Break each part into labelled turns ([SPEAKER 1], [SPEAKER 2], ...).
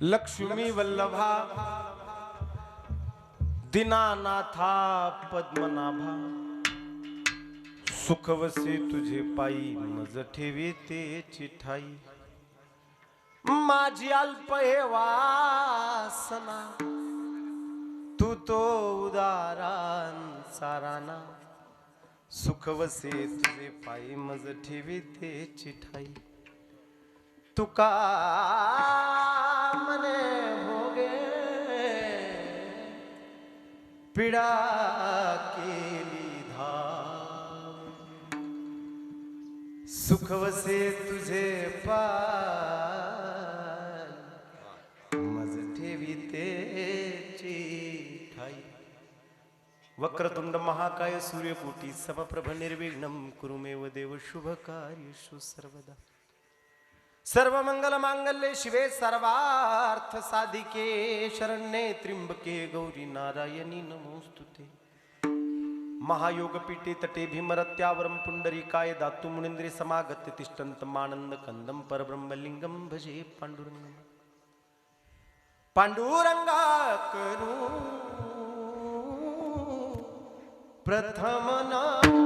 [SPEAKER 1] लक्ष्मी वल्लभा दीनानाथा पद्मनाभा सुखवसे तुझे पायी मज ठेवी ते चिठाई माझी अल्प हे वासना तू तो उदारान साराना सुखवसे तुझे पायी मज ठेवी ते चिठाई तुका मने भोगे पीडा केली धाम सुखवसे तुझे पाय मज ठेवी ते चिठाई वक्रतुंड महाकाय सूर्यकोटी समप्रभ निर्विघ्नं कुरु मे देव शुभ कार्येषु सर्वदा सर्व मंगल मांगल्ये शिवे सर्वार्थ साधिके शरण्ये त्र्यंबके गौरी नारायणी नमोस्तुते महायोग पीठे तटे भीमरत्यावरम पुंडरीकाय दातु मुनींद्रे समागत्य तिष्ठन्तं आनंद कंदं परब्रह्मलिंगं भजे पांडुरंगं पांडुरंगा करू प्रथम नाम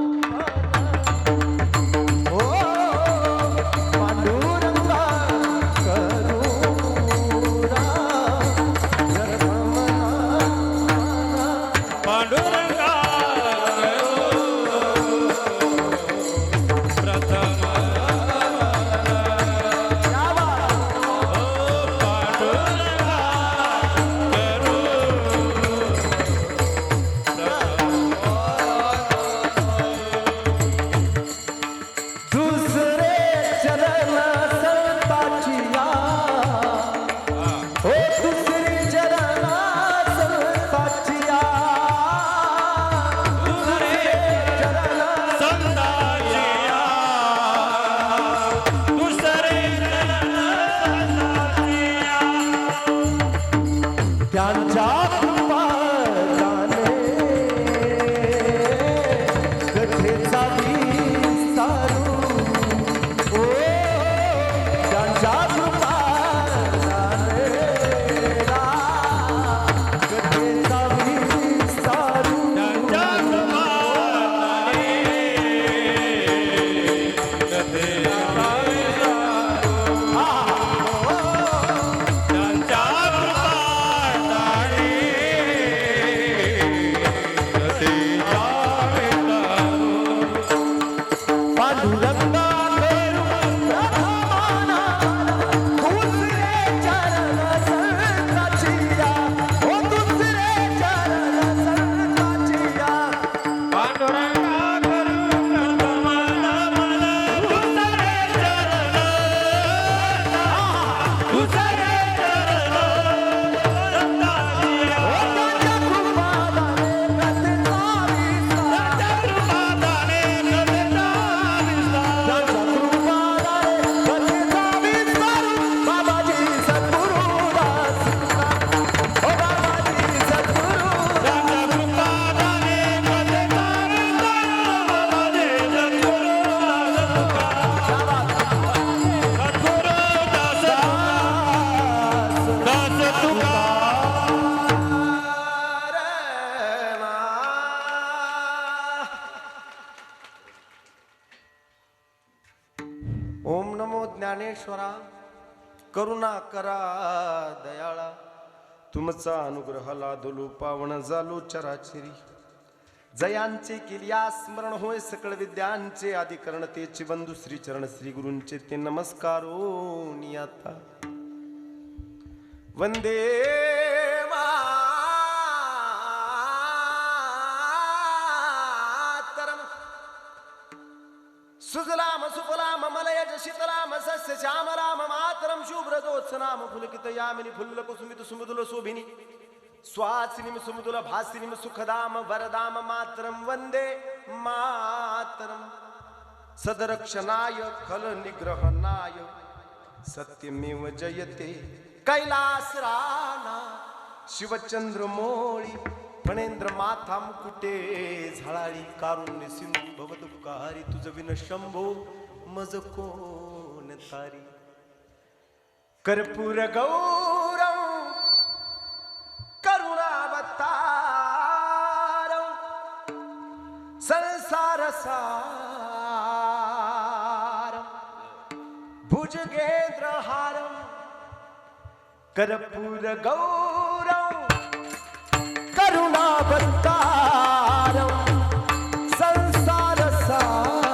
[SPEAKER 1] ज्ञानेश्वरा करुणा करा दयाळा तुमचा अनुग्रह लादलो पावन झालो चराचरी जयांचे केलिया स्मरण होय सकळ विद्यांचे आदिकरण तेचे बंधू श्री चरण श्री गुरूंचे ते नमस्कारो नियाता वंदे सुजलाम सुफलाम मलयज शीतलाम सस्य श्यामलाम मातरम शुभ्रजोत्सनाम फुलकित यामिनी फुल्लकुसुमित सुमधुल शोभिनी स्वासिनीम सुमधुल भासिनीम सुखदाम वरदाम मातरम वंदे मातरम सदरक्षणाय खल निग्रहणाय सत्यमेव जयते कैलास राणा शिवचंद्र मोळी फणेंद्र माथा मुकुटे झळाळी कारुण्य सिंधू भवतुकारी तुझ विन शंभो मज कोण तारी कर्पूर गौरव भुजगेंद्रहारं कर्पूर गौरं करुणावतारं संसारसारं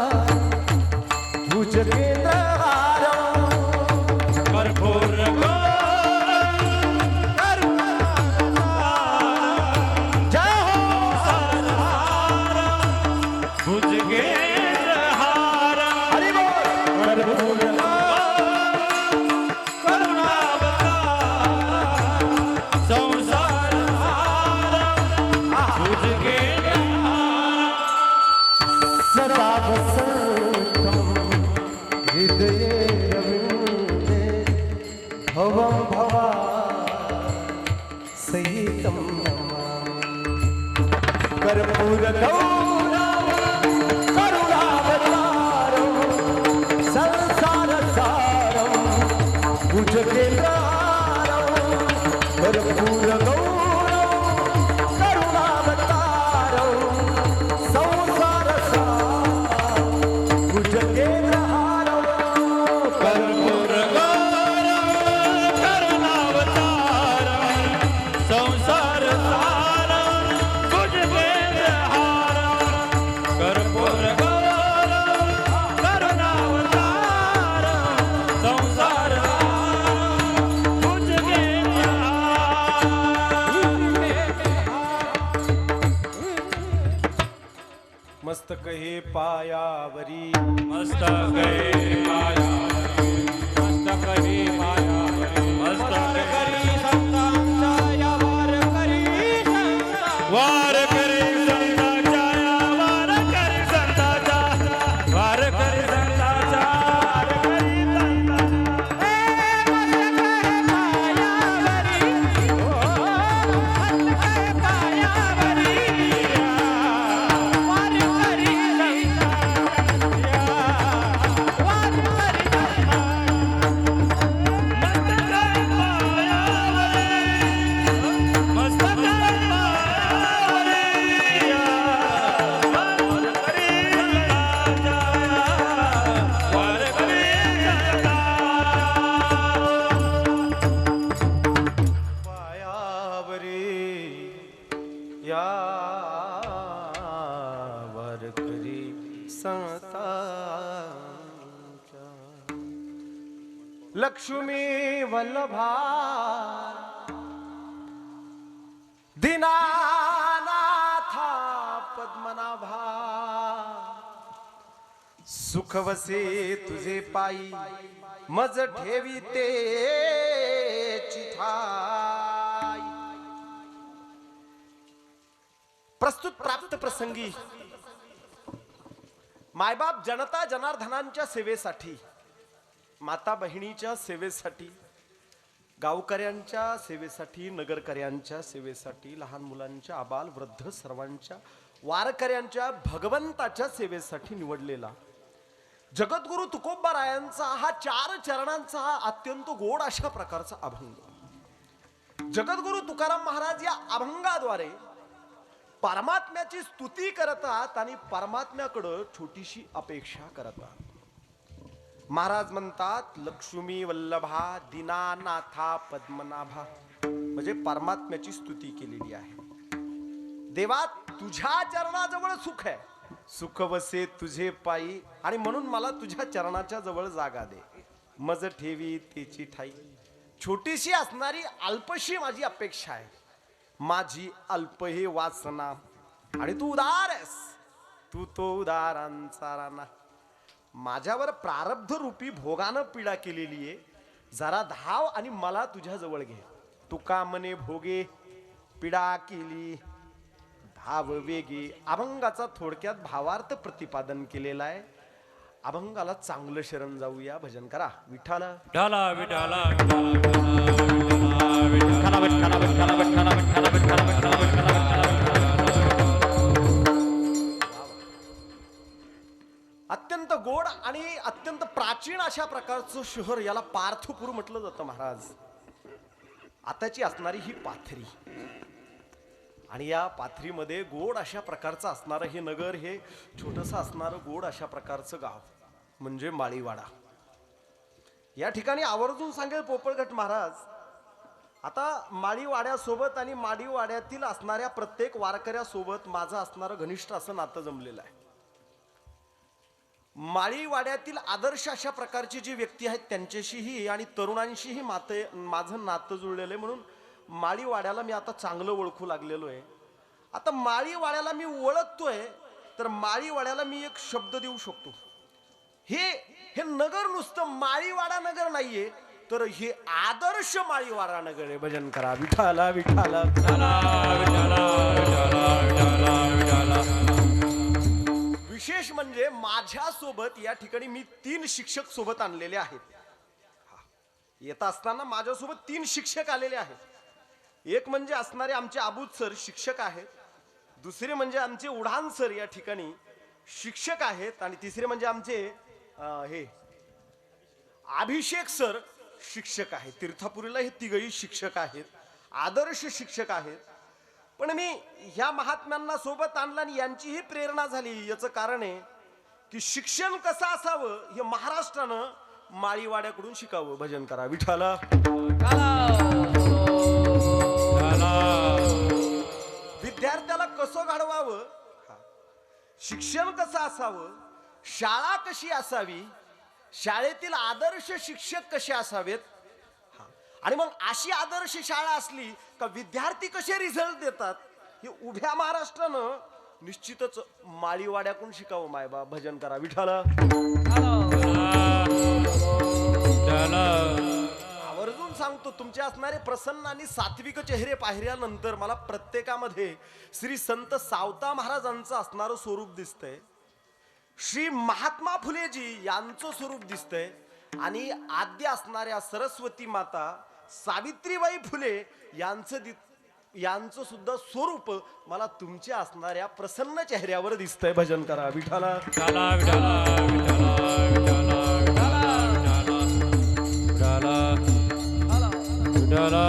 [SPEAKER 1] भुजगेंद्रहारं कर्पूर भवं भवा सहितं कर्पूर गौरं करुणावतारं संसारसारं भुजगेंद्रहारं कर्पूर गौरं करुणावतारं संसारसारं भुजगेंद्रहारं कर्पूर मस्तक हे पायावरी
[SPEAKER 2] मस्तक हे पायावरी मस्तक हे पायावरी मस्तक करी संतांचा या वार करी वार करी संतांचा या वार करी संतांचा वार करी संतांचा वार करी संतांचा हे मस्तक हे पायावरी ओ मस्तक हे पायावरी
[SPEAKER 1] लक्ष्मी वल्लभा दीनानाथा पद्मनाभा सुख वसे तुझे पायी मज ठेवी ते चिठाई. प्रस्तुत प्राप्त प्रसंगी मायबाप जनता जनार्दनांच्या सेवेसाठी, माता बहिणीच्या सेवेसाठी, गावकऱ्यांच्या सेवेसाठी, नगरकऱ्यांच्या सेवेसाठी, लहान मुलांच्या आबाल वृद्ध सर्वांच्या, वारकऱ्यांच्या, भगवंताच्या सेवेसाठी निवडलेला जगद्गुरु तुकोबारायांचा हा 4 चरणांचा अत्यंत गोड अशा प्रकारचा अभंग. जगद्गुरु तुकाराम महाराज या अभंगाद्वारे परमात्म्याची स्तुती करतात आणि परमात्म्याकडे छोटीशी अपेक्षा करतात. महाराज म्हणतात, लक्ष्मी वल्लभा दीनानाथा पद्मनाभा, म्हणजे परमात्म्याची स्तुती केलेली आहे. देवा तुझ्या चरणाजवळ सुख आहे, सुख वसे तुझे पायी, आणि म्हणून मला तुझ्या चरणाच्या जवळ जागा दे, मज ठेवी तेची ठाई. छोटीशी असणारी अल्पशी माझी अपेक्षा आहे, माझी अल्प हे वासना, आणि तू उदार आहेस, तू तो उदारांचा राणा. माझ्यावर प्रारब्ध रूपी भोगानं पीडा केलेली आहे, जरा धाव आणि मला तुझ्या जवळ घे. तुका मने भोगे पीडा केली धाव वेगे. अभंगाचा थोडक्यात भावार्थ प्रतिपादन केलेला आहे. अभंगाला चांगलं शरण जाऊया. भजन करा. विठाला
[SPEAKER 2] विठाला विठाला विठाला विठाला विठाला विठाला विठाला विठाला विठाला
[SPEAKER 1] अत्यंत गोड आणि अत्यंत प्राचीन अशा प्रकारचं शहर, याला पार्थपूर म्हटलं जातं महाराज. आताची असणारी ही पाथरी, आणि या पाथरीमध्ये गोड अशा प्रकारचं असणारं हे नगर, हे छोटंसं असणारं गोड अशा प्रकारचं गाव म्हणजे माळीवाडा. या ठिकाणी आवर्जून सांगेल पोपळगट महाराज, आता माळीवाड्यासोबत आणि माळीवाड्यातील असणाऱ्या प्रत्येक वारकऱ्यासोबत माझं असणारं घनिष्ठ असं नातं जमलेलं आहे. माळीवाड्यातील आदर्श अशा प्रकारची जी व्यक्ती आहेत त्यांच्याशीही आणि तरुणांशीही माझं नातं जुळलेलं आहे. म्हणून माळीवाड्याला मी आता चांगलं ओळखू लागलेलो आहे. आता माळीवाड्याला मी ओळखतोय तर माळीवाड्याला मी एक शब्द देऊ शकतो. हे नगर नुसतं माळीवाडा नगर नाहीये, तर हे आदर्श माळीवाडा नगर आहे. भजन करा विठाला विठाला
[SPEAKER 2] विठाला विठाला विठाला विठाला विठाला.
[SPEAKER 1] विशेष म्हणजे माझ्यासोबत या ठिकाणी मी 3 शिक्षक सोबत आणलेले आहेत. येत असताना माझ्यासोबत 3 शिक्षक आलेले आहेत. एक म्हणजे असणारे आमचे आबूद सर शिक्षक आहेत, दुसरे म्हणजे आमचे उडान सर या ठिकाणी शिक्षक आहेत, आणि तिसरे म्हणजे आमचे हे अभिषेक सर शिक्षक आहेत. तीर्थापुरीला हे तिघही शिक्षक आहेत, आदर्श शिक्षक आहेत. पण मी ह्या महात्म्यांना सोबत आणलं आणि यांचीही प्रेरणा झाली. याचं कारण आहे की शिक्षण कसं असावं हे महाराष्ट्रानं माळीवाड्याकडून शिकावं. भजन करा विठाला. विद्यार्थ्याला कसं घडवावं, शिक्षण कसं असावं, शाळा कशी असावी, शाळेतील आदर्श शिक्षक कसे असावेत, आणि मग अशी आदर्श शाळा असली का विद्यार्थी कसे रिझल्ट देतात, हे उभ्या महाराष्ट्रानं निश्चितच माळीवाड्याकडून शिकावं. मायबा भजन करा विठाला. आवर्जून सांगतो, तुमचे असणारे प्रसन्न आणि सात्विक चेहरे पाहिल्यानंतर मला प्रत्येकामध्ये श्री संत सावता महाराजांचं असणारं स्वरूप दिसतंय, श्री महात्मा फुलेजी यांचं स्वरूप दिसतंय, आणि आद्य असणाऱ्या सरस्वती माता सावित्रीबाई फुले यांचं सुद्धा स्वरूप मला तुमच्या असणाऱ्या प्रसन्न चेहऱ्यावर दिसतंय. भजन करा विठाला.
[SPEAKER 2] विठाला विठाला विठाला विठाला विठाला विठाला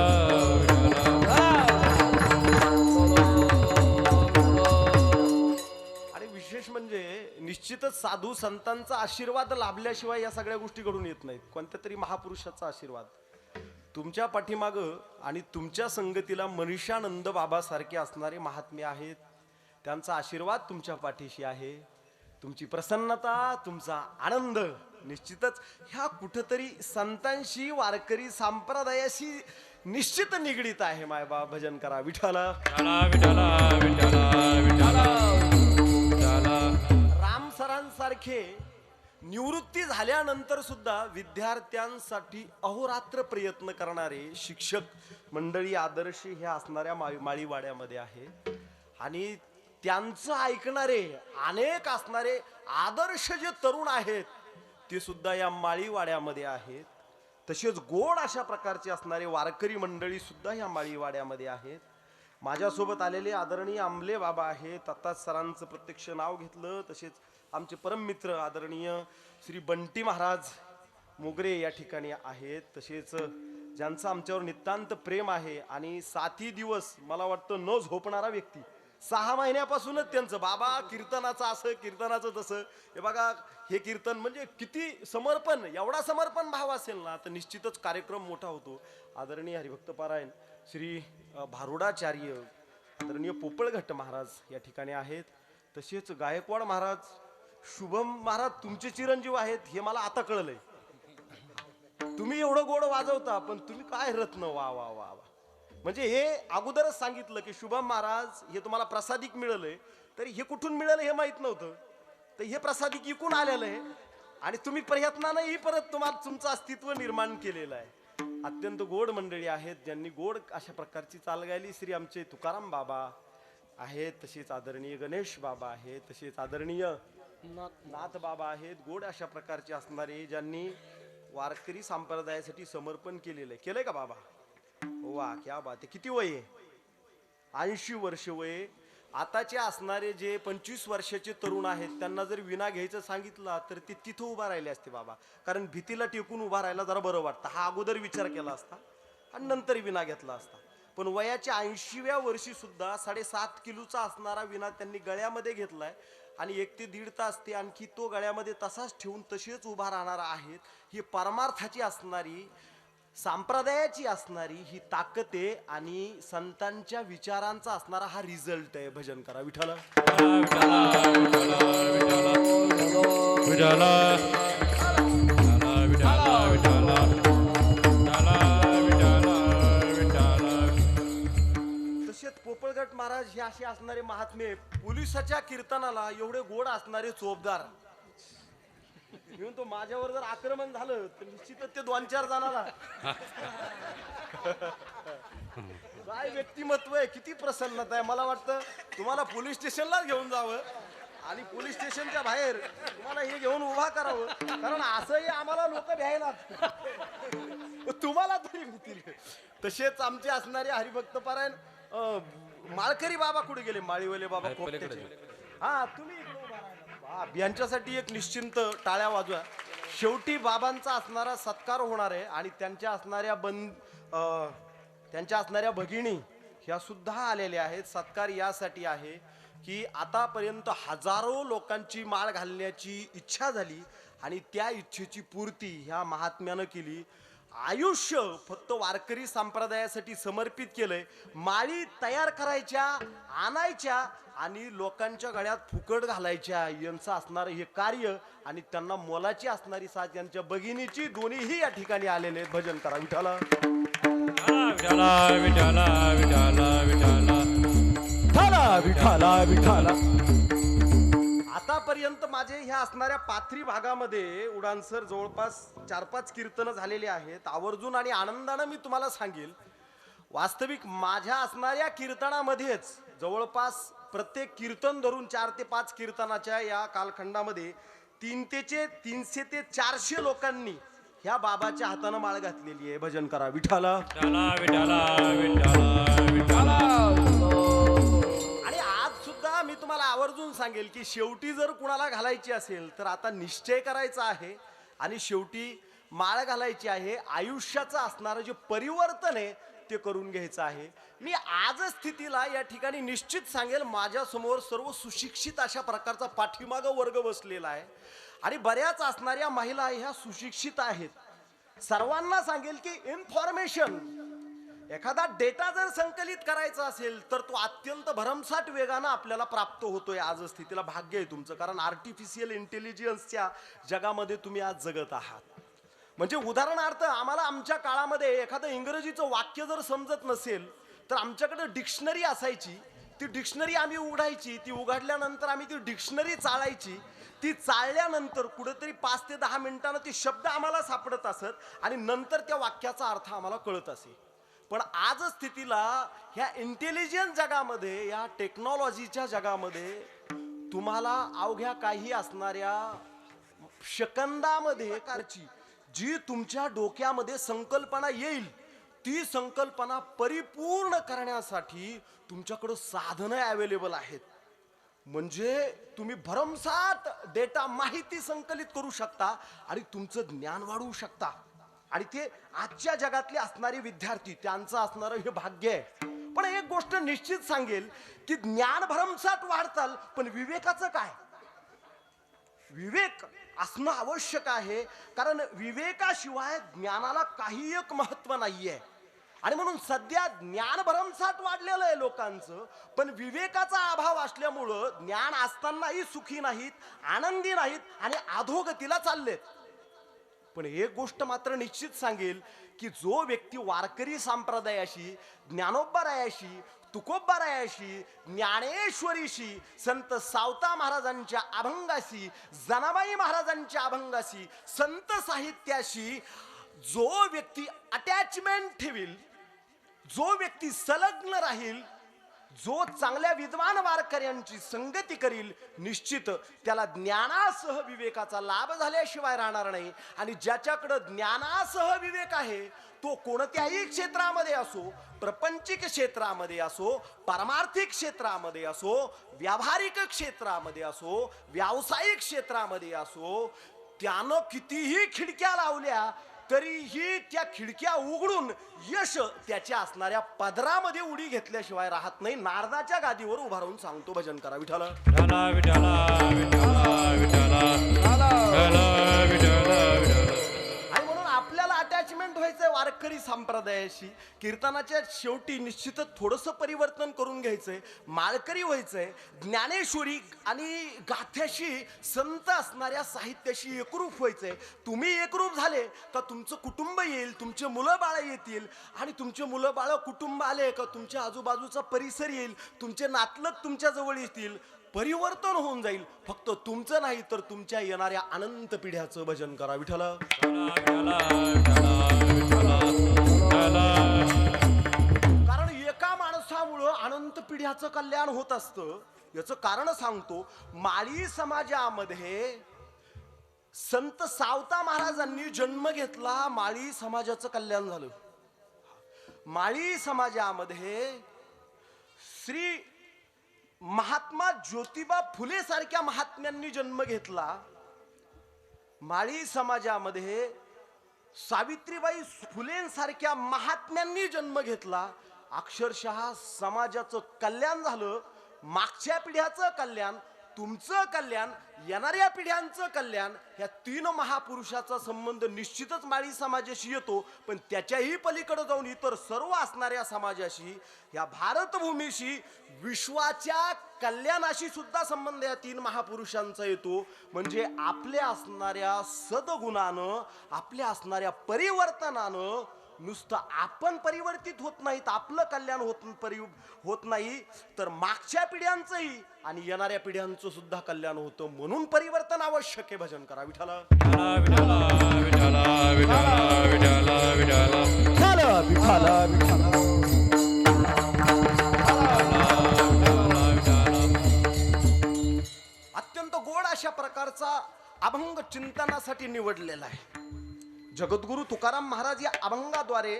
[SPEAKER 1] आणि विशेष म्हणजे निश्चितच साधू संतांचा आशीर्वाद लाभल्याशिवाय या सगळ्या गोष्टी घडून येत नाहीत. कोणत्या तरी महापुरुषाचा आशीर्वाद तुमच्या पाठीमाग आणि तुमच्या संगतीला मनीषानंद बाबा सारखे असणारे महात्मे आहेत. त्यांचा आशीर्वाद तुमच्या पाठीशी आहे. तुमची प्रसन्नता, तुमचा आनंद निश्चितच ह्या कुठंतरी संतांशी, वारकरी संप्रदायाशी निश्चित निगडीत आहे. मायबा भजन करा विठाला.
[SPEAKER 2] विठाला विठाला विठाला विठाला.
[SPEAKER 1] राम सरांसारखे निवृत्ती झाल्यानंतर सुद्धा विद्यार्थ्यांसाठी अहोरात्र प्रयत्न करणारे शिक्षक मंडळी आदर्श हे असणाऱ्या माळीवाड्यामध्ये आहे. आणि त्यांचं ऐकणारे अनेक असणारे आदर्श जे तरुण आहेत ते सुद्धा या माळीवाड्यामध्ये आहेत. तसेच गोड अशा प्रकारचे असणारे वारकरी मंडळी सुद्धा या माळीवाड्यामध्ये आहेत. माझ्यासोबत आलेले आदरणीय आंबले बाबा आहेत. आता सरांचं प्रत्यक्ष नाव घेतलं. तसेच आमचे परममित्र आदरणीय श्री बंटी महाराज मोगरे या ठिकाणी आहेत. तसेच ज्यांचं आमच्यावर नितांत प्रेम आहे आणि 7 दिवस मला वाटतं न झोपणारा व्यक्ती, 6 महिन्यापासूनच त्यांचं बाबा कीर्तनाचं असं, कीर्तनाचं तसं. हे बघा, हे कीर्तन म्हणजे किती समर्पण, एवढा समर्पण भाव असेल ना तर निश्चितच कार्यक्रम मोठा होतो. आदरणीय हरिभक्त पारायण श्री भारुडाचार्य आदरणीय पोपळघट्ट महाराज या ठिकाणी आहेत. तसेच गायकवाड महाराज, शुभम महाराज तुमचे चिरंजीव आहेत हे मला आता कळलंय. तुम्ही एवढं गोड वाजवता पण तुम्ही काय रत्न, वा वा वा वा. म्हणजे हे अगोदरच सांगितलं की शुभम महाराज हे तुम्हाला प्रसादिक मिळालंय, तरी हे कुठून मिळालं हे माहित नव्हतं. तर हे प्रसादिक इकून आलेलं आहे आणि तुम्ही प्रयत्नानंही परत तुम्हाला तुमचं अस्तित्व निर्माण केलेलं आहे. अत्यंत गोड मंडळी आहेत ज्यांनी गोड अशा प्रकारची चाल गायली. श्री आमचे तुकाराम बाबा आहेत, तसेच आदरणीय गणेश बाबा आहेत, तसेच आदरणीय नाथ बाबा आहेत. गोड अशा प्रकारचे असणारे ज्यांनी वारकरी संप्रदायासाठी समर्पण केलेलं आहे. केलंय का बाबा? वा क्या बात आहे. किती वय आहे? 80 वर्ष वय. आताचे असणारे जे 25 वर्षाचे तरुण आहेत त्यांना जर विना घ्यायचं सांगितलं तर ते तिथं उभा राहिले असते बाबा. कारण भीतीला टेकून उभा राहायला जरा बरं वाटतं. हा अगोदर विचार केला असता आणि नंतर विना घेतला असता. पण वयाच्या 80व्या वर्षी सुद्धा 7.5 किलोचा असणारा विना त्यांनी गळ्यामध्ये घेतलाय आणि 1 ते 1.5 तास ते आणखी तो गळ्यामध्ये तसाच ठेवून तसेच उभा राहणार आहेत. ही परमार्थाची असणारी, संप्रदायाची असणारी ही ताकद आहे आणि संतांच्या विचारांचा असणारा हा रिझल्ट आहे. भजन करा विठ्ठल.
[SPEAKER 2] विठ्ठला
[SPEAKER 1] तसेच पोपळगट महाराज हे असे असणारे महात्मे, पोलिसाच्या कीर्तनाला एवढे गोड असणारे चोपदार. म्हणून तो माझ्यावर जर आक्रमण झालं तर निश्चितच ते 2-4 जणाला काय व्यक्तिमत्व आहे, किती प्रसन्नता आहे. मला वाटतं तुम्हाला पोलीस स्टेशनला घेऊन जावं आणि पोलीस स्टेशनच्या बाहेर तुम्हाला हे घेऊन उभा करावं, कारण असंही आम्हाला लोक भ्यायला तुम्हाला तरी भीतील. तसेच आमचे असणारे हरिभक्त पारायण माळकरी बाबा कुठे गेले? माळीवले बाबा कोपट्याचे. हा तुम्ही इकडे उभा राहा. यांच्यासाठी एक निश्चिंत टाळ्या वाजवा. शेवटी बाबांचा असणारा सत्कार होणार आहे आणि त्यांच्या असणाऱ्या भगिनी ह्या सुद्धा आलेल्या आहेत. सत्कार यासाठी आहे की आतापर्यंत हजारो लोकांची माळ घालण्याची इच्छा झाली आणि त्या इच्छेची पूर्ती ह्या महात्म्यानं केली. आयुष्य फक्त वारकरी संप्रदायासाठी समर्पित केलंय. माळी तयार करायच्या, आणायच्या आणि लोकांच्या गळ्यात फुकट घालायच्या, यांचं असणारं हे कार्य आणि त्यांना मोलाची असणारी साथ यांच्या भगिनीची दोन्हीही या ठिकाणी आलेले आहेत. भजन करा विठ्ठला.
[SPEAKER 2] विठ्ठला विठ्ठला विठ्ठला विठ्ठला
[SPEAKER 1] विठ्ठला विठ्ठला. आतापर्यंत माझे ह्या असणाऱ्या पाथरी भागामध्ये उडानसर जवळपास 4-5 कीर्तन झालेले आहेत. आवर्जून आणि आनंदानं मी तुम्हाला सांगेल, वास्तविक माझ्या असणाऱ्या कीर्तनामध्येच जवळपास प्रत्येक कीर्तन धरून 4 ते 5 कीर्तनाच्या या कालखंडामध्ये 300 ते 400 लोकांनी ह्या बाबाच्या हातानं माळ घातलेली आहे. भजन करा विठ्ठला. आणि आज सुद्धा मी तुम्हाला आवर्जून सांगेल की शेवटी जर कुणाला घालायची असेल तर आता निश्चय करायचा आहे आणि शेवटी माळ घालायची आहे. आयुष्याचं असणारं जे परिवर्तन आहे ते करून घ्यायचं आहे. मी आज स्थितीला या ठिकाणी निश्चित सांगेल, माझ्या समोर सर्व सुशिक्षित अशा प्रकारचा पाठीमागं वर्ग बसलेला आहे आणि बऱ्याच असणाऱ्या महिला ह्या सुशिक्षित आहेत. सर्वांना सांगेल की इन्फॉर्मेशन, एखादा डेटा जर संकलित करायचा असेल तर तो अत्यंत भरमसाठ वेगानं आपल्याला प्राप्त होतोय. आज स्थितीला भाग्य आहे तुमचं, कारण आर्टिफिशियल इंटेलिजन्सच्या जगामध्ये तुम्ही आज जगत आहात. म्हणजे उदाहरणार्थ आम्हाला आमच्या काळामध्ये एखादं इंग्रजीचं वाक्य जर समजत नसेल तर आमच्याकडे डिक्शनरी असायची. ती डिक्शनरी आम्ही उघडायची, ती उघडल्यानंतर आम्ही ती डिक्शनरी चाळायची. ती चाळल्यानंतर कुठेतरी 5 ते 10 मिनिटांना ती शब्द आम्हाला सापडत असत आणि नंतर त्या वाक्याचा अर्थ आम्हाला कळत असे. पण आज स्थितीला ह्या इंटेलिजन्स जगामध्ये, या टेक्नॉलॉजीच्या जगामध्ये तुम्हाला अवघ्या काही असणाऱ्या सेकंदामध्ये कारची जी तुमच्या डोक्यामध्ये संकल्पना येईल ती संकल्पना परिपूर्ण करण्यासाठी तुमच्याकडे साधनं अवेलेबल आहेत. म्हणजे तुम्ही भरमसाठ डेटा, माहिती संकलित करू शकता आणि तुमचं ज्ञान वाढवू शकता. आणि ते आजच्या जगातले असणारे विद्यार्थी त्यांचं असणारं हे भाग्य आहे. पण एक गोष्ट निश्चित सांगेल की ज्ञान भरमसाठ वाढताल, पण विवेकाचं काय? विवेक असणं आवश्यक आहे, कारण विवेकाशिवाय ज्ञानाला काही एक महत्व नाहीये. आणि म्हणून सध्या ज्ञान भरमसाठ वाढलेलं आहे लोकांचं, पण विवेकाचा अभाव असल्यामुळं ज्ञान असतानाही सुखी नाहीत, आनंदी नाहीत आणि अधोगतीला चाललेत. पण एक गोष्ट मात्र निश्चित सांगेल की जो व्यक्ती वारकरी संप्रदायाशी, ज्ञानोबारायाशी, तुकोबारायाशी, ज्ञानेश्वरीशी, संत सावता महाराजांच्या अभंगाशी, जनाबाई महाराजांच्या अभंगाशी, संत साहित्याशी जो व्यक्ती अटॅचमेंट ठेवील, जो व्यक्ती संलग्न राहील, जो चांगल्या विद्वान वारकऱ्यांची संगती करील, निश्चित त्याला ज्ञानासह विवेकाचा लाभ झाल्याशिवाय राहणार नाही. आणि ज्याच्याकडे ज्ञानासह विवेक आहे तो कोणत्याही क्षेत्रामध्ये असो, प्रपंचिक क्षेत्रामध्ये असो, पारमार्थिक क्षेत्रामध्ये असो, व्यावहारिक क्षेत्रामध्ये असो, व्यावसायिक क्षेत्रामध्ये असो, त्यानं कितीही खिडक्या लावल्या तरीही त्या खिडक्या उघडून यश त्याच्या असणाऱ्या पदरामध्ये उडी घेतल्याशिवाय राहत नाही. नारदाच्या गादीवर उभा राहून सांगतो भजन करा विठ्ठल.
[SPEAKER 2] विठ्ठला विठ्ठला विठ्ठला विठ्ठला विठ्ठला विठ्ठला.
[SPEAKER 1] आणि म्हणून आपल्याला अटॅचमेंट व्हायचंय वारकरी संप्रदायाशी. कीर्तनाच्या शेवटी निश्चितच थोडंसं परिवर्तन करून घ्यायचंय, माळकरी व्हायचंय. ज्ञानेश्वरी आणि गाथ्याशी, संत असणाऱ्या साहित्याशी एकरूप व्हायचंय. तुम्ही एकरूप झाले का तुमचं कुटुंब येईल, तुमचे मुलं बाळ येतील. आणि तुमचे मुलं बाळ कुटुंब आले का तुमच्या आजूबाजूचा परिसर येईल, तुमचे नातलग तुमच्या जवळ येतील. परिवर्तन होऊन जाईल. फक्त तुमचं नाही तर तुमच्या येणाऱ्या अनंत पिढ्याचं भजन करा विठ्ठल. कारण एका माणसामुळं अनंत पिढ्याचं कल्याण होत असतं. याचं कारण सांगतो. माळी समाजामध्ये संत सावता महाराजांनी जन्म घेतला, माळी समाजाचं कल्याण झालं. माळी समाजामध्ये श्री महात्मा ज्योतिबा फुले सारख्या महात्म्यांनी जन्म घेतला. माळी समाजामध्ये सावित्रीबाई फुलेंसारख्या महात्म्यांनी जन्म घेतला. अक्षरशः समाजाचं कल्याण झालं. मागच्या पिढ्याचं कल्याण, तुमचं कल्याण, येणाऱ्या पिढ्यांचं कल्याण. ह्या तीन महापुरुषाचा संबंध निश्चितच माळी समाजाशी येतो. पण त्याच्याही पलीकडे जाऊन इतर सर्व असणाऱ्या समाजाशी, या भारतभूमीशी, विश्वाच्या कल्याणाशी सुद्धा संबंध या तीन महापुरुषांचा येतो. म्हणजे आपल्या असणाऱ्या सद्गुणानं, आपल्या असणाऱ्या परिवर्तनानं नुसतं आपण परिवर्तित होत नाहीत, आपलं कल्याण होत नाही, तर मागच्या पिढ्यांचंही आणि येणाऱ्या पिढ्यांचं सुद्धा कल्याण होतं. म्हणून परिवर्तन आवश्यक आहे. भजन करा विठ्ठल.
[SPEAKER 2] विठ्ठला विठ्ठला विठ्ठला विठ्ठला विठ्ठला विठ्ठला.
[SPEAKER 1] अत्यंत गोड अशा प्रकारचा अभंग चिंतनासाठी निवडलेला आहे. जगद्गुरु तुकाराम महाराज या अभंगाद्वारे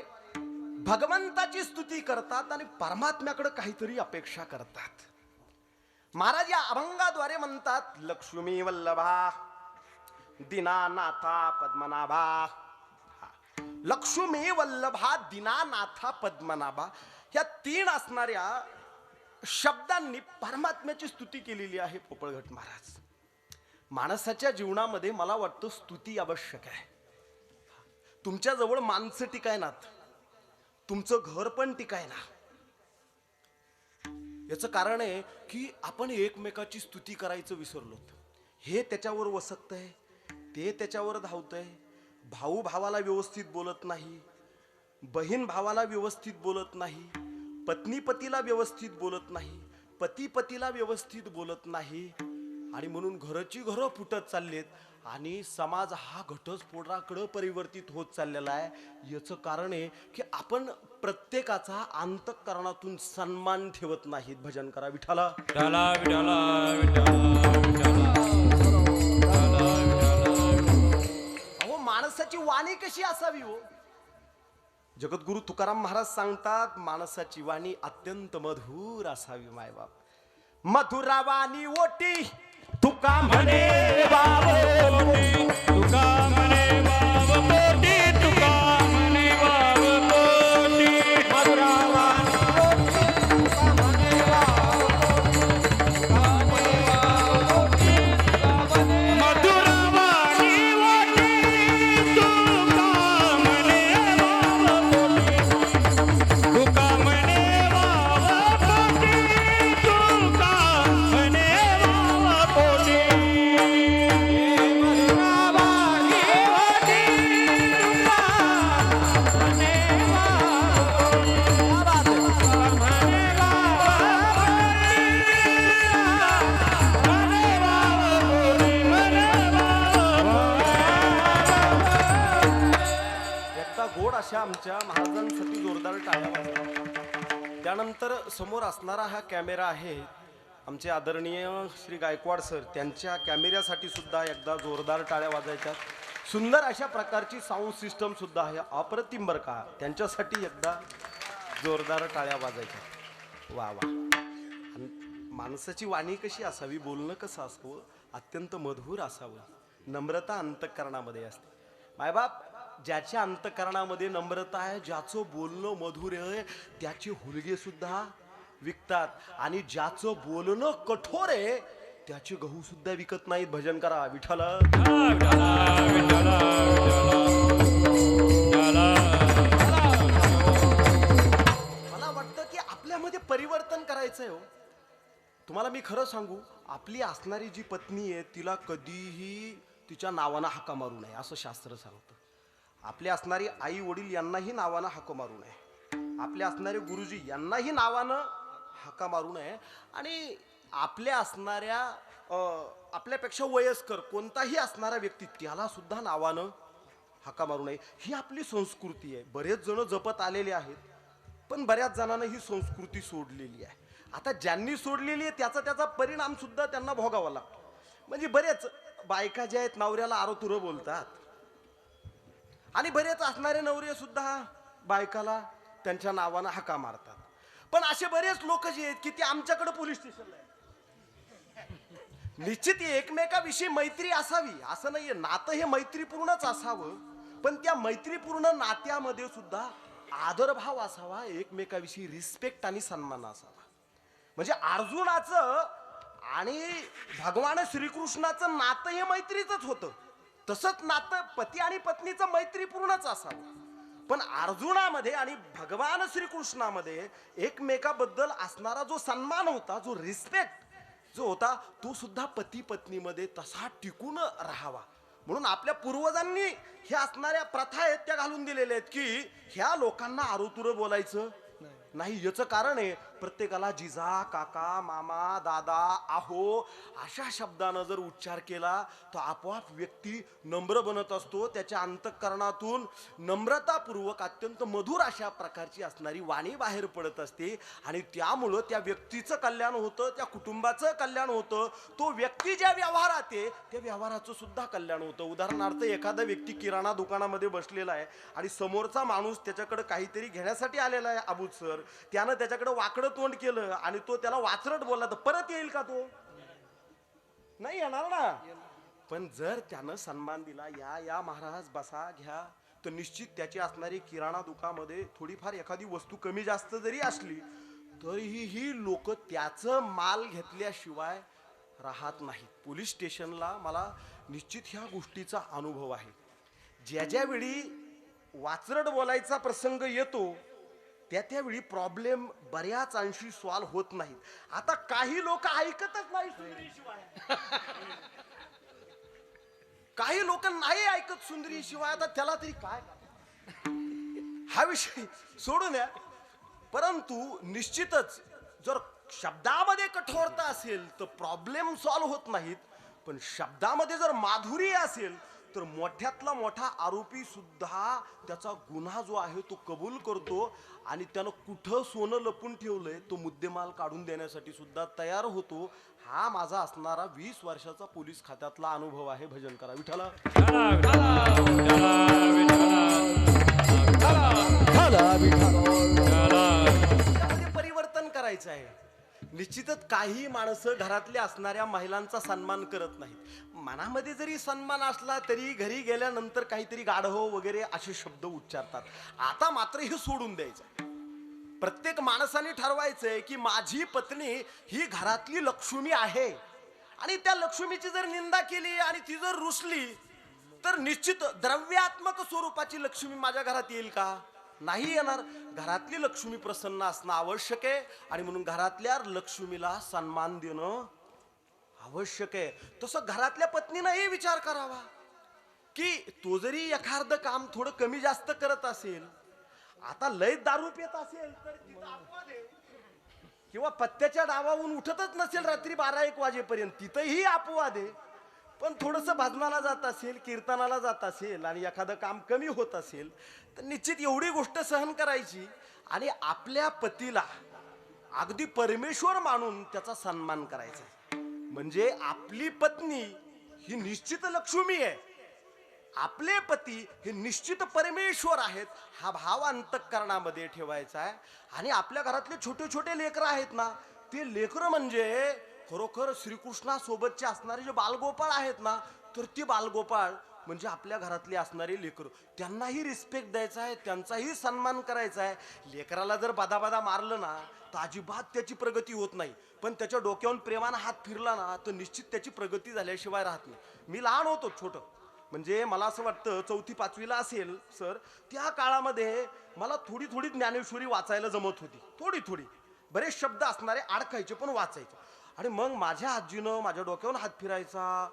[SPEAKER 1] भगवंताची स्तुती करतात आणि परमात्म्याकडे काहीतरी अपेक्षा करतात. महाराज या अभंगाद्वारे म्हणतात, लक्ष्मी वल्लभा दीनानाथा पद्मनाभा. लक्ष्मी वल्लभा दीनानाथा पद्मनाभा या तीन असणाऱ्या शब्दांनी परमात्म्याची स्तुती केलेली आहे पोपळघट महाराज. माणसाच्या जीवनामध्ये मला वाटतं स्तुती आवश्यक आहे. तुमच्या जवळ माणसं टिकायनात, तुमचं घर पण टिकायना. याचं कारण आहे की आपण एकमेकाची स्तुती करायचं विसरलो. हे त्याच्यावर वसकतंय, ते त्याच्यावर धावतंय. भाऊ भावाला व्यवस्थित बोलत नाही, बहीण भावाला व्यवस्थित बोलत नाही, पत्नी पतीला व्यवस्थित बोलत नाही, पती पतीला व्यवस्थित बोलत नाही. आणि म्हणून घराची घरं फुटत चाललेत आणि समाज हा घटस्फोटाकडे परिवर्तित होत चाललेला आहे. याचं कारण आहे की आपण प्रत्येकाचा अंतःकरणातून सन्मान ठेवत नाहीत. भजन करा विठ्ठला.
[SPEAKER 2] विठ्ठला विठ्ठला विठ्ठला.
[SPEAKER 1] अहो, माणसाची वाणी कशी असावी हो? जगद्गुरु तुकाराम महाराज सांगतात, माणसाची वाणी अत्यंत मधुर असावी. मायबाप मधुरा वाणी ओटी तुका म्हणे
[SPEAKER 2] पोटी तुका म्हणे बाब पोटी तुका म्हणे बाब पोटी.
[SPEAKER 1] मधुरा वाणी ओटी तुका म्हणे
[SPEAKER 2] मधुरा वाणी ओटी तुका म्हणे बाब पोटी तुका म्हणे बाब पोटी तुका म्हणे बाब पोटी.
[SPEAKER 1] गोड अशा आमच्या महाराजांसाठी जोरदार टाळ्या वाजवा. त्यानंतर समोर असणारा हा कॅमेरा आहे आमचे आदरणीय श्री गायकवाड सर, त्यांच्या कॅमेऱ्यासाठी सुद्धा एकदा जोरदार टाळ्या वाजायच्या. सुंदर अशा प्रकारची साऊंड सिस्टम सुद्धा आहे, अप्रतिम बरं का. त्यांच्यासाठी एकदा जोरदार टाळ्या वाजायच्या. वा वा. आणि माणसाची वाणी कशी असावी, बोलणं कसं असावं, अत्यंत मधुर असावं, नम्रता अंतःकरणामध्ये असते. मायबाप ज्याच्या अंतकरणामध्ये नम्रता आहे, ज्याचं बोलणं मधुर आहे, त्याचे हुलगे सुद्धा विकतात. आणि ज्याचं बोलणं कठोर आहे त्याचे गहू सुद्धा विकत नाहीत. भजन करा विठ्ठल. मला वाटतं की आपल्यामध्ये परिवर्तन करायचंय हो. तुम्हाला मी खरं सांगू, आपली असणारी जी पत्नी आहे तिला कधीही तिच्या नावानं हाका मारू नये असं शास्त्र सांगतं. आपली असणारी आई वडील यांनाही नावानं हाका मारू नये. आपले असणारे गुरुजी यांनाही नावानं हाका मारू नये. आणि आपल्या असणाऱ्या आपल्यापेक्षा वयस्कर कोणताही असणारा व्यक्ती त्याला सुद्धा नावानं हाका मारू नये. ही आपली संस्कृती आहे. बरेच जण जपत आलेले आहेत, पण बऱ्याच जणांना ही संस्कृती सोडलेली आहे. आता ज्यांनी सोडलेली आहे त्याचा परिणाम सुद्धा त्यांना भोगावा लागतो. म्हणजे बरेच बायका ज्या आहेत नवऱ्याला आरोतुरं बोलतात, आणि बरेच असणारे नवरे सुद्धा बायकाला त्यांच्या नावानं हाका मारतात. पण असे बरेच लोक जे आहेत की ते आमच्याकडे पोलीस स्टेशनला आहेत. निश्चित एकमेकाविषयी मैत्री असावी असं नाहीये, नातं हे मैत्रीपूर्णच असावं, पण त्या मैत्रीपूर्ण नात्यामध्ये सुद्धा आदरभाव असावा, एकमेकाविषयी रिस्पेक्ट आणि सन्मान असावा. म्हणजे अर्जुनाचं आणि भगवान श्रीकृष्णाचं नातं हे मैत्रीचंच होतं. तसंच नातं पती आणि पत्नीचं मैत्रीपूर्णच असावं. पण अर्जुनामध्ये आणि भगवान श्रीकृष्णामध्ये एकमेकाबद्दल असणारा जो सन्मान होता, जो रिस्पेक्ट जो होता, तो सुद्धा पती पत्नीमध्ये तसा टिकून राहावा. म्हणून आपल्या पूर्वजांनी ह्या असणाऱ्या प्रथा आहेत त्या घालून दिलेल्या आहेत की ह्या लोकांना आरोतुरं बोलायचं नाही. याचं कारण आहे, प्रत्येकाला जिजा, काका, मामा, दादा, आहो अशा शब्दानं जर उच्चार केला तर आपोआप व्यक्ती नम्र बनत असतो. त्याच्या अंतःकरणातून नम्रतापूर्वक अत्यंत मधुर अशा प्रकारची असणारी वाणी बाहेर पडत असते. आणि त्यामुळं त्या व्यक्तीचं कल्याण होतं, त्या कुटुंबाचं कल्याण होतं. तो व्यक्ती ज्या व्यवहारात आहे त्या व्यवहाराचं सुद्धा कल्याण होतं. उदाहरणार्थ, एखादा व्यक्ती किराणा दुकानामध्ये बसलेला आहे आणि समोरचा माणूस त्याच्याकडे काहीतरी घेण्यासाठी आलेला आहे अबूसर, त्यानं त्याच्याकडे वाकडं तोंड केलं आणि तो त्याला वाचरट बोलला तर परत येईल का? तो नाही येणार ना. पण जर त्यानं सन्मान दिला, या महाराज बसा घ्या, तर निश्चित त्याची असणारी किराणा दुकानामध्ये थोडीफार एखादी वस्तू कमी जास्त जरी असली तरीही ही लोक त्याचं माल घेतल्याशिवाय राहत नाहीत. पोलीस स्टेशनला मला निश्चित ह्या गोष्टीचा अनुभव आहे. ज्या वेळी वाचरट बोलायचा प्रसंग येतो त्यावेळी प्रॉब्लेम बऱ्याच अंशी सॉल्व्ह होत नाहीत. आता काही लोक ऐकतच नाही सुंदरीशिवाय, काही लोक नाही ऐकत सुंदरीशिवाय. आता त्याला तरी काय, हा विषय सोडून द्या. परंतु निश्चितच जर शब्दामध्ये कठोरता असेल तर प्रॉब्लेम सॉल्व्ह होत नाहीत. पण शब्दामध्ये जर माधुर्य असेल तर मोठ्यातला मोठा आरोपी सुद्धा त्याचा गुन्हा जो आहे तो कबूल करतो आणि त्यानं कुठं सोनं लपून ठेवलंय तो मुद्देमाल काढून देण्यासाठी सुद्धा तयार होतो. हा माझा असणारा 20 वर्षाचा पोलीस खात्यातला अनुभव आहे. भजन करा विठ्ठल. परिवर्तन करायचं आहे. निश्चितच काही माणसं घरातल्या असणाऱ्या महिलांचा सन्मान करत नाहीत. मनामध्ये जरी सन्मान असला तरी घरी गेल्यानंतर काहीतरी गाढव वगैरे असे शब्द उच्चारतात. आता मात्र हे सोडून द्यायचं. प्रत्येक माणसाने ठरवायचंय की माझी पत्नी ही घरातली लक्ष्मी आहे आणि त्या लक्ष्मीची जर निंदा केली आणि ती जर रुसली तर निश्चित द्रव्यात्मक स्वरूपाची लक्ष्मी माझ्या घरात येईल का? नाही येणार. घरातली लक्ष्मी प्रसन्न असणं आवश्यक आहे आणि म्हणून घरातल्या लक्ष्मीला सन्मान देणं आवश्यक आहे. तसं घरातल्या पत्नीनंही विचार करावा की तो जरी एखादं काम थोडं कमी जास्त करत असेल, आता लय दारू पित असेल तर तिचा अपवाद आहे, किंवा पत्त्याच्या डावाहून उठतच नसेल रात्री 12-1 वाजेपर्यंत, तिथंही अपवाद आहे. पण थोडंसं भजनाला जात असेल, कीर्तनाला जात असेल आणि एखादं काम कमी होत असेल तर निश्चित एवढी गोष्ट सहन करायची आणि आपल्या पतीला अगदी परमेश्वर मानून त्याचा सन्मान करायचा. म्हणजे आपली पत्नी ही निश्चित लक्ष्मी आहे, आपले पती हे निश्चित परमेश्वर आहेत, हा भाव अंतःकरणामध्ये ठेवायचा आहे. आणि आपल्या घरातले छोटे छोटे लेकरं आहेत ना, ते लेकरं म्हणजे खरोखर श्रीकृष्णासोबतचे असणारे जे बालगोपाळ आहेत ना, तर ती बालगोपाळ म्हणजे आपल्या घरातली असणारी लेकरं, त्यांनाही रिस्पेक्ट द्यायचा आहे, त्यांचाही सन्मान करायचा आहे. लेकराला जर बादा मारलं ना तर अजिबात त्याची प्रगती होत नाही, पण त्याच्या डोक्यावरून प्रेमानं हात फिरला ना तर निश्चित त्याची प्रगती झाल्याशिवाय राहत नाही. मी लहान होतो, छोटं, म्हणजे मला असं वाटतं 4थी-5वीला असेल सर, त्या काळामध्ये मला थोडी थोडी ज्ञानेश्वरी वाचायला जमत होती, थोडी थोडी. बरेच शब्द असणारे अडकायचे पण वाचायचे. आणि मग माझ्या आजीनं माझ्या डोक्यावरून हात फिरायचा,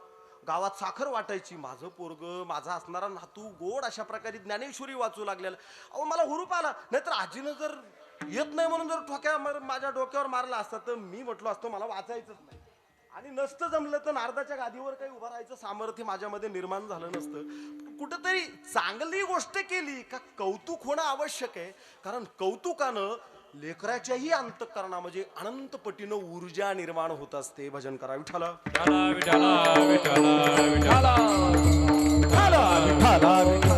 [SPEAKER 1] गावात साखर वाटायची, माझं पोरग, माझा असणारा नातू गोड अशा प्रकारे ज्ञानेश्वरी वाचू लागलेला. अहो मला हुरूप आला. नाहीतर आजीनं जर येत नाही म्हणून जर ठोक्या माझ्या डोक्यावर मारला असता तर मी म्हटलो असतो मला वाचायचंच नाही, आणि नसतं जमलं तर नारदाच्या गादीवर काही उभं राहायचं सामर्थ्य माझ्यामध्ये निर्माण झालं नसतं. कुठंतरी चांगली गोष्ट केली का कौतुक होणं आवश्यक आहे, कारण कौतुकानं लेकराच्याही अंतःकरणा म्हणजे अनंत पटीनं ऊर्जा निर्माण होत असते. भजन करा विठ्ठला.
[SPEAKER 2] विठ्ठला विठ्ठला विठ्ठला विठ्ठला विठ्ठला विठ्ठला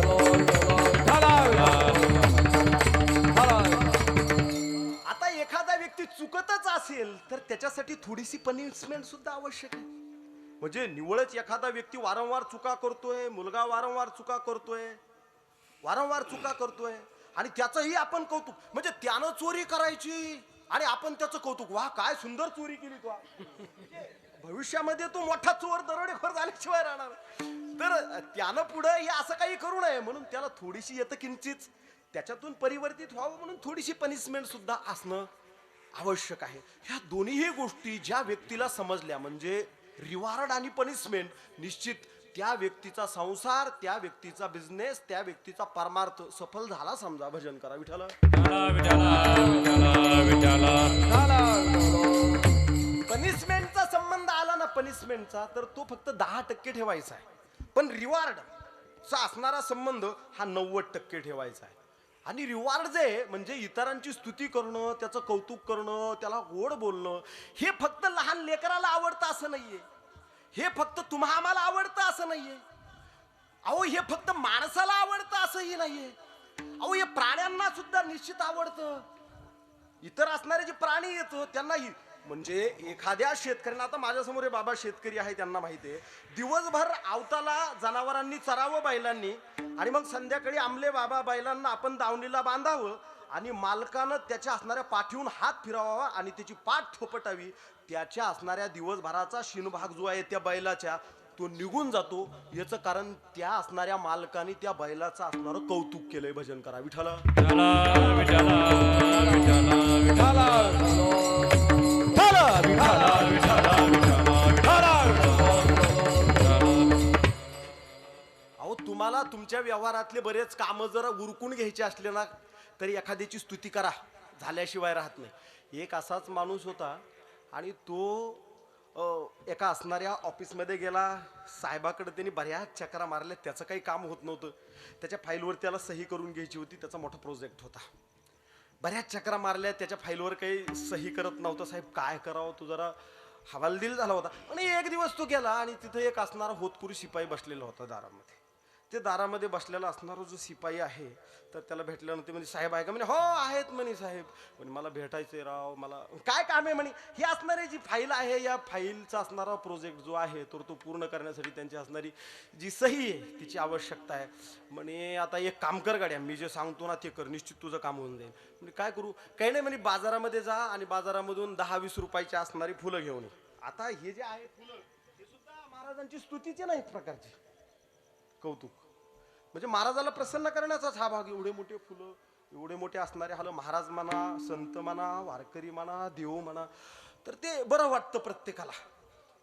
[SPEAKER 2] विठ्ठला.
[SPEAKER 1] आता एखादा व्यक्ती चुकतच असेल तर त्याच्यासाठी थोडीशी पनिशमेंट सुद्धा आवश्यक आहे. म्हणजे निवळच एखादा व्यक्ती वारंवार चुका करतोय, मुलगा वारंवार चुका करतोय आणि त्याचंही आपण कौतुक, म्हणजे त्यानं चोरी करायची आणि आपण त्याचं कौतुक, वा काय सुंदर चोरी केली तू. भविष्यामध्ये तो मोठा चोर दरोडेखोर झाल्याशिवाय राहणार. तर त्यानं पुढे हे असं काही करू नये म्हणून त्याला थोडीशी येतं किंचित त्याच्यातून परिवर्तित व्हावं म्हणून थोडीशी पनिशमेंट सुद्धा असणं आवश्यक आहे. ह्या दोन्हीही गोष्टी ज्या व्यक्तीला समजल्या म्हणजे रिवॉर्ड आणि पनिशमेंट, निश्चित त्या व्यक्तीचा संसार, त्या व्यक्तीचा बिझनेस, त्या व्यक्तीचा परमार्थ सफल झाला समजा. भजन करा विठ्ठला. पनिशमेंटचा संबंध आला ना पनिशमेंटचा, तर तो फक्त 10% ठेवायचा आहे, पण रिवॉर्डचा असणारा संबंध हा 90% ठेवायचा आहे. आणि रिवॉर्ड जे म्हणजे इतरांची स्तुती करणं, त्याचं कौतुक करणं, त्याला गोड बोलणं, हे फक्त लहान लेकराला आवडतं असं नाहीये, हे फक्त तुम्हा आम्हाला आवडतं असं नाहीये, अहो हे फक्त माणसाला आवडतं असंही नाहीये, अहो हे प्राण्यांना सुद्धा निश्चित आवडतं. इतर असणारे जे प्राणी येतो त्यांनाही, म्हणजे एखाद्या शेतकऱ्यांना, आता माझ्यासमोर हे बाबा शेतकरी आहे, त्यांना माहिती आहे दिवसभर आवताला जनावरांनी चरावं बैलांनी, आणि मग संध्याकाळी आमले बाबा बैलांना आपण दावणीला बांधावं आणि मालकानं त्याच्या असणाऱ्या पाठीहून हात फिरवावा आणि त्याची पाठ थोपटावी. त्याच्या असणाऱ्या दिवसभराचा शिनभाग जो आहे त्या बैलाच्या तो निघून जातो. याचं कारण त्या असणाऱ्या मालकाने त्या बैलाचं असणारं कौतुक केलंय. भजन करा विठ्ठला. अहो तुम्हाला तुमच्या व्यवहारातले बरेच कामं जरा उरकून घ्यायचे असले ना तरी एखाद्याची स्तुती करा, झाल्याशिवाय राहत नाही. एक असाच माणूस होता आणि तो एका असणाऱ्या ऑफिसमध्ये गेला. साहेबाकडे त्यांनी बऱ्याच चक्रा मारल्या, त्याचं काही काम होत नव्हतं. त्याच्या फाईलवर त्याला सही करून घ्यायची होती, त्याचा मोठा प्रोजेक्ट होता. बऱ्याच चक्रा मारल्या, त्याच्या फाईलवर काही सही करत नव्हता. साहेब काय करावं, तू जरा हवालदिल झाला होता. आणि एक दिवस तो गेला आणि तिथे एक असणारा होतकरू शिपाई बसलेला होता दारामध्ये. ते दारामध्ये बसलेला असणारा जो शिपाई आहे तर त्याला भेटल्यानंतर म्हणजे साहेब आहे का, म्हणे हो आहेत म्हणे साहेब. म्हणे मला भेटायचंय राव, मला काय काम आहे म्हणे. ही असणारी जी फाईल आहे या फाईलचा असणारा प्रोजेक्ट जो आहे तर तो पूर्ण करण्यासाठी त्यांची असणारी जी सही आहे तिची आवश्यकता आहे. म्हणे आता एक काम कर गाड्या, मी जे सांगतो ना ते कर, निश्चित तुझं काम होऊन जाईल. म्हणजे काय करू, काही नाही म्हणे, बाजारामध्ये जा आणि बाजारामधून 10-20 रुपयाची असणारी फुलं घेऊन ये. आता हे जे आहे फुलं हे सुद्धा महाराजांची स्तुतीचे नाही, एक प्रकारची कौतुक, म्हणजे महाराजाला प्रसन्न करण्याचाच हा भाग. एवढे मोठे फुलं, एवढे मोठे असणारे हाल, महाराज म्हणा, संत म्हणा, वारकरी म्हणा, देव म्हणा, तर ते बरं वाटतं प्रत्येकाला.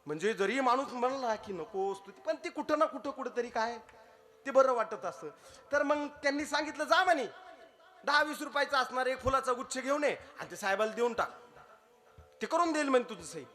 [SPEAKER 1] म्हणजे जरी माणूस म्हणला की नको स्तुती, पण ती कुठं ना कुठेतरी काय ते बरं वाटत असतं. तर मग त्यांनी सांगितलं जा म्हणे 10-20 रुपयाचा असणार एक फुलाचा गुच्छ घेऊन ये आणि ते साहेबाला देऊन टाक, ते करून देईल म्हणे तुझं सही.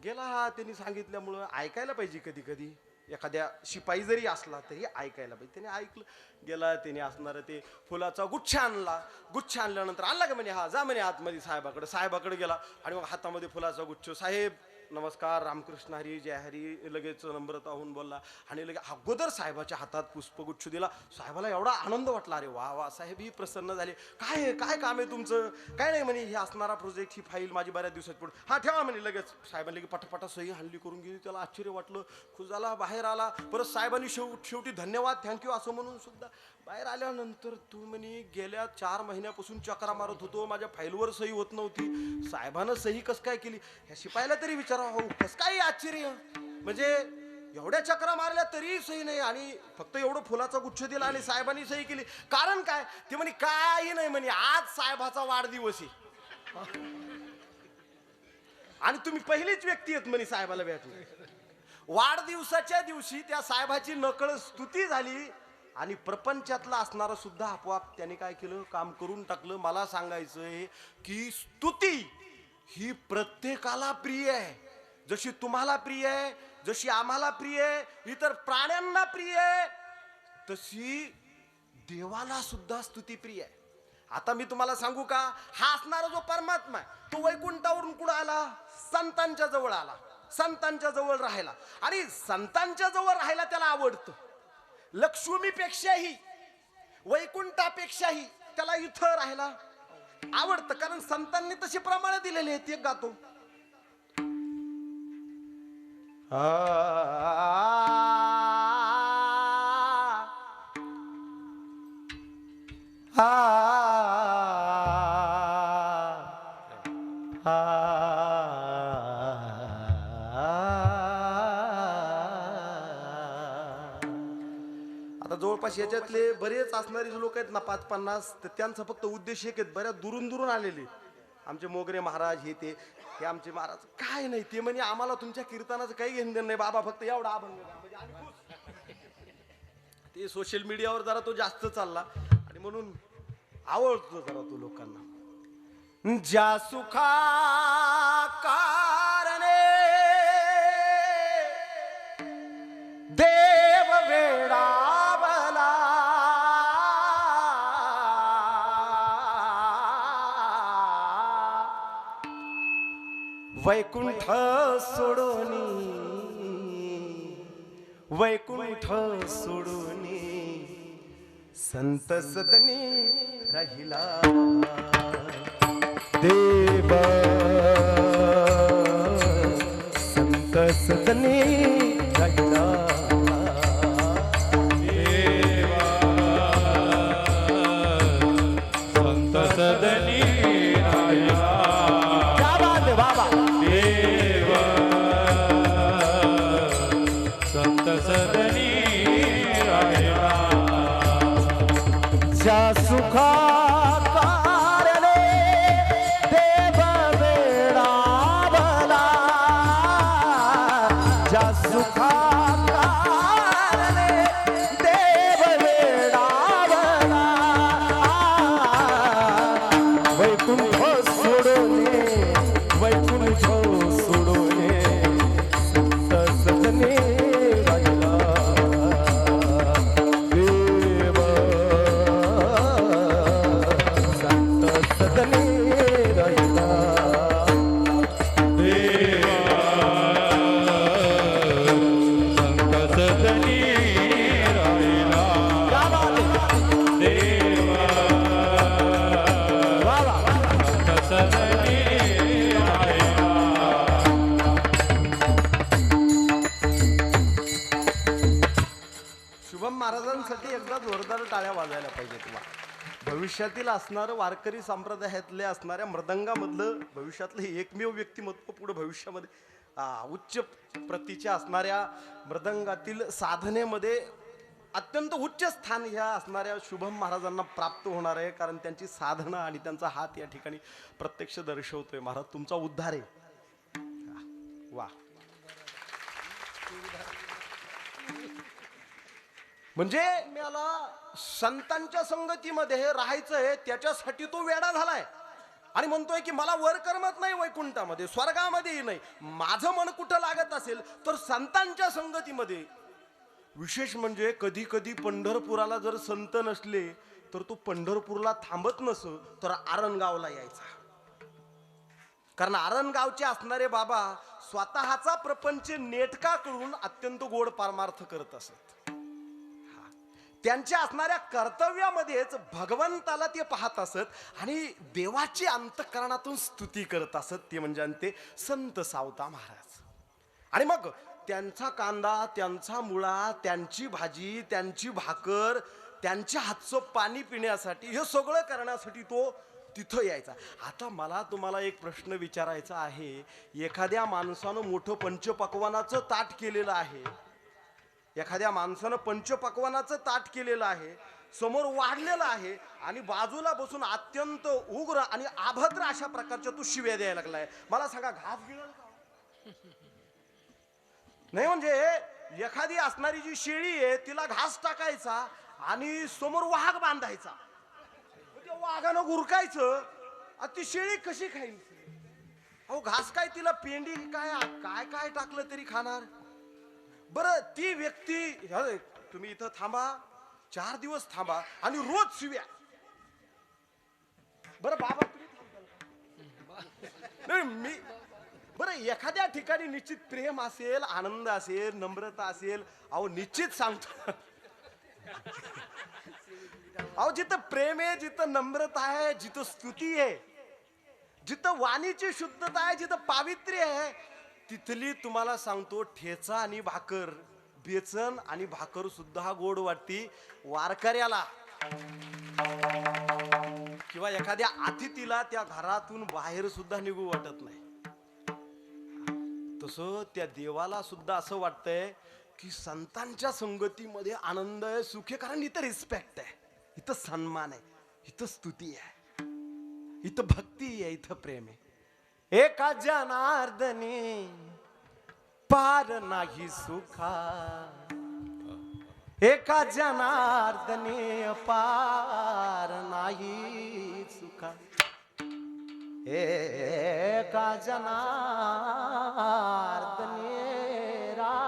[SPEAKER 1] गेला हा, त्यांनी सांगितल्यामुळं ऐकायला पाहिजे. कधी कधी एखाद्या शिपाई जरी असला तरी ऐकायला पाहिजे. त्याने ऐकलं, गेला, त्याने असणारं ते फुलाचा गुच्छ आणला. गुच्छ आणल्यानंतर आणला का म्हणे, हा जा म्हणे आतमध्ये साहेबाकडे. साहेबाकडे गेला आणि मग हातामध्ये फुलाचा गुच्छ. साहेब नमस्कार रामकृष्ण हरी जय हरी लगेच नम्रता होऊन बोलला आणि लगेच अगोदर साहेबाच्या हातात पुष्पगुच्छ दिला. साहेबाला एवढा आनंद वाटला, अरे वा वा, साहेब ही प्रसन्न झाले. काय काम आहे तुमचं? काय नाही म्हणे, हे असणारा प्रोजेक्ट, ही फाईल माझी बऱ्याच दिवसात पुढे, हा ठेवा म्हणे. लगेच साहेबांनी पटापटा सही हल्ली करून गेली. त्याला आश्चर्य वाटलं, खुश झाला, बाहेर आला. परत साहेबांनी शेवटी धन्यवाद थँक्यू असं म्हणून सुद्धा बाहेर आल्यानंतर, तू म्हणे गेल्या 4 महिन्यापासून चक्रा मारत होतो, माझ्या फाईलवर सही होत नव्हती, साहेबानं सही कस काय केली? ह्या शिपायाला तरी विचारा, हो कस काय आश्चर्य, म्हणजे एवढ्या चक्रा मारल्या तरी सही नाही आणि फक्त एवढं फुलाचा गुच्छ दिला आणि साहेबांनी सही केली. कारण काय? ते म्हणे काही नाही म्हणे, आज साहेबाचा वाढदिवस आहे आणि तुम्ही पहिलीच व्यक्ती आहेत म्हणे साहेबाला भेटली. वाढदिवसाच्या दिवशी त्या साहेबाची नकळ स्तुती झाली आणि प्रपंचातला असणारं सुद्धा आपोआप त्याने काय केलं, काम करून टाकलं. मला सांगायचंय की स्तुती ही प्रत्येकाला प्रिय आहे. जशी तुम्हाला प्रिय आहे, जशी आम्हाला प्रिय आहे, इतर प्राण्यांना प्रिय आहे, तशी देवाला सुद्धा स्तुती प्रिय आहे. आता मी तुम्हाला सांगू का, हा असणारा जो परमात्मा आहे तो वैकुंठावरून कुठं आला? संतांच्या जवळ आला, संतांच्या जवळ राहायला. आणि संतांच्या जवळ राहायला त्याला आवडतं. लक्ष्मीपेक्षाही वैकुंठापेक्षाही त्याला इथं राहायला आवडतं, कारण संतांनी तशी प्रमाणे दिलेली आहेत. एक गातो, आता जवळपास याच्यातले बरेच असणारे जे लोक आहेत ना, 5-50, तर त्यांचा फक्त उद्देश एक आहे, बऱ्याच दुरून आलेले आमचे मोगरे महाराज, हे आमचे महाराज, काय नाही ते म्हणे आम्हाला तुमच्या कीर्तनाचं काही घेणं नाही बाबा, फक्त एवढा अभंग म्हणजे आम्ही खुश. ते सोशल मीडियावर जरा तो जास्त चालला आणि म्हणून आवडतो जरा तो लोकांना. ज्या सुखा कारणे देव वेडावला, वैकुंठ सोडोनी, वैकुंठ सोडोनी संत सदनी राहिला देव, संत सदनी राहिला
[SPEAKER 2] देवा संत सदनी राहिला.
[SPEAKER 1] क्या बात है बाबा.
[SPEAKER 2] देवा संत सदनी राहिला.
[SPEAKER 1] ज्या सुखा कारणे देव वेडावला, ज्या सुखा कारणे देव वेडावला, वैकुंठ सोडोने, वैकुंठ सोडोने संत सजने राहिला देव, संत सजने राहिला
[SPEAKER 2] देवा संत सदनी राहिला.
[SPEAKER 1] क्या बात है.
[SPEAKER 2] देवा
[SPEAKER 1] वा वा.
[SPEAKER 2] संत सदनी राहिला.
[SPEAKER 1] शुभम महाराजांसाठी एकदा जोरदार टाळ्या वाजवायला पाहिजे तुला. भविष्यातील असणारं वारकरी संप्रदायातले असणाऱ्या मृदंगामधलं भविष्यातलं एकमेव व्यक्तिमत्व पुढे भविष्यामध्ये उच्च प्रतीच्या असणाऱ्या मृदंगातील साधनेमध्ये अत्यंत उच्च स्थान ह्या असणाऱ्या शुभम महाराजांना प्राप्त होणार आहे, कारण त्यांची साधना आणि त्यांचा हात या ठिकाणी प्रत्यक्ष दर्शवतोय. महाराज तुमचा उद्धार आहे. वा. म्हणजे मला संतांच्या संगतीमध्ये राहायचंय, त्याच्यासाठी तो वेडा झालाय आणि म्हणतोय की मला वर करमत नाही वैकुंठामध्ये, स्वर्गामध्येही नाही. माझं मन कुठं लागत असेल तर संतांच्या संगतीमध्ये. विशेष म्हणजे कधी कधी पंढरपुराला जर संत नसले तर तो पंढरपूरला थांबत नसो तर आरणगावला यायचा. कारण आरणगावचे असणारे बाबा स्वतःचा प्रपंच नेटका करून अत्यंत गोड परमार्थ करत असत. त्यांच्या असणाऱ्या कर्तव्यामध्येच भगवंताला ते पाहत असत आणि देवाची अंतःकरणातून स्तुती करत असत. ते म्हणजे ते संत सावता महाराज. आणि मग त्यांचा कांदा, त्यांचा मुळा, त्यांची भाजी, त्यांची भाकर, त्यांच्या हातचं पाणी पिण्यासाठी, हे सगळं करण्यासाठी तो तिथं यायचा. आता मला तुम्हाला एक प्रश्न विचारायचा आहे. एखाद्या माणसानं मोठं पंचपक्वानाचं ताट केलेलं आहे, एखाद्या माणसानं पंचपक्वानाचं ताट केलेलं आहे, समोर वाढलेलं आहे आणि बाजूला बसून अत्यंत उग्र आणि अभद्र अशा प्रकारच्या तू शिव्या द्यायला लागलाय. मला सांगा, घास गिळल का? नाही. म्हणजे एखादी असणारी जी शेळी आहे तिला घास टाकायचा आणि समोर वाघ बांधायचा, त्या वाघानं गुरकायचं, ती शेळी कशी खाईल? अहो घास काय, तिला पेंडी काय काय काय टाकलं तरी खाणार. बरं ती व्यक्ती, तुम्ही इथं थांबा, 4 दिवस थांबा आणि रोज शिव्या. बरं बाबा तुम्ही थांबाल का? नाही मी, बरं एखाद्या ठिकाणी निश्चित प्रेम असेल, आनंद असेल, नम्रता असेल. अहो निश्चित सांगतो, अहो जिथं प्रेम आहे, जिथं नम्रता आहे, जिथं स्तुती आहे, जिथं वाणीची शुद्धता आहे, जिथं पावित्र्य आहे, तिथली तुम्हाला सांगतो ठेचा आणि भाकर, बेसन आणि भाकर सुद्धा गोड वाटती वारकऱ्याला किंवा एखाद्या अतिथीला. त्या घरातून बाहेर सुद्धा निघू वाटत नाही. तसं त्या देवाला सुद्धा असं वाटतंय की संतांच्या संगतीमध्ये आनंद आहे, सुख आहे. कारण इथं रिस्पेक्ट आहे, इथं सन्मान आहे, इथं स्तुती आहे, इथं भक्ती आहे, इथं प्रेम आहे. एका जनार्दनी पार नाही सुखा, एका जनार्दनी पार नाही सुखा, एका जनार्दनी रा,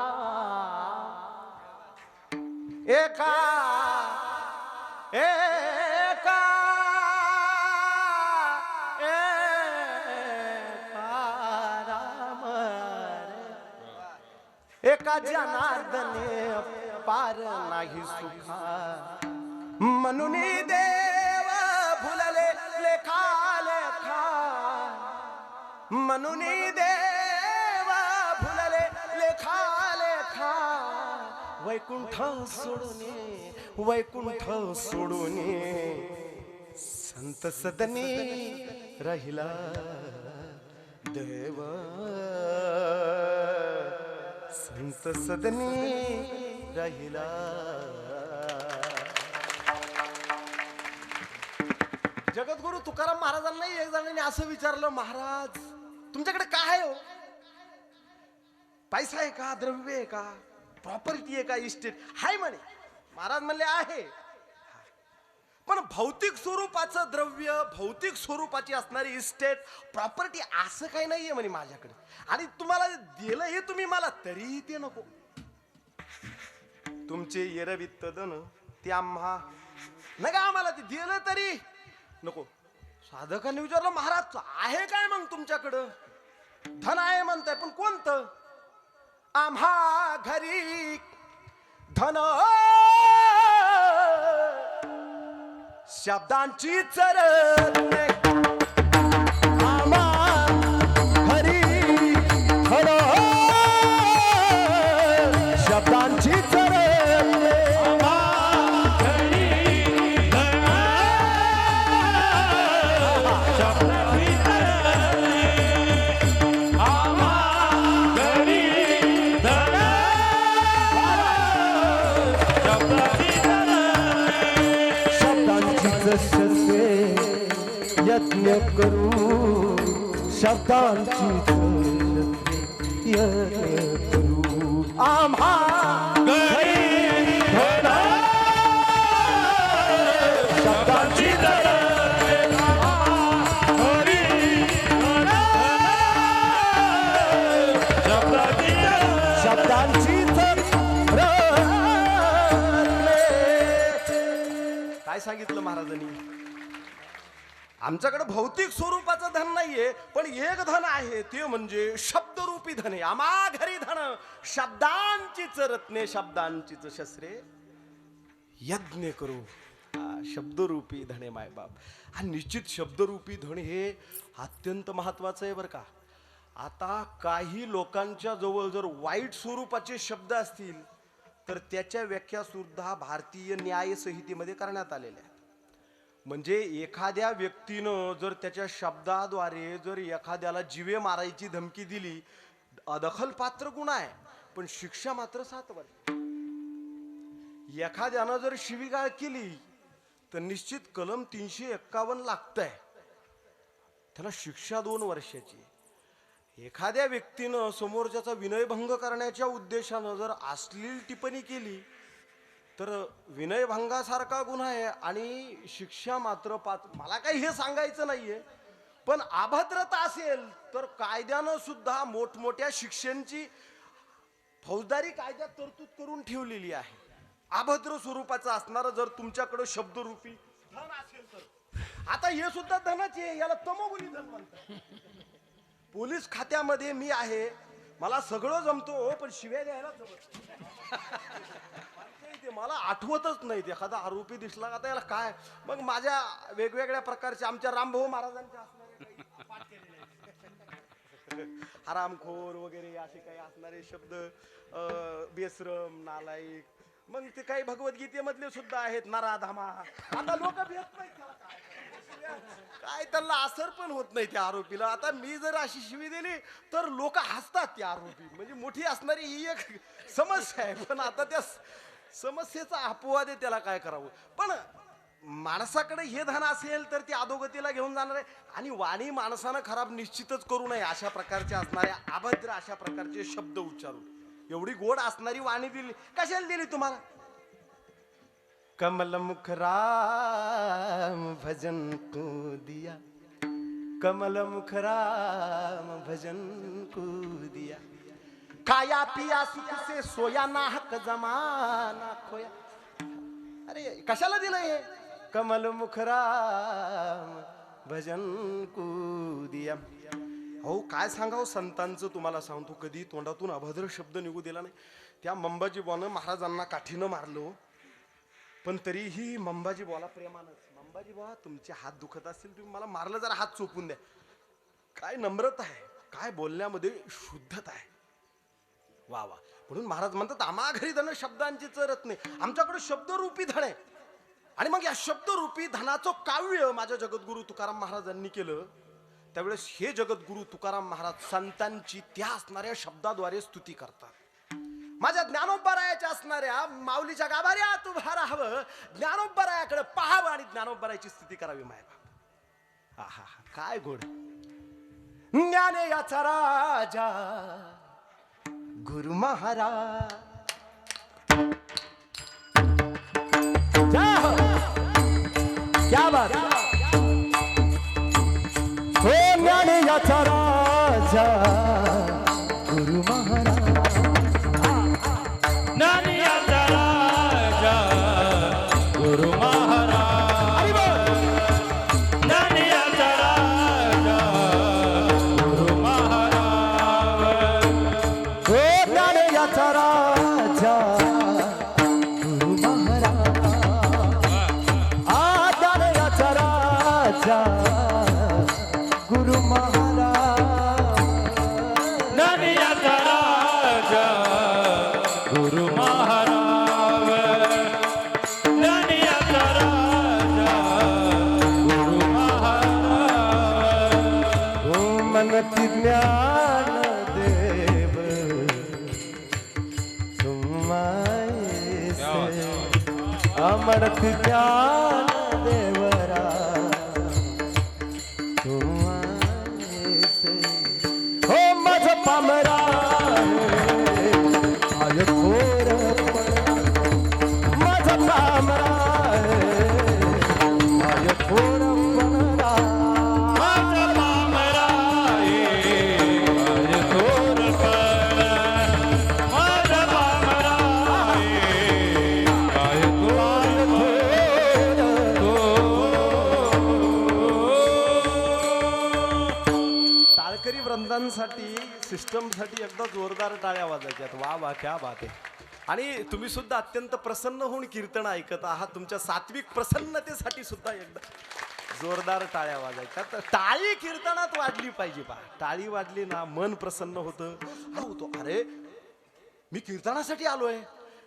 [SPEAKER 1] एका एका एका जनार्दने पार नाही सुखा, म्हणून देव भुलले लेखा लेखा, म्हणून देव भुलले लेखा लेखा, वैकुंठ सोडून वैकुंठ सोडून संत सदनी राहिला देव, संत सदनी राहिला. जगद्गुरु तुकाराम महाराजांना एक जणांनी असं विचारलं, महाराज तुमच्याकडे काय आहे हो? पैसा आहे का, द्रव्य आहे का, प्रॉपर्टी आहे का, इस्टेट आहे म्हणे. महाराज म्हणले आहे. पण भौतिक स्वरूपाचं द्रव्य, भौतिक स्वरूपाची असणारी इस्टेट, प्रॉपर्टी असं काही नाहीये म्हणे माझ्याकडे. आणि तुम्हाला दिलं हे तुम्ही मला, तरीही ते नको. तुमचे येरवित्त दन ते आम्हा नका, आम्हाला ते दिलं तरी नको. साधकांनी विचारलं, महाराज आहे काय मग तुमच्याकडं? धन आहे म्हणताय, पण कोणतं? आम्हा घरी धन शब्दांची चरत नाही, आम्हा घरी धन शब्दांची चरत नाही,
[SPEAKER 2] आम्हा घरी धन शब्दांची चरत नाही, आम्हा घरी धन शब्दांची
[SPEAKER 1] शस्त्रे यज्ञ करू, शब्दांची यज्ञ करू, आम्हा
[SPEAKER 2] घरी धन
[SPEAKER 1] शब्दांची शब्दांची काय सांगितलं महाराजांनी? आमच्याकडे भौतिक स्वरूपाचं धन नाहीये, पण एक धन आहे, ते म्हणजे शब्दरूपी धन आहे. आम्हा घरी धन शब्दांचीच रत्ने, शब्दांचीच शस्त्रे यज्ञ करू. शब्दरूपी धन आहे मायबाप. हा निश्चित शब्दरूपी धन हे अत्यंत महत्वाचं आहे बरं का. आता काही लोकांच्या जवळ जर वाईट स्वरूपाचे शब्द असतील तर त्याच्या व्याख्या सुद्धा भारतीय न्याय संहितेमध्ये करण्यात आलेल्या आहेत. म्हणजे एखाद्या व्यक्तीनं जर त्याच्या शब्दाद्वारे जर एखाद्याला जीवे मारायची धमकी दिली, अदखलपात्र गुन्हा आहे, पण शिक्षा मात्र 7 वर्ष. एखाद्यानं जर शिवीगाळ केली तर निश्चित कलम 351 लागतंय, त्याला शिक्षा 2 वर्षाची. एखाद्या व्यक्तीनं समोरच्याचा विनयभंग करण्याच्या उद्देशानं जर अश्लील टिप्पणी केली तर विनयभंगासारखा गुन्हा आहे आणि शिक्षा मात्र 5. मला काही हे सांगायचं नाहीये, पण अभद्रता असेल तर कायद्यानं सुद्धा मोठमोठ्या शिक्षांची फौजदारी कायद्यात तरतूद करून ठेवलेली आहे. अभद्र स्वरूपाचं असणारं जर तुमच्याकडे शब्दरूपी धन असेल तर, आता हे सुद्धा धनाचे, याला तमोगुणी धन म्हणतात. पोलीस खात्यामध्ये मी आहे, मला सगळं जमतो, पण शिव्या द्यायला जमत ते मला आठवतच नाही. एखादा आरोपी दिसला का याला काय, मग माझ्या वेगवेगळ्या प्रकारचे आमच्या रामभाऊ महाराजांचे असणारे पाठ केलेले आहेत. हरामखोर वगैरे असे काही असणारे शब्द, बेसरम, नालायक, मग ते काही भगवद्गीतेमधले सुद्धा आहेत, नराधामा. आता लोक भेट नाही त्याला काय, त्यांना असर पण होत नाही त्या आरोपीला. आता मी जर अशी शिवी दिली तर लोक हसतात त्या आरोपी, म्हणजे मोठी असणारी ही एक समस्या आहे. पण आता त्या समस्येचा अपवाद आहे, त्याला काय करावं. पण माणसाकडे हे धन असेल तर ती अधोगतीला घेऊन जाणार आहे. आणि वाणी माणसानं खराब निश्चितच करू नये. अशा प्रकारचे असणाऱ्या अभद्र अशा प्रकारचे शब्द उच्चारून एवढी गोड असणारी वाणी दिली, कशाला दिली तुम्हाला? कमल मुख राम भजन को दिया, कमल मुख राम भजन को दिया, खाया पिया सुख से सोया नाहक जमाना खोया. अरे कशाला दिलं हे? कमल मुख राम भजन को दिया. हो काय सांगावं संतांचं, तुम्हाला सांगतो कधी तोंडातून अभद्र शब्द निघू दिला नाही. त्या मंबाजी बुवानं महाराजांना काठीनं मारलो, पण तरीही मंबाजी बुवाला प्रेमानंच, मंबाजी बुवा तुमचे हात दुखत असतील, तुम्ही मला मारलं, जरा हात चोपून द्या. काय नम्रता आहे, काय बोलण्यामध्ये शुद्धता आहे. वा वा. म्हणून महाराज म्हणतात आम्हा घरी धन शब्दांची चरत नाही. आमच्याकडे शब्दरूपी धन आहे. आणि मग या शब्दरूपी धनाचं काव्य माझ्या जगद्गुरु तुकाराम महाराजांनी केलं. त्यावेळेस हे जगद्गुरु तुकाराम महाराज संतांची त्या असणाऱ्या शब्दाद्वारे स्तुती करतात. माझ्या ज्ञानोबरायाच्या असणाऱ्या माऊलीच्या गाभाऱ्यात उभा राहावं, ज्ञानोबरायाकडे पाहावं आणि ज्ञानोबरायाची स्तुती करावी. मायबाप आहा काय गोड. ज्ञाने याचा राजा गुरु महाराज, क्या बात. हो ज्ञाने याचा राजा गुरु महाराज,
[SPEAKER 2] ज्ञानियाचा राजा गुरु महाराज, ज्ञानियाचा राजा गुरु महाराज.
[SPEAKER 1] हो ज्ञाने याचा राजा गुरु महाराज, ज्ञाने याचा राजा गुरु महाराज,
[SPEAKER 2] ज्ञानियाचा राजा गुरु महाराज, ज्ञानियाचा राजा गुरु महाराज.
[SPEAKER 1] हो मनती ज्ञान देव तुम्हारे अमरत ज्ञान देवरा तुम्हारे हो मज पामरा आय थोर मज पामरा आय थोर पणरा.
[SPEAKER 2] माझा पामराये माझे थोरपण, माझा पामराये माझे थोरपण,
[SPEAKER 1] संतांसाठी सिस्टमसाठी एकदा जोरदार टाळ्या वाजायच्यात. वा वा, क्या बात आहे. आणि तुम्ही सुद्धा अत्यंत प्रसन्न होऊन कीर्तन ऐकत आहात. तुमच्या सात्विक प्रसन्नतेसाठी सुद्धा एकदा जोरदार टाळ्या वाजायच्या. तर टाळी कीर्तनात वाजली पाहिजे. पहा, टाळी वाजली ना मन प्रसन्न होतं. होतो अरे मी कीर्तनासाठी आलोय,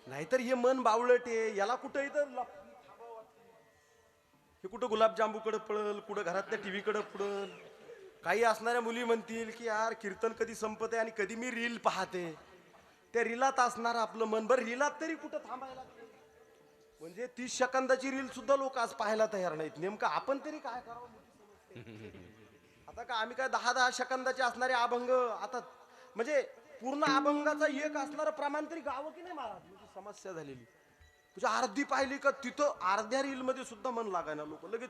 [SPEAKER 1] नाहीतर हे मन बावळट आहे, याला कुठं इथं हे कुठं गुलाबजांबूकडे पळल, कुठं घरातल्या टीव्हीकडे पळल. काही असणाऱ्या मुली म्हणतील की यार कीर्तन कधी संपत आहे आणि कधी मी रील पाहते. त्या रीलात असणार आपलं मन. बरं रीलात तरी कुठं थांबायला, म्हणजे 30 सेकंदाची रील सुद्धा लोक आज पाहायला तयार नाहीत. नेमकं आपण तरी काय करावं. आता का आम्ही काय 10-10 सेकंदाचे असणारे अभंग, आता म्हणजे पूर्ण अभंगाचा एक असणारं प्रमाण तरी गावं की नाही महाराज. म्हणजे समस्या झालेली. तुझ्या अर्धी पाहिली का तिथं अर्ध्या रील मध्ये सुद्धा मन लागायला लोक लगेच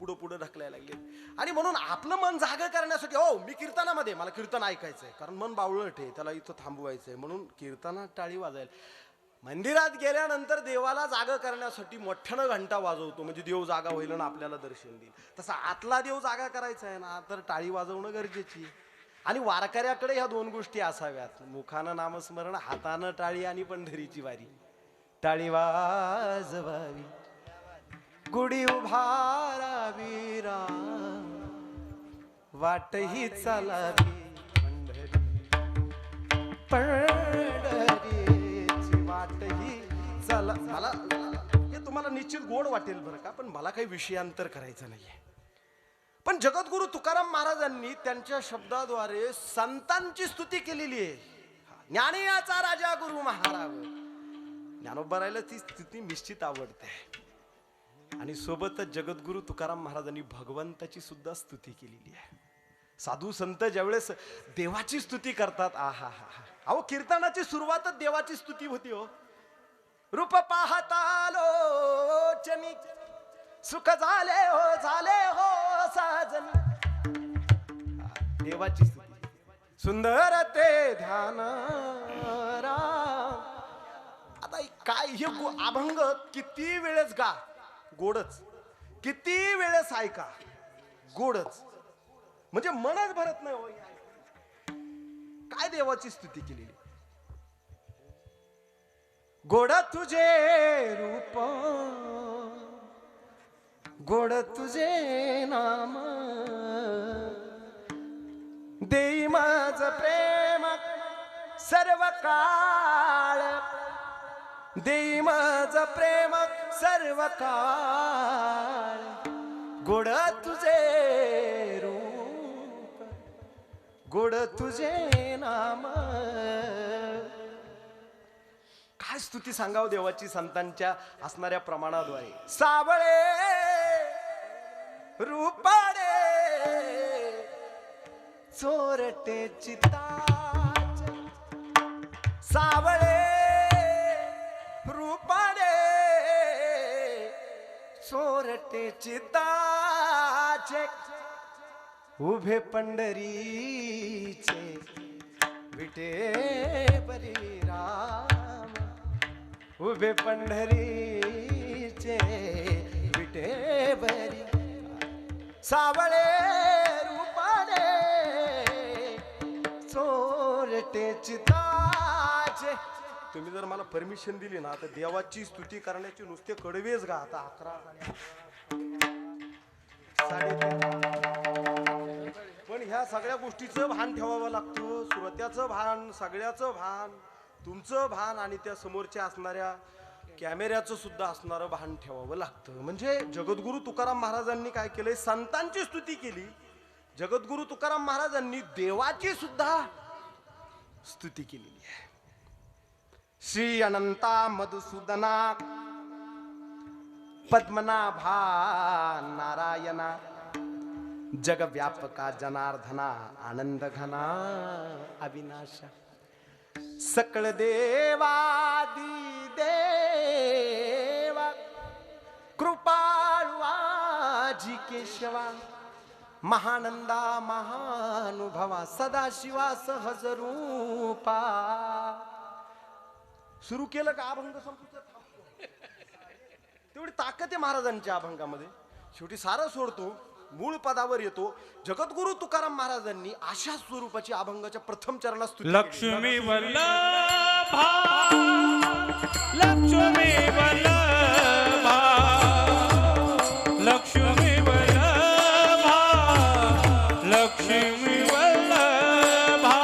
[SPEAKER 1] पुढं पुढं ढकलायला लागले. आणि म्हणून आपलं मन जागा करण्यासाठी हो मी कीर्तनामध्ये, मला कीर्तन ऐकायचंय कारण मन बावळट आहे, त्याला इथं थांबवायचंय, म्हणून कीर्तनात टाळी वाजायला. मंदिरात गेल्यानंतर देवाला जागा करण्यासाठी मोठ्यानं घंटा वाजवतो, म्हणजे देव जागा होईल आणि आपल्याला दर्शन देईल. तसा आतला देव जागा करायचा आहे ना, तर टाळी वाजवणं गरजेची. आणि वारकऱ्याकडे ह्या 2 गोष्टी असाव्यात, मुखानं नामस्मरण, हातानं टाळी आणि पंढरीची वारी. टाळी वाजवावी, गुढी उभारावी, वाटही चालावी पंढरीची वाटही चला. मला हे तुम्हाला निश्चित गोड वाटेल बरं का, पण मला काही विषयांतर करायचं नाहीये. पण जगद्गुरु तुकाराम महाराजांनी त्यांच्या शब्दाद्वारे संतांची स्तुती केलेली आहे. ज्ञानियाचा राजा गुरु महाराज. ज्ञानोबरायला ती स्तुती निश्चित आवडते. आणि सोबतच जगद्गुरु तुकाराम महाराजांनी भगवंताची सुद्धा स्तुती केलेली आहे. साधू संत ज्यावेळेस देवाची स्तुती करतात, आहा हा हा, अहो कीर्तनाची सुरुवातच देवाची स्तुती होती. हो रूप पाहता लोचनी सुख झाले हो साजनी. देवाची स्तुती, सुंदर ते ध्यान राम. आता काय हे अभंग किती वेळेस गा गोडच, किती वेळेस ऐका गोडच, म्हणजे मनच भरत नाही. हो काय देवाची स्तुती केलेली. गोड तुझे रूप, गोड तुझे नाम, देई माझ प्रेम सर्व काळ, देई माझ प्रेम सर्व काळ. गोड तुझे रूप, गोड तुझे नाम. काय स्तुती सांगाव देवाची संतांच्या असणाऱ्या प्रमाणाद्वारे. सावळे रूपाडे चोरटे चिताचे, सावळे रूपाडे चोरटे चिताचे. उभे पंढरीचे विटे बरी राम, उभे पंढरीचे विटे बरी. सावळे रूपाडे चोरटे चिताचे. तुम्ही जर मला परमिशन दिली ना तर देवाची स्तुती करण्याची नुसते कडवेच गा. आता 11 पण ह्या सगळ्या गोष्टीचं भान ठेवावं लागतं. श्रोत्याचं भान, सगळ्याचं भान, तुमचं भान आणि त्या समोरच्या असणाऱ्या कॅमेऱ्याचं सुद्धा असणारं भान ठेवावं लागतं. म्हणजे जगद्गुरु तुकाराम महाराजांनी काय केलंय, संतांची स्तुती केली. जगद्गुरु तुकाराम महाराजांनी देवाची सुद्धा स्तुती केलेली आहे. श्री अनंता मधुसूदना पद्मनाभा नारायणा, जगव्यापका जनार्दना, आनंद घना अविनाशा. सकळ देवादी देवा, कृपाळू आजी केशवा, महानंदा महानुभवा, सदाशिवा सहज रूपा. सुरू केलं का अभंग संपून तेवढी ताकद आहे महाराजांच्या अभंगामध्ये. शेवटी सारं सोडतो. मूळ पदावर येतो. जगद्गुरु तुकाराम महाराजांनी अशा स्वरूपाची अभंगाच्या प्रथम चरणात स्तुती केली.
[SPEAKER 2] लक्ष्मी वल्लभा लक्ष्मी वल्लभा लक्ष्मी वल्लभा लक्ष्मी वल्लभा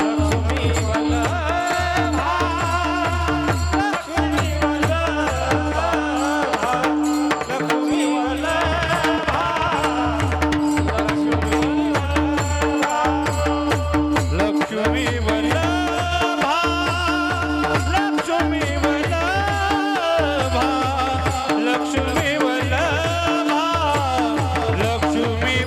[SPEAKER 2] लक्ष्मी वल्लभा लक्ष्मी वल्लभा लक्ष्मी वल्लभा लक्ष्मी वल्लभा लक्ष्मी वल्लभा लक्ष्मी वल्लभा लक्ष्मी वल्लभा लक्ष्मी वल्लभा लक्ष्मी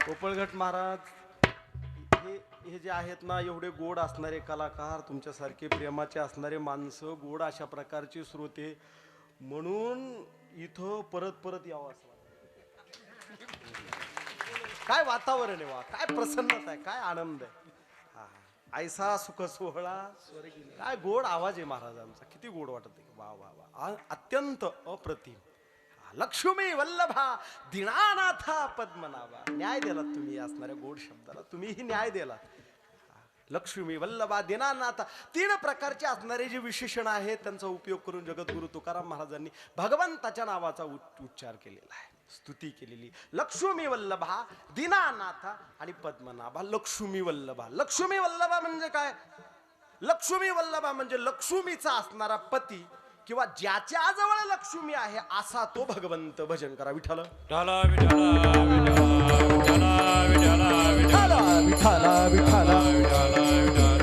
[SPEAKER 1] पोपळगट महाराज हे जे आहेत ना, एवढे गोड असणारे कलाकार, तुमच्यासारखे प्रेमाचे असणारे माणसं, गोड अशा प्रकारचे श्रोते, म्हणून इथं परत परत यावं असं वाटतं. काय वातावरण आहे, वा काय प्रसन्नता आहे, काय आनंद आहे. हा ऐसा सुख सोहळा, काय गोड आवाज आहे महाराजांचा, किती गोड वाटत आहे. वा वा वा, अत्यंत अप्रतिम. लक्ष्मी वल्लभा दीनानाथा पद्मनाभा, न्याय दिलात तुम्ही असणाऱ्या गोड शब्दाला, तुम्हीही न्याय दिलात. लक्ष्मी वल्लभा दीनानाथा, 3 प्रकारचे असणारे जे विशेषण आहेत त्यांचा उपयोग करून जगद्गुरु तुकाराम महाराजांनी भगवंताच्या नावाचा उच्चार केलेला आहे, स्तुती केलेली. लक्ष्मी वल्लभा दीनानाथा आणि पद्मनाभा. लक्ष्मी वल्लभा, लक्ष्मी वल्लभा म्हणजे काय? लक्ष्मी वल्लभा म्हणजे लक्ष्मीचा असणारा पती किंवा ज्याच्या जवळ लक्ष्मी आहे असा तो भगवंत. भजन करा विठ्ठल
[SPEAKER 2] विठ्ठला विठ्ठला विठ्ठला विठ्ठला विठ्ठला विठ्ठला विठ्ठला.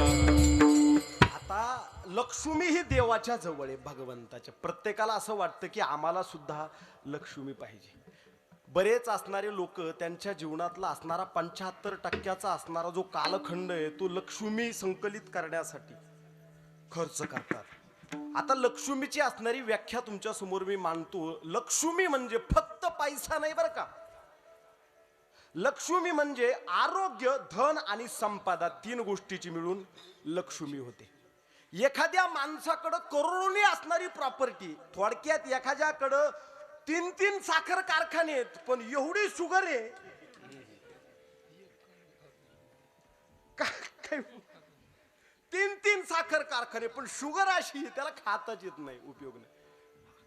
[SPEAKER 1] आता लक्ष्मी ही देवाच्या जवळ आहे, भगवंताच्या. प्रत्येकाला असं वाटतं की आम्हाला सुद्धा लक्ष्मी पाहिजे. बरेच असणारे लोक त्यांच्या जीवनातला असणारा 75% असणारा जो कालखंड आहे तो लक्ष्मी संकलित करण्यासाठी खर्च करतात. आता लक्ष्मीची असणारी व्याख्या तुमच्या समोर मी मांडतो. लक्ष्मी म्हणजे फक्त पैसा नाही बरं का. लक्ष्मी म्हणजे आरोग्य, धन आणि संपदा, 3 गोष्टीची मिळून लक्ष्मी होते. एखाद्या माणसाकडं करोडोनी असणारी प्रॉपर्टी, थोडक्यात एखाद्याकडं 3 साखर कारखाने आहेत पण एवढी शुगर आहे काय, 3 साखर कारखाने पण शुगर अशी त्याला खाताच येत नाही, उपयोग नाही.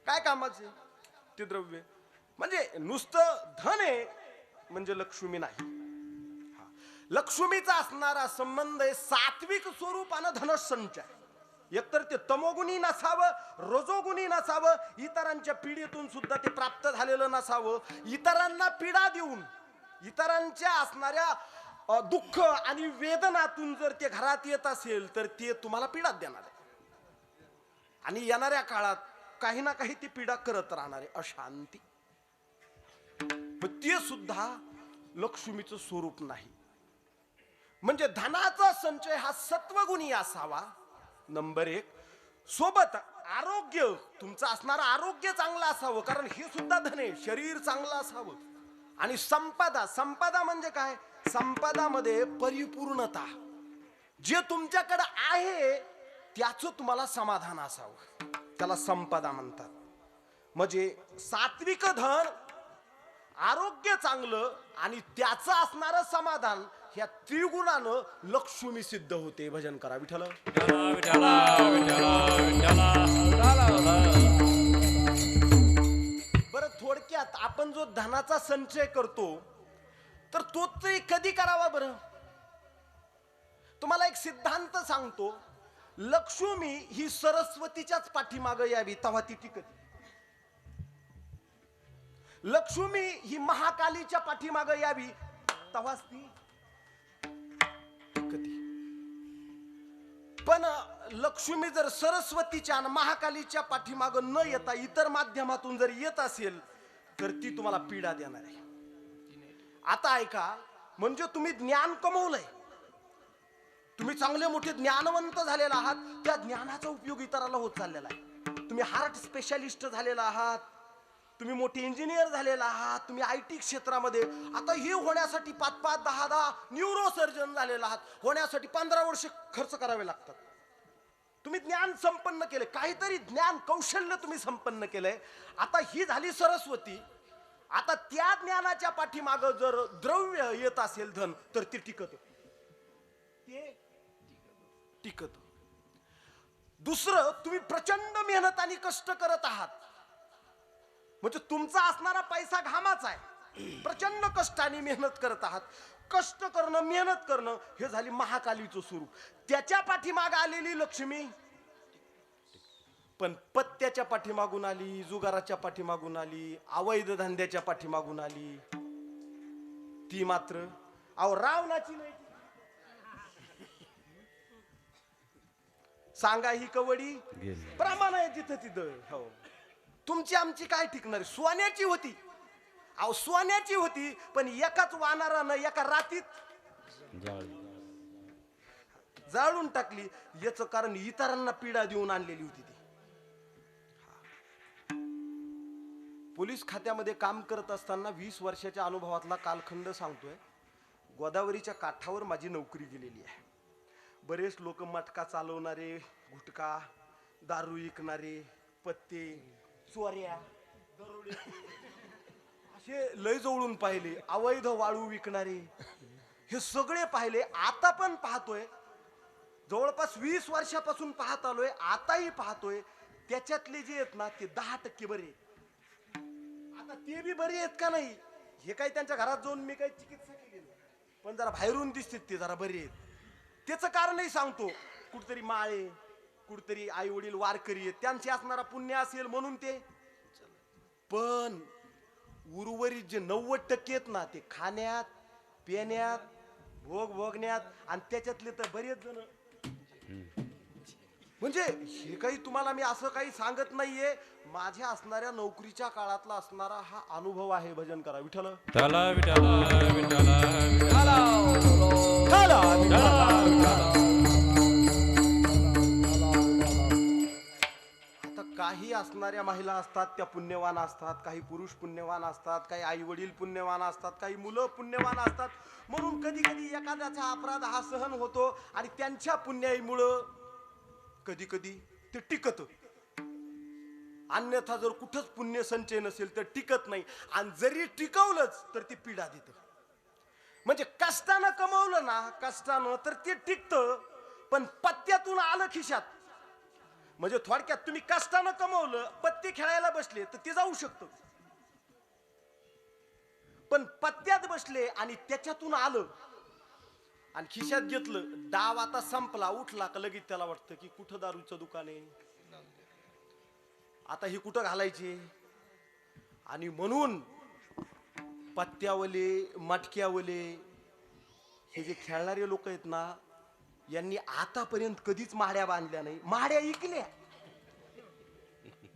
[SPEAKER 1] काय कामाचे ते द्रव्य? म्हणजे नुसतं धन आहे म्हणजे लक्ष्मी नाही. लक्ष्मीचा असणारा संबंध आहे सात्विक स्वरूपानं धनसंचय. एकतर ते तमोगुणी नसावं, रजोगुणी नसावं, इतरांच्या पीडेतून सुद्धा ते प्राप्त झालेलं नसावं, इतरांना पीडा देऊन इतरांच्या असणाऱ्या दुःख आणि वेदनातून जर ते घरात येत असेल तर ते तुम्हाला पीडा देणार आहे आणि येणाऱ्या काळात काही ना काही ती पीडा करत राहणार आहे, अशांती. ते सुद्धा लक्ष्मीचं स्वरूप नाही. म्हणजे धनाचा संचय हा सत्वगुणी असावा, नंबर 1. सोबत आरोग्य, तुमचं असणारं आरोग्य चांगलं असावं, कारण हे सुद्धा धन आहे, शरीर चांगलं असावं. आणि संपदा, संपदा म्हणजे काय? संपदामध्ये परिपूर्णता, जे तुमच्याकडे आहे त्याचं तुम्हाला समाधान असावं, त्याला संपदा म्हणतात. म्हणजे सात्विक धन, आरोग्य चांगलं आणि त्याचं असणारं समाधान, ह्या त्रिगुणानं लक्ष्मी सिद्ध होते. भजन करा विठ्ठल. बरं, थोडक्यात आपण जो धनाचा संचय करतो तर तो तरी कधी करावा? बरं, तुम्हाला एक सिद्धांत सांगतो. लक्ष्मी ही सरस्वतीच्याच पाठीमागे यावी तेव्हा ती टिकते. लक्ष्मी ही महाकालीच्या पाठीमागे यावी तेव्हाच ती टिकते. पण लक्ष्मी जर सरस्वतीच्या आणि महाकालीच्या पाठीमागे न येता इतर माध्यमातून जर येत असेल तर ती तुम्हाला पीडा देणार आहे. आता ऐका, म्हणजे तुम्ही ज्ञान कमवलंय, तुम्ही चांगले मोठे ज्ञानवंत झालेला आहात, त्या ज्ञानाचा उपयोग इतराला होत चाललेला आहे. तुम्ही हार्ट स्पेशालिस्ट झालेला आहात, तुम्ही मोठे इंजिनियर झालेला आहात, तुम्ही IT क्षेत्रामध्ये आता हे होण्यासाठी 5-5, 10-10 न्यूरो सर्जन झालेला आहात, होण्यासाठी 15 वर्ष खर्च करावे लागतात. तुम्ही ज्ञान संपन्न केले, काहीतरी ज्ञान कौशल्य तुम्ही संपन्न केलंय. आता ही झाली सरस्वती. आता त्या ज्ञानाच्या पाठीमागं जर द्रव्य येत असेल, धन, तर ते टिकत, ते टिकत. दुसरं, तुम्ही प्रचंड मेहनत आणि कष्ट करत आहात, म्हणजे तुमचा असणारा पैसा घामाचा आहे, प्रचंड कष्टाने मेहनत करत आहात. कष्ट करणं, मेहनत करणं हे झाली महाकालीचं स्वरूप. त्याच्या पाठीमागे आलेली लक्ष्मी, पण पत्त्याच्या पाठीमागून आली, जुगाराच्या पाठीमागून आली, अवैध धंद्याच्या पाठीमागून आली, ती मात्र रावणाची नाही. सांगा ही कवडी प्रमाण आहे तिथं तिथं. हो, तुमची आमची काय टिकणार? सोन्याची होती, सोन्याची होती, पण एकाच वानरानं एका रातीत जाळून टाकली. याच कारण इतरांना पीडा देऊन आणलेली होती ती. पोलीस खात्यामध्ये काम करत असताना 20 वर्षाच्या अनुभवातला कालखंड सांगतोय. गोदावरीच्या काठावर माझी नोकरी गेलेली आहे. बरेच लोक मटका चालवणारे, गुटखा, दारू विकणारे, पत्ते, चोऱ्या, दरोडे असे लय जवळून पाहिले. अवैध वाळू विकणारे हे सगळे पाहिले. आता पण पाहतोय, जवळपास 20 वर्षापासून पाहत आलोय, आताही पाहतोय. त्याच्यातले जे आहेत ना ते 10% बरे आहेत. आता ते बी बरे आहेत का नाही हे काही त्यांच्या घरात जाऊन मी काही चिकित्सा केली नाही, पण जरा बाहेरून दिसतात ते जरा बरे आहेत. त्याचं कारणही सांगतो. कुठतरी माळे, कुठतरी आई वडील वारकरी आहेत, त्यांचे असणारा पुण्य असेल म्हणून ते. पण उर्वरित जे 90% आहेत ना ते खाण्यात, पिण्यात, भोग भोगण्यात, आणि त्याच्यातले तर बरेच जण. म्हणजे हे काही तुम्हाला मी असं काही सांगत नाहीये, माझ्या असणाऱ्या नोकरीच्या काळातला असणारा हा अनुभव आहे. भजन करा विठ्ठल. आता काही असणाऱ्या महिला असतात त्या पुण्यवान असतात, काही पुरुष पुण्यवान असतात, काही आई वडील पुण्यवान असतात, काही मुलं पुण्यवान असतात. म्हणून कधी कधी एखाद्याचा अपराध हा सहन होतो आणि त्यांच्या पुण्याईमुळं कधी कधी ते टिकत. अन्यथा जर कुठंच पुण्य संचय नसेल तर टिकत नाही, आणि जरी टिकवलंच तर ती पीडा देतं. म्हणजे कष्टानं कमवलं ना, कष्टानं तर ते टिकतं, पण पत्त्यातून आलं खिशात. म्हणजे थोडक्यात तुम्ही कष्टानं कमवलं, पत्ते खेळायला बसले तर ते जाऊ शकतं, पण पत्त्यात बसले आणि त्याच्यातून आलं आणि खिशात घेतलं, डाव आता संपला, उठला का लगेच त्याला वाटतं की कुठं दारूचं दुकान आहे, आता ही कुठं घालायची. आणि म्हणून पत्त्यावले मटक्यावले हे जे खेळणारे लोक आहेत ना, यांनी आतापर्यंत कधीच माड्या बांधल्या नाही. माड्या ऐकल्या,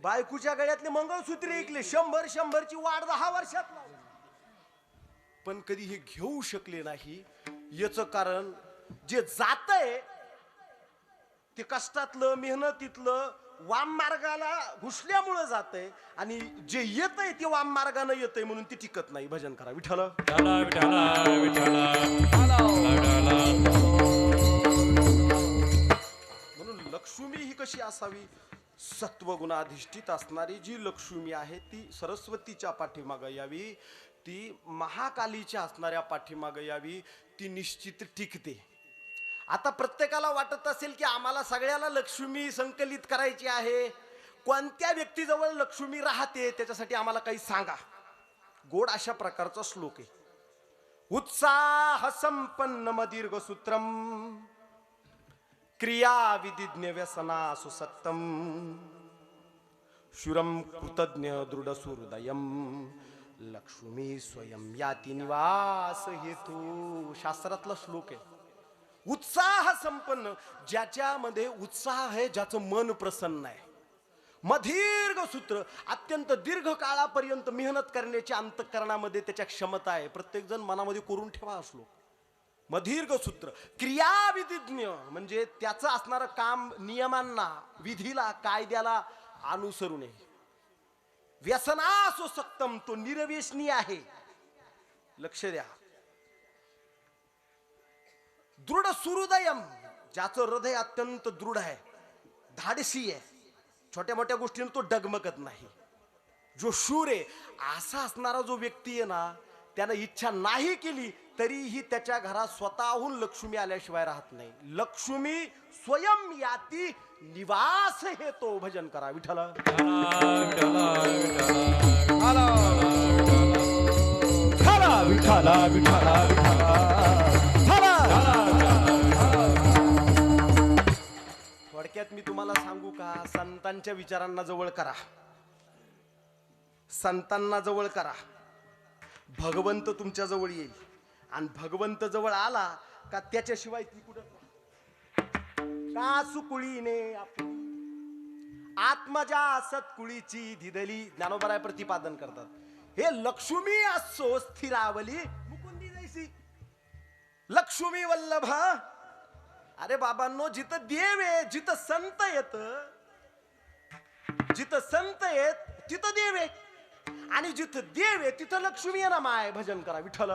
[SPEAKER 1] बायकोच्या गळ्यातले मंगळसूत्रे ऐकले, 100ची वाढ 10 वर्षात लावली. पण कधी हे घेऊ शकले नाही. याच कारण जे जातंय ते कष्टातलं मेहनतीतलं वाम मार्गाला घुसल्यामुळं जातंय, आणि जे येतंय ते वाम मार्गानं येतंय म्हणून ते टिकत नाही. भजन करा विठ्ठल.
[SPEAKER 2] विठ्ठला विठ्ठला विठ्ठला विठ्ठला.
[SPEAKER 1] म्हणून लक्ष्मी ही कशी असावी, सत्वगुणाधिष्ठित असणारी जी लक्ष्मी आहे ती सरस्वतीच्या पाठीमागं यावी, ती महाकालीच्या असणाऱ्या पाठीमागं यावी, ती निश्चित टिकते. आता प्रत्येकाला वाटत असेल की आम्हाला सगळ्याला लक्ष्मी संकलित करायची आहे, कोणत्या व्यक्तीजवळ लक्ष्मी राहते त्याच्यासाठी आम्हाला काही सांगा. गोड अशा प्रकारचा श्लोक आहे. उत्साह संपन्न मदीर्घ सूत्रम क्रिया विधिज्ञ व्यसना सुसक्तम शुरम कृतज्ञ दृढ सुहृदयम लक्ष्मी स्वयं याती निवास हेतू. शास्त्रातला श्लोक आहे. उत्साह संपन्न, ज्याच्यामध्ये उत्साह आहे, ज्याचं मन प्रसन्न आहे. मदीर्घ सूत्र, अत्यंत दीर्घ काळापर्यंत मेहनत करण्याची अंतःकरणामध्ये त्याच्या क्षमता आहे. प्रत्येक जण मनामध्ये करून ठेवा असलो. मदीर्घ सूत्र क्रियाविधिज्ञ, म्हणजे त्याचं असणारं काम नियमांना, विधीला, कायद्याला अनुसरून आहे. व्यसनासो सक्तम, तो निरव्यसनी आहे. लक्ष द्या. दृढ सुहृदयम, ज्याचं हृदय अत्यंत दृढ आहे, धाडसी आहे, छोट्या मोठ्या गोष्टींना तो डगमगत नाही. जो शूर आहे असा असणारा जो व्यक्ती आहे ना, त्यानं इच्छा नाही केली तरीही त्याच्या घरात स्वतःहून लक्ष्मी आल्याशिवाय राहत नाही. लक्ष्मी स्वयं याती निवास हेतो. भजन करा विठ्ठल.
[SPEAKER 2] विठ्ठला विठ्ठला
[SPEAKER 1] थोडक्यात मी तुम्हाला सांगू का, संतांच्या विचारांना जवळ करा, संतांना जवळ करा, भगवंत तुमच्या जवळ येईल. आणि भगवंत जवळ आला का त्याच्याशिवाय ती कुठं का सुकुळीने आत्मजा सत्कुळीची धिदली. ज्ञानोबराय प्रतिपादन करतात, हे लक्ष्मी असो स्थिरावली मुकुंदी जैसी. लक्ष्मी वल्लभ. अरे बाबांनो, जिथं देव आहे, जिथं संत येत, जिथं संत येत तिथं देव आहे, आणि जिथं देव आहे तिथं लक्ष्मी आहे ना माय. भजन करा विठ्ठल.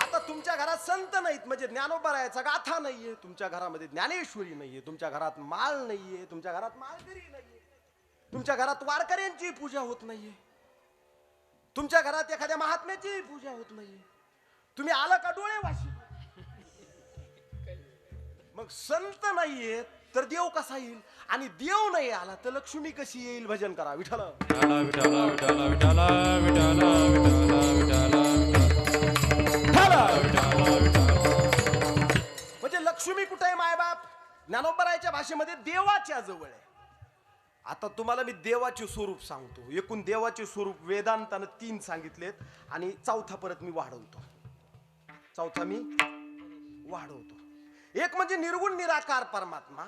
[SPEAKER 1] आता तुमच्या घरात संत नाहीत म्हणजे ज्ञानोबरायाचा गाथा नाहीये, तुमच्या घरामध्ये ज्ञानेश्वरी नाहीये, तुमच्या घरात माळ नाहीये, तुमच्या घरात माळकरी नाहीये, तुमच्या घरात वारकऱ्यांची पूजा होत नाहीये, तुमच्या घरात एखाद्या महात्म्याची पूजा होत नाहीये. तुम्ही आला का डोळे वाशी. मग संत नाहीये तर देव कसा येईल, आणि देव नाही आला तर लक्ष्मी कशी येईल. भजन करा विठ्ठल. म्हणजे लक्ष्मी कुठे आहे मायबाप, ज्ञानोबरायच्या भाषेमध्ये देवाच्या जवळ आहे. आता तुम्हाला मी देवाचे स्वरूप सांगतो. एकूण देवाचे स्वरूप वेदांतानं 3 सांगितलेत, आणि चौथा परत मी वाढवतो. चौथा मी वाढवतो. एक म्हणजे निर्गुण निराकार परमात्मा,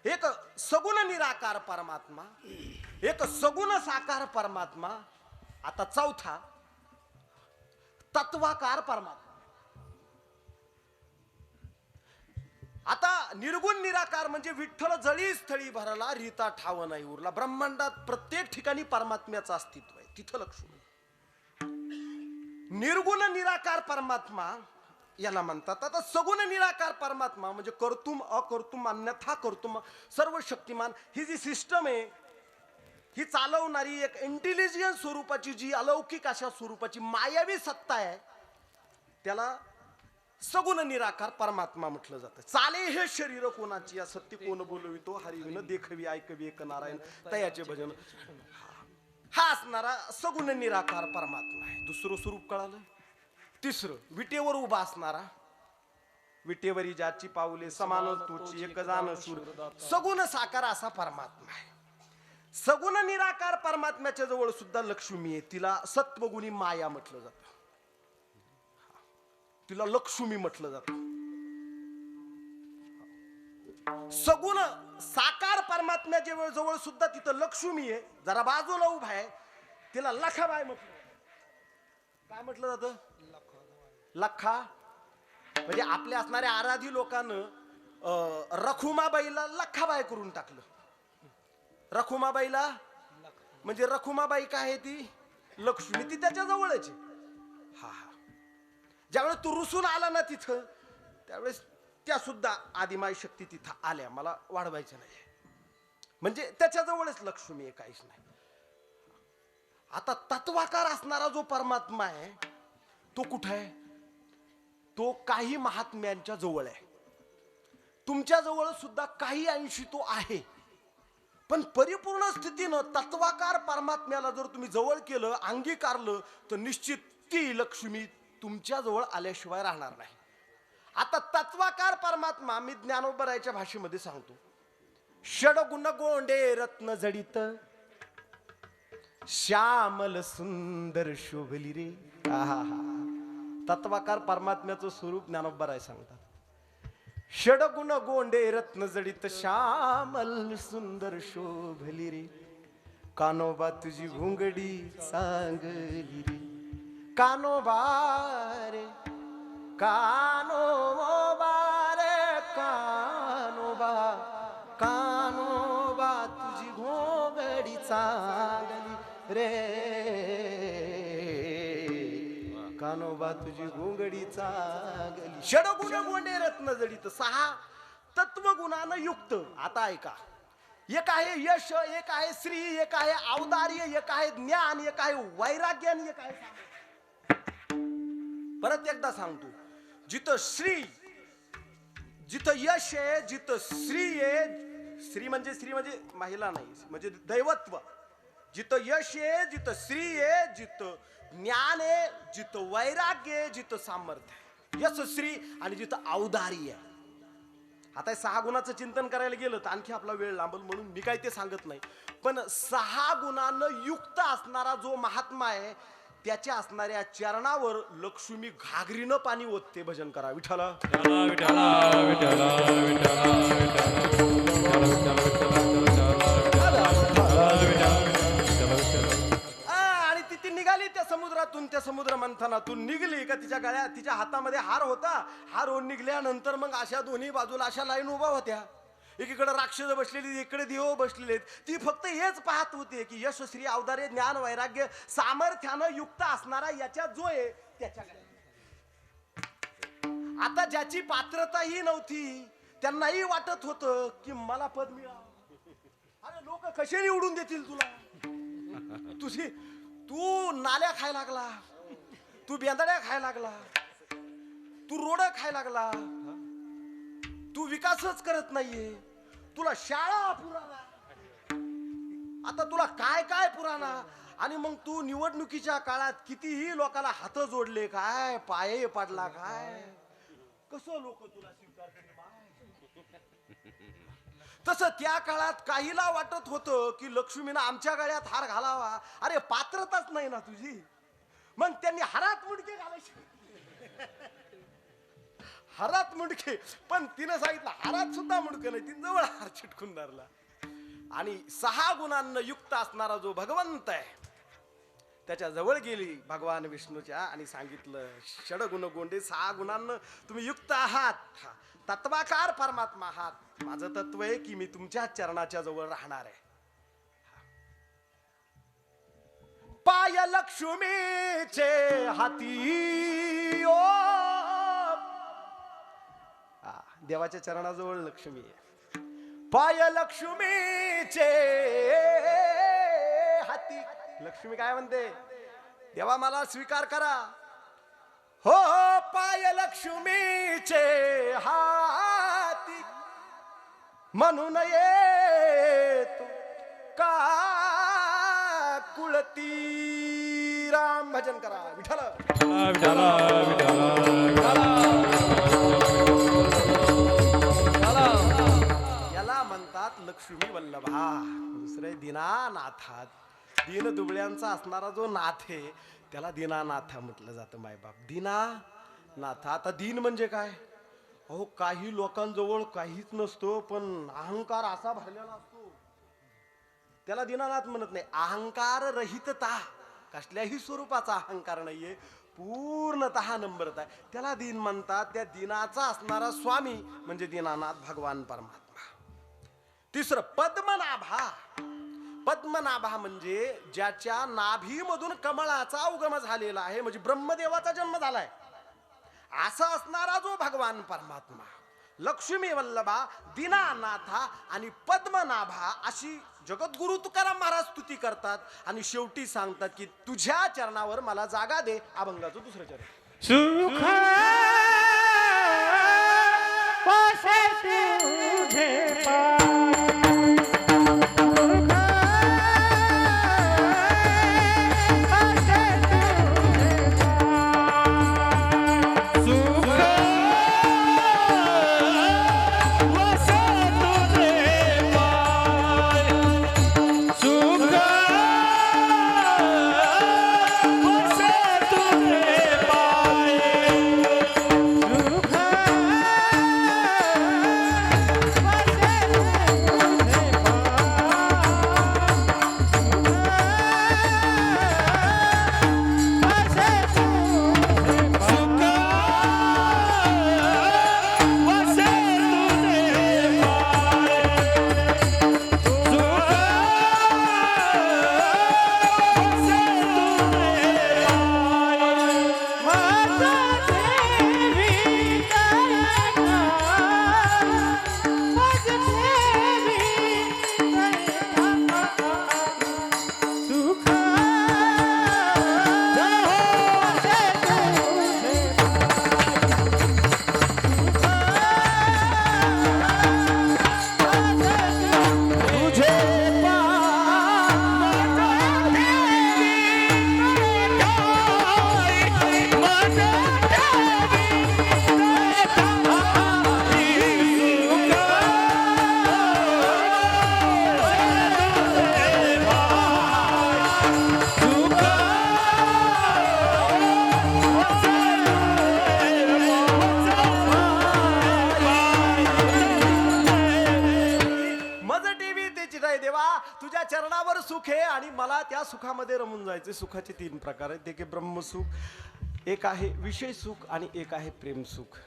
[SPEAKER 1] एक सगुण निराकार परमात्मा, एक सगुण साकार परमात्मा, आता चौथा तत्वाकार परमात्मा. आता निर्गुण निराकार म्हणजे विठ्ठल जळी स्थळी भरला, रीता ठाव नाही उरला. ब्रह्मांडात प्रत्येक ठिकाणी परमात्म्याचं अस्तित्व आहे, तिथं लक्ष्मी. निर्गुण निराकार परमात्मा याला म्हणतात. आता सगुण निराकार परमात्मा म्हणजे कर्तुम अकर्तुम अन्यथा कर्तुम सर्व शक्तिमान, ही जी सिस्टम आहे ही चालवणारी एक इंटेलिजन्स स्वरूपाची, जी अलौकिक अशा स्वरूपाची मायावी सत्ता आहे, त्याला सगुण निराकार परमात्मा म्हटलं जातं. चाले हे शरीर कोणाची, या सत्य कोण बोलवितो, हरिविन देखवी ऐकवी एक नारायण तयाचे भजन. हा असणारा सगुण निराकार परमात्मा आहे. दुसरं स्वरूप कळालं. तिसरं विटेवर उभा असणारा, विटेवरी ज्याची पाऊले समान तोची एक जाण सूर, सगुण साकार असा परमात्मा आहे. सगुण निराकार परमात्म्याच्या जवळ सुद्धा लक्ष्मी आहे. तिला सत्वगुणी माया म्हटलं जातं, तिला लक्ष्मी म्हटलं जातं. सगुण साकार परमात्म्याच्या जवळ सुद्धा तिथं लक्ष्मी आहे. जरा बाजूला उभा आहे, तिला लखाबाई म्हटलं. काय म्हटलं जातं? लखा. म्हणजे आपल्या असणाऱ्या आराधी लोकांना रखुमाबाईला लखाबाई करून टाकलं. रखुमाबाईला म्हणजे रखुमाबाई काय आहे? ती लक्ष्मी, ती त्याच्या जवळच आहे. हा हा. ज्यावेळेस तू रुसून आला ना तिथं, त्यावेळेस त्या सुद्धा आदिमाई शक्ती तिथं आल्या. मला वाढवायचं नाही, म्हणजे त्याच्याजवळच लक्ष्मी आहे, काहीच नाही. आता तत्वाकार असणारा जो परमात्मा आहे तो कुठे आहे? तो काही महात्म्यांच्या जवळ आहे. तुमच्या जवळ सुद्धा काही अंशी तो आहे. पण परिपूर्ण स्थितीनं तत्वाकार परमात्म्याला जर तुम्ही जवळ केलं, अंगीकारलं, तर निश्चित ती लक्ष्मी तुमच्या जवळ आल्याशिवाय राहणार नाही. आता तत्वाकार परमात्मा मी ज्ञानोबरायच्या भाषेमध्ये सांगतो. षडगुण गोंडे रत्न जडित, श्यामल सुंदर शोभली रे. तत्वाकार परमात्म्याचं स्वरूप ज्ञानोबराय सांगतात. षडगुण गोंडे रत्न जडित, श्यामल सुंदर शोभली रे. कानोबा तुझी घुंगडी चांगली रे. कानोबा रे, कानोबा रे, कानोबा, कानोबा तुझी घोंगडी चांगली रे. कानोबा तुझी घोंगडी चांगली. षडगुण गोंडे रत्न जडित, 6 तत्वगुणानं युक्त. आता ऐका, एक आहे यश, एक आहे श्री, एक आहे औदार्य, एक आहे ज्ञान, एक आहे वैराग्य, आणि एक आहे सामर्थ्य. परत एकदा सांगतो. जिथं श्री, जिथं यश आहे, जिथं श्री आहे, श्री म्हणजे महिला नाही, म्हणजे दैवत्व. जिथं यश आहे, जिथं श्री आहे, जिथं ज्ञान आहे, जिथं वैराग्य आहे, जिथं सामर्थ्य आहे, यश श्री, आणि जिथं औदार्य आहे. आता 6 गुणाचं चिंतन करायला गेलं तर आणखी आपला वेळ लांबल, म्हणून मी काय ते सांगत नाही. पण 6 गुणानं युक्त असणारा जो महात्मा आहे, त्याच्या असणाऱ्या चरणावर लक्ष्मी घागरीनं पाणी ओतते. भजन करा विठ्ठला. आणि ती निघाली त्या समुद्रातून, त्या समुद्र मंथनातून निघली का तिच्या गळ्यात, तिच्या हातामध्ये हार होता. हार होऊन निघल्यानंतर मग अशा दोन्ही बाजूला अशा लाईन उभा होत्या. एकीकडे राक्षस बसलेली, इकडे देव बसलेले. ती फक्त हेच पाहत होते की यश श्री औदार्य ज्ञान वैराग्य सामर्थ्यानं युक्त असणारा याच्या जो आहे त्याच्या गळ्यात. आता ज्याची पात्रताही नव्हती, त्यांनाही वाटत होतं की मला पद मिळावं. अरे लोक कसे निवडून देतील तुला? तू नाल्या खायला लागला, तू बेंदड्या खायला लागला, तू रोड खायला लागला, तू विकासच करत नाहीये, तुला शाळा पुराणा, आता तुला काय काय पुराणा. आणि मग तू निवडणुकीच्या काळात कितीही लोकांना हात जोडले, काय पाये पाडला, काय कसं लोक तुला स्वीकार करतील. तसं त्या काळात काहीला वाटत होतं की लक्ष्मीनं आमच्या गळ्यात हार घालावा. अरे पात्रताच नाही ना तुझी, मग त्यांनी हारात मुंडके घालायचे. हारात मुंडके, पण तिनं सांगितलं हारात सुद्धा मुंडके नाही, तिने जवळ हार चिटकून धरला. आणि 6 गुणांना युक्त असणारा जो भगवंत आहे त्याच्या जवळ गेली भगवान विष्णूच्या आणि सांगितलं, षडगुण गोंडे 6 गुणांना तुम्ही युक्त आहात, तत्वाकार परमात्मा आहात. माझं तत्व आहे की मी तुमच्या चरणाच्या जवळ राहणार आहे. पाय लक्ष्मीचे हाती ओ, देवाच्या चरणाजवळ लक्ष्मी आहे. पाय लक्ष्मीचे हाती. लक्ष्मी काय म्हणते? देवा मला स्वीकार करा. हो पाय लक्ष्मीचे हाती, म्हणून येतो का कुळ भारती राम भजन करा विठ्ठल.
[SPEAKER 2] विठ्ठला विठ्ठला
[SPEAKER 1] याला म्हणतात लक्ष्मी वल्लभा. दुसरे दीनानाथात. दीन दुबळ्यांचा असणारा जो नाथ आहे त्याला दीनानाथ म्हटलं जातं मायबाप. दीनानाथ. आता दीन म्हणजे काय? अहो काही लोकांजवळ काहीच नसतो पण अहंकार असा भरलेला असतो त्याला दीनानाथ म्हणत नाही. अहंकार रहितता, कसल्याही स्वरूपाचा अहंकार नाहीये, पूर्णतः नम्रता आहे, त्याला दीन म्हणतात. त्या दीनाचा असणारा स्वामी म्हणजे दीनानाथ भगवान परमात्मा. तिसरं पद्मनाभा. पद्मनाभा म्हणजे ज्याच्या नाभीमधून कमळाचा उगम झालेला आहे, म्हणजे ब्रह्मदेवाचा जन्म झालाय असा असणारा जो भगवान परमात्मा. लक्ष्मी वल्लभा, दीनानाथा आणि पद्मनाभा अशी जगद्गुरु तुकाराम महाराज स्तुती करतात आणि शेवटी सांगतात की तुझ्या चरणावर मला जागा दे. अभंगाचं दुसरं चरण.
[SPEAKER 2] सुख वसे तुझे
[SPEAKER 1] तुझ्या चरणावर सुख आहे आणि मला त्या सुखामध्ये रमून जायचे. सुखाचे तीन प्रकार आहेत. एक ब्रह्मसुख, एक आहे विषय सुख आणि एक आहे प्रेम सुख.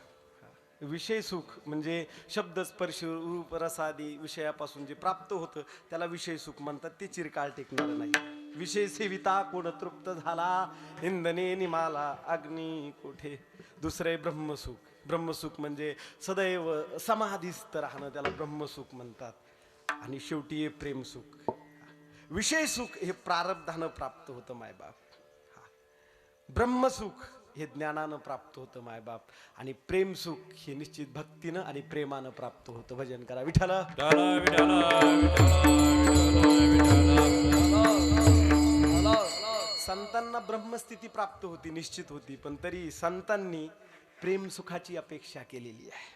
[SPEAKER 1] विषय सुख म्हणजे शब्द स्पर्श रूप रसादी विषयापासून जे प्राप्त होतं त्याला विषय सुख म्हणतात. ते चिरकाळ टिकणार नाही. विषय सेविता कोण तृप्त झाला, इंधने निमाला अग्नी कोठे. दुसरे ब्रह्मसुख. ब्रह्मसुख म्हणजे सदैव समाधीस्थ राहणं, त्याला ब्रह्मसुख म्हणतात. आणि शेवटी हे प्रेमसुख. विषय सुख हे प्रारब्धानं प्राप्त होतं मायबाप. ब्रह्मसुख हे ज्ञानानं प्राप्त होतं मायबाप. आणि प्रेमसुख हे निश्चित भक्तीनं आणि प्रेमानं प्राप्त होतं. भजन करा विठ्ठल. संतांना ब्रह्मस्थिती प्राप्त होती, निश्चित होती, पण तरी संतांनी प्रेमसुखाची अपेक्षा केलेली आहे.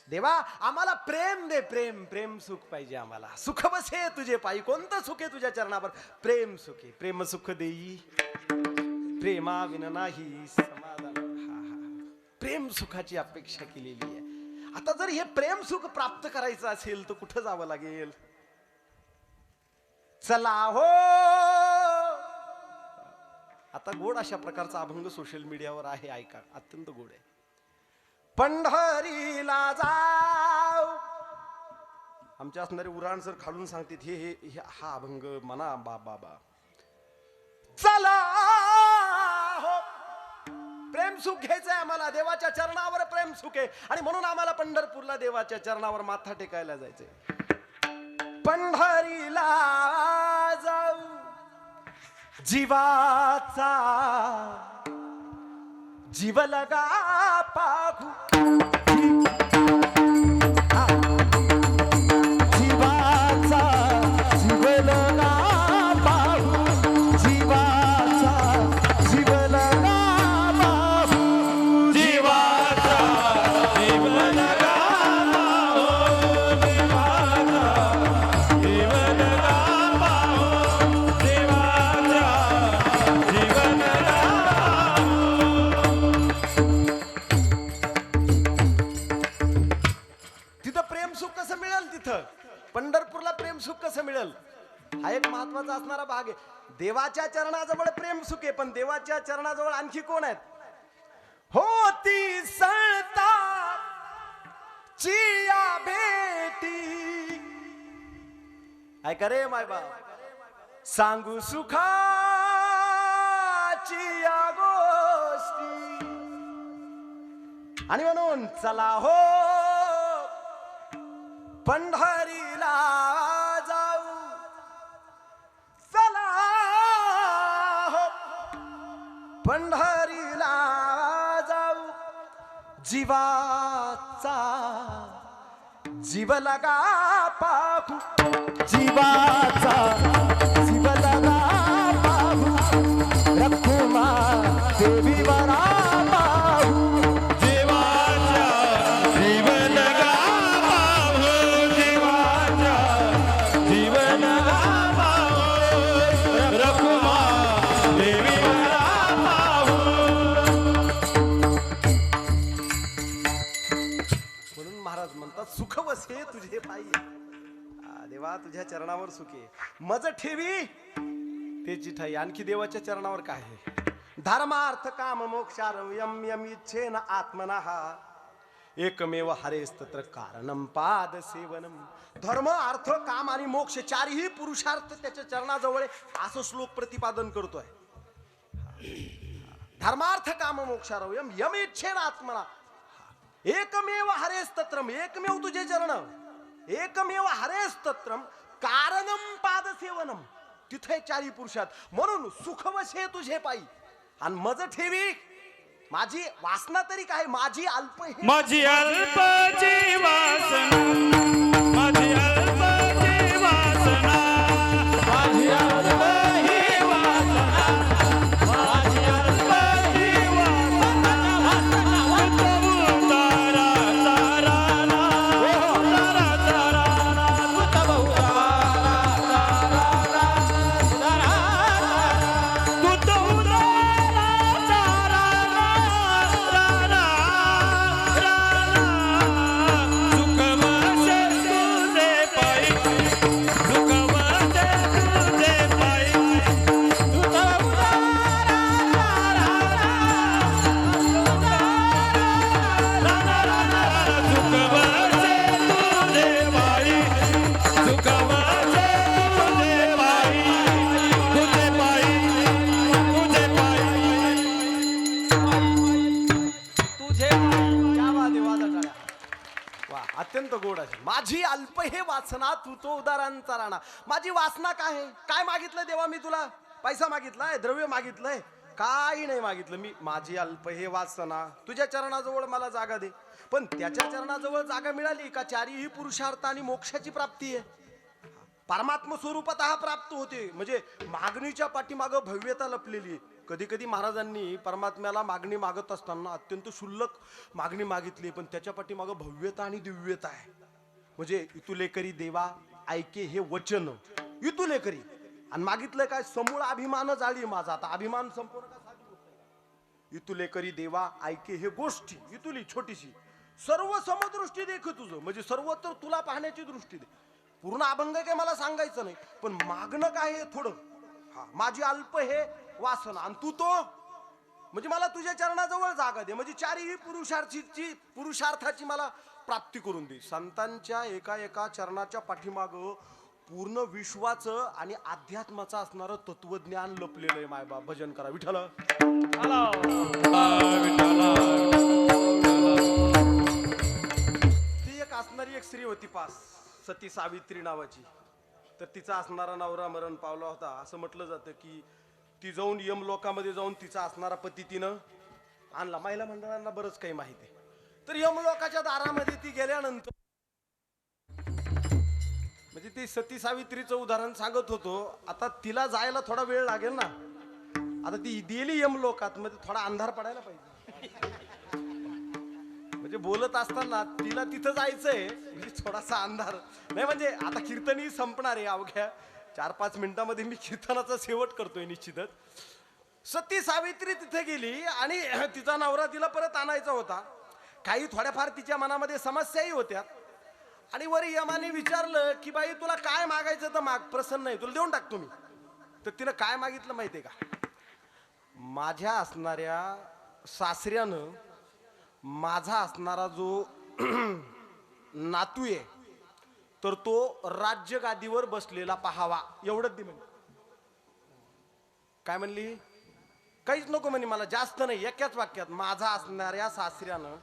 [SPEAKER 1] देवा आम्हाला प्रेम दे, प्रेम प्रेम सुख पाहिजे आम्हाला. सुख बसे तुझे पायी. कोणतं सुख आहे तुझ्या चरणावर? प्रेम सुख आहे. प्रेम सुख देई प्रेमा विन नाही समाधान. प्रेम सुखाची अपेक्षा केलेली आहे. आता जर हे प्रेम सुख प्राप्त करायचं असेल तर कुठं जावं लागेल? चला हो. आता गोड अशा प्रकारचा अभंग सोशल मीडियावर आहे, ऐका, अत्यंत गोड आहे. पंढरीला जाव. आमच्या असणारे उराण सर खालून सांगतात हे हे हा अभंग म्हणा बाबा. चला हो. प्रेम सुख घ्यायचंय आम्हाला. देवाच्या चरणावर प्रेम सुख आहे आणि म्हणून आम्हाला पंढरपूरला देवाच्या चरणावर माथा टेकायला जायचंय. पंढरीला जाऊ जीवाचा जीव लगा पाहू. जीवाचा जीव लगा पाहू. तीर्थ, पंढरपूरला प्रेम सुख कसं मिळेल, हा एक महत्वाचा असणारा भाग आहे. देवाच्या चरणाजवळ प्रेम सुख आहे, पण देवाच्या चरणाजवळ आणखी कोण आहेत? होती सळता चिया भेटी. ऐका रे माय बाप, सांगू सुखाची या गोष्टी. आणि म्हणून चला हो पंढरीला जाऊ, चला हो पंढरीला जाऊ. जीवाचा जीव लगा पाहू, जीवाचा जीव लगा पाहू, रखुमा देवी वरा पाहू.
[SPEAKER 2] जीवाचा जीव लगा पाहू, जीवाचा जीव लगा पाहू, रखुमा देवी वरा पाहू.
[SPEAKER 1] म्हणून महाराज म्हणतात सुख वसे तुझे पायी. देवा तुझ्या चरणावर सुखे मज ठेवी तेची ठाई. आणखी देवाच्या चरणावर काय आहे? धर्मार्थ काम मोक्षार्थ यम यम इच्छेन आत्मनः एकमेव हरेस्तत्र कारणम पाद सेवनम. धर्म अर्थ काम आणि मोक्ष चारही पुरुषार्थ त्याच्या चरणाजवळ आहे, असं श्लोक प्रतिपादन करतोय. धर्मार्थ काम मोक्षार्थ यम यम इच्छेन आत्मना एकमेव हरेस्तत्रम. एकमेव तुझे चरण, एकमेव हरेस्तत्रम कारणम पाद सेवनम. तिथे चारी पुरुषात. म्हणून सुखवशे तुझे पायी आणि मज ठेवी माझी वासना तरी काय, माझी अल्प हे
[SPEAKER 2] माझी अल्पची वासना, माझी अल्पची वासना, माझी अल्प ही वासना, माझी अल्प ही वासना. तुझ तारा तारा ना, तारा तारा ना, तुझ बहुतारा तारा ना, तारा तुझ उदारा तारा ना, तारा सुख वसे तुझे पायी, सुख वसे तुझे पायी, तुझ उदारा तारा ना, सुख वसे तुझे पायी, सुख वसे तुझे पायी, तुझे पायी, तुझे पायी, तुझे
[SPEAKER 1] क्या बात आहे, वाजा टाळ्या. वा अत्यंत गोड आहे. माझी अल्प हे वासना तू तो उदारांचा राणा. माझी वासना काय आहे? काय मागितलं देवा मी तुला? पैसा मागितलाय, द्रव्य मागितलंय, काही नाही मागितलं मी. माझी अल्प हे वासना तुझ्या चरणाजवळ मला जागा दे. पण त्याच्या चरणाजवळ जागा मिळाली का चारीही पुरुषार्थ आणि मोक्षाची प्राप्ती आहे. परमात्म स्वरूपातः प्राप्त होते. म्हणजे मागणीच्या पाठीमागं भव्यता लपलेली आहे. कधी कधी महाराजांनी परमात्म्याला मागणी मागत असताना अत्यंत क्षुल्लक मागणी मागितली, पण त्याच्या पाठीमागं भव्यता आणि दिव्यता आहे. म्हणजे इतुलेकरी देवा ऐके हे वचन, इतुलेकरी. आणि मागितलं काय? समूळ अभिमान जाळी माझा. आता अभिमान संपूर्ण का साधी गोष्ट आहे. इतुलेकरी देवा ऐके हे गोष्टी, इतुली छोटीशी सर्व समदृष्टी देख तुझं. म्हणजे सर्वत्र तुला पाहण्याची दृष्टी दे. पूर्ण अभंग काय मला सांगायचं नाही, पण मागणं काय आहे थोडं. हा माझी अल्प हे वासना आणि तू तो म्हणजे मला तुझ्या चरणाजवळ जागा दे. म्हणजे चारही पुरुषार्थाची मला प्राप्ती करून दे. संतांच्या एका एका चरणाच्या पाठीमाग पूर्ण विश्वाचं आणि अध्यात्माचं असणारं तत्वज्ञान लपलेलं आहे. मायबाप भजन करा विठ्ठल. ती एक असणारी एक स्त्री होती पास, सती सावित्री नावाची. तर तिचा असणारा नवरा मरण पावला होता. असं म्हटलं जातं की ती जाऊन यमलोकामध्ये जाऊन तिचा असणारा पती तिनं आणला. महिला मंडळांना बरंच काही माहिती आहे. तर यमलोकाच्या दारामध्ये ती गेल्यानंतर म्हणजे ती सती सावित्रीचं उदाहरण सांगत होतो. आता तिला जायला थोडा वेळ लागेल ना. आता ती गेली यमलोकात, मध्ये थोडा अंधार पडायला पाहिजे. म्हणजे बोलत असताना तिला तिथं जायचंय, म्हणजे थोडासा अंधार नाही. म्हणजे आता कीर्तनी संपणार आहे. अवघ्या 4-5 मिनिटांमध्ये मी कीर्तनाचा शेवट करतोय निश्चितच. सती सावित्री तिथे गेली आणि तिचा नवरा तिला परत आणायचा होता. काही थोड्याफार तिच्या मनामध्ये समस्याही होत्या. आणि वर यमाने विचारलं की बाई तुला काय मागायचं तर माग, प्रसन्न आहे तुला देऊन टाकतो मी. तर तिनं काय मागितलं माहितीये का? माझ्या असणाऱ्या सासऱ्यानं माझा असणारा जो नातू आहे तर तो राज्य गादीवर बसलेला पाहावा, एवढंच दे म्हणे. काय म्हणली? काहीच नको म्हणे मला, जास्त नाही. एकाच वाक्यात, माझा असणाऱ्या सासऱ्यानं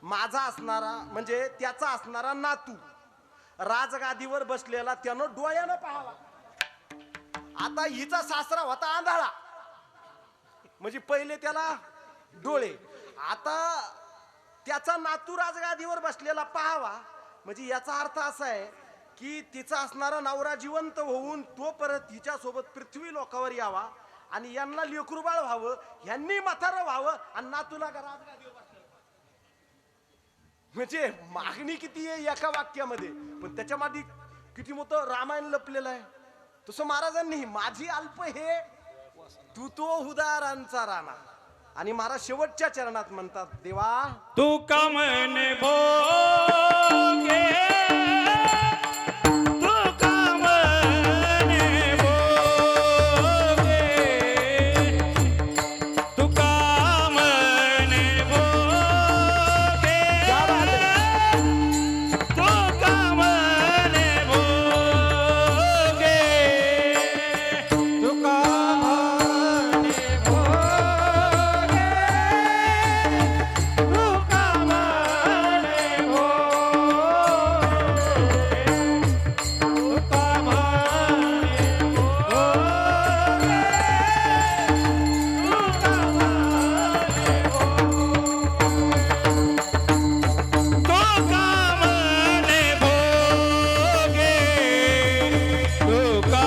[SPEAKER 1] माझा असणारा म्हणजे त्याचा असणारा नातू राजगादीवर बसलेला त्यानं डोळ्यानं पाहावा. आता हिचा सासरा होता आंधळा, म्हणजे पहिले त्याला डोळे, आता त्याचा नातू राजगादीवर बसलेला पाहावा. म्हणजे याचा अर्थ असा आहे की तिचा असणारा नवरा जिवंत होऊन तो परत हिच्या सोबत पृथ्वी लोकावर यावा आणि यांना लेकरूबाळ व्हावं, यांनी म्हातारं व्हावं आणि नातूला राजगादीवर बसलेलं. म्हणजे मागणी किती आहे एका वाक्यामध्ये, पण त्याच्या मागे किती मोठं रामायण लपलेलं आहे. तसं महाराजांनी माझी अल्प हे तू तो उदारांचा राणा. आणि महाराज शेवटच्या चरणात म्हणतात, देवा
[SPEAKER 2] तू का म्हणे भोगे, तू का म्हणे भोगे, तू का म्हणे भोगे, तू का म्हणे भोगे, तू का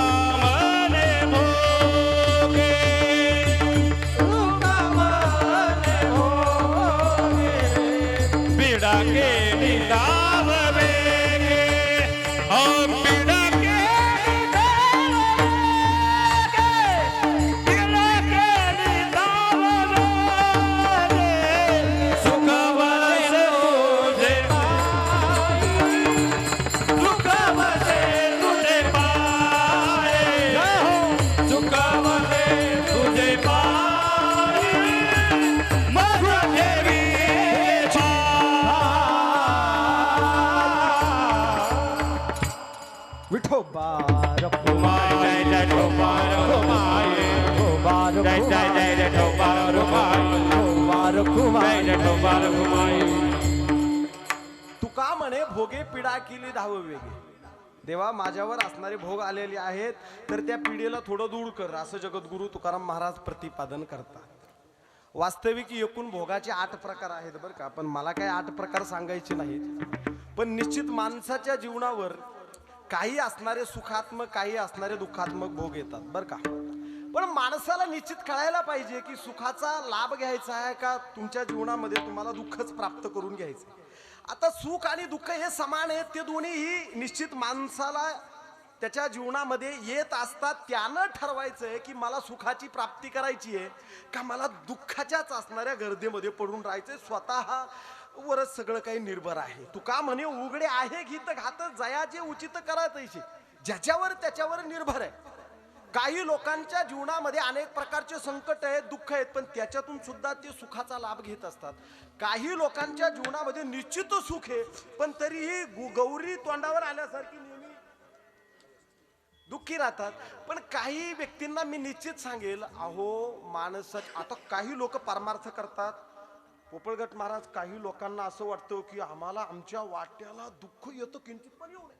[SPEAKER 1] विठोबा तुका म्हणे भोगे पिढा केली धाव वेगे. देवा माझ्यावर असणारे भोग आलेले आहेत तर त्या पिढीला थोडं दूर कर, असं जगद्गुरु तुकाराम महाराज प्रतिपादन करतात. वास्तविक एकूण भोगाचे 8 प्रकार आहेत बरं का, पण मला काय 8 प्रकार सांगायचे नाहीत. पण निश्चित माणसाच्या जीवनावर काही असणारे सुखात्मक काही असणारे दुःखात्मक भोग येतात बरं का. पण माणसाला निश्चित कळायला पाहिजे की सुखाचा लाभ घ्यायचा आहे का तुमच्या जीवनामध्ये तुम्हाला दुःखच प्राप्त करून घ्यायचं. आता सुख आणि दुःख हे समान आहेत, ते दोन्हीही निश्चित माणसाला त्याच्या जीवनामध्ये येत असतात. त्यानं ठरवायचं आहे की मला सुखाची प्राप्ती करायची आहे का मला दुःखाच्याच असणाऱ्या गर्दीमध्ये पडून राहायचंय. स्वतः वरच सगळं काही निर्भर आहे. तुका म्हणे उघडे आहे गीत घात जयाचे उचित करायचे, ज्याच्यावर त्याच्यावर निर्भर आहे. काही लोकांच्या जीवनामध्ये अनेक प्रकारचे संकट आहेत, दुःख आहेत, पण त्याच्यातून सुद्धा ते सुखाचा लाभ घेत असतात. काही लोकांच्या जीवनामध्ये निश्चित सुख आहे, पण तरीही गौरी तोंडावर आल्यासारखी नेहमी दुःखी राहतात. पण काही व्यक्तींना मी निश्चित सांगेल, अहो माणसं आता काही लोक परमार्थ करतात. पोपळगट महाराज, काही लोकांना असं वाटतं की आम्हाला आमच्या वाट्याला दुःख येतं किंचित पण येऊ नये,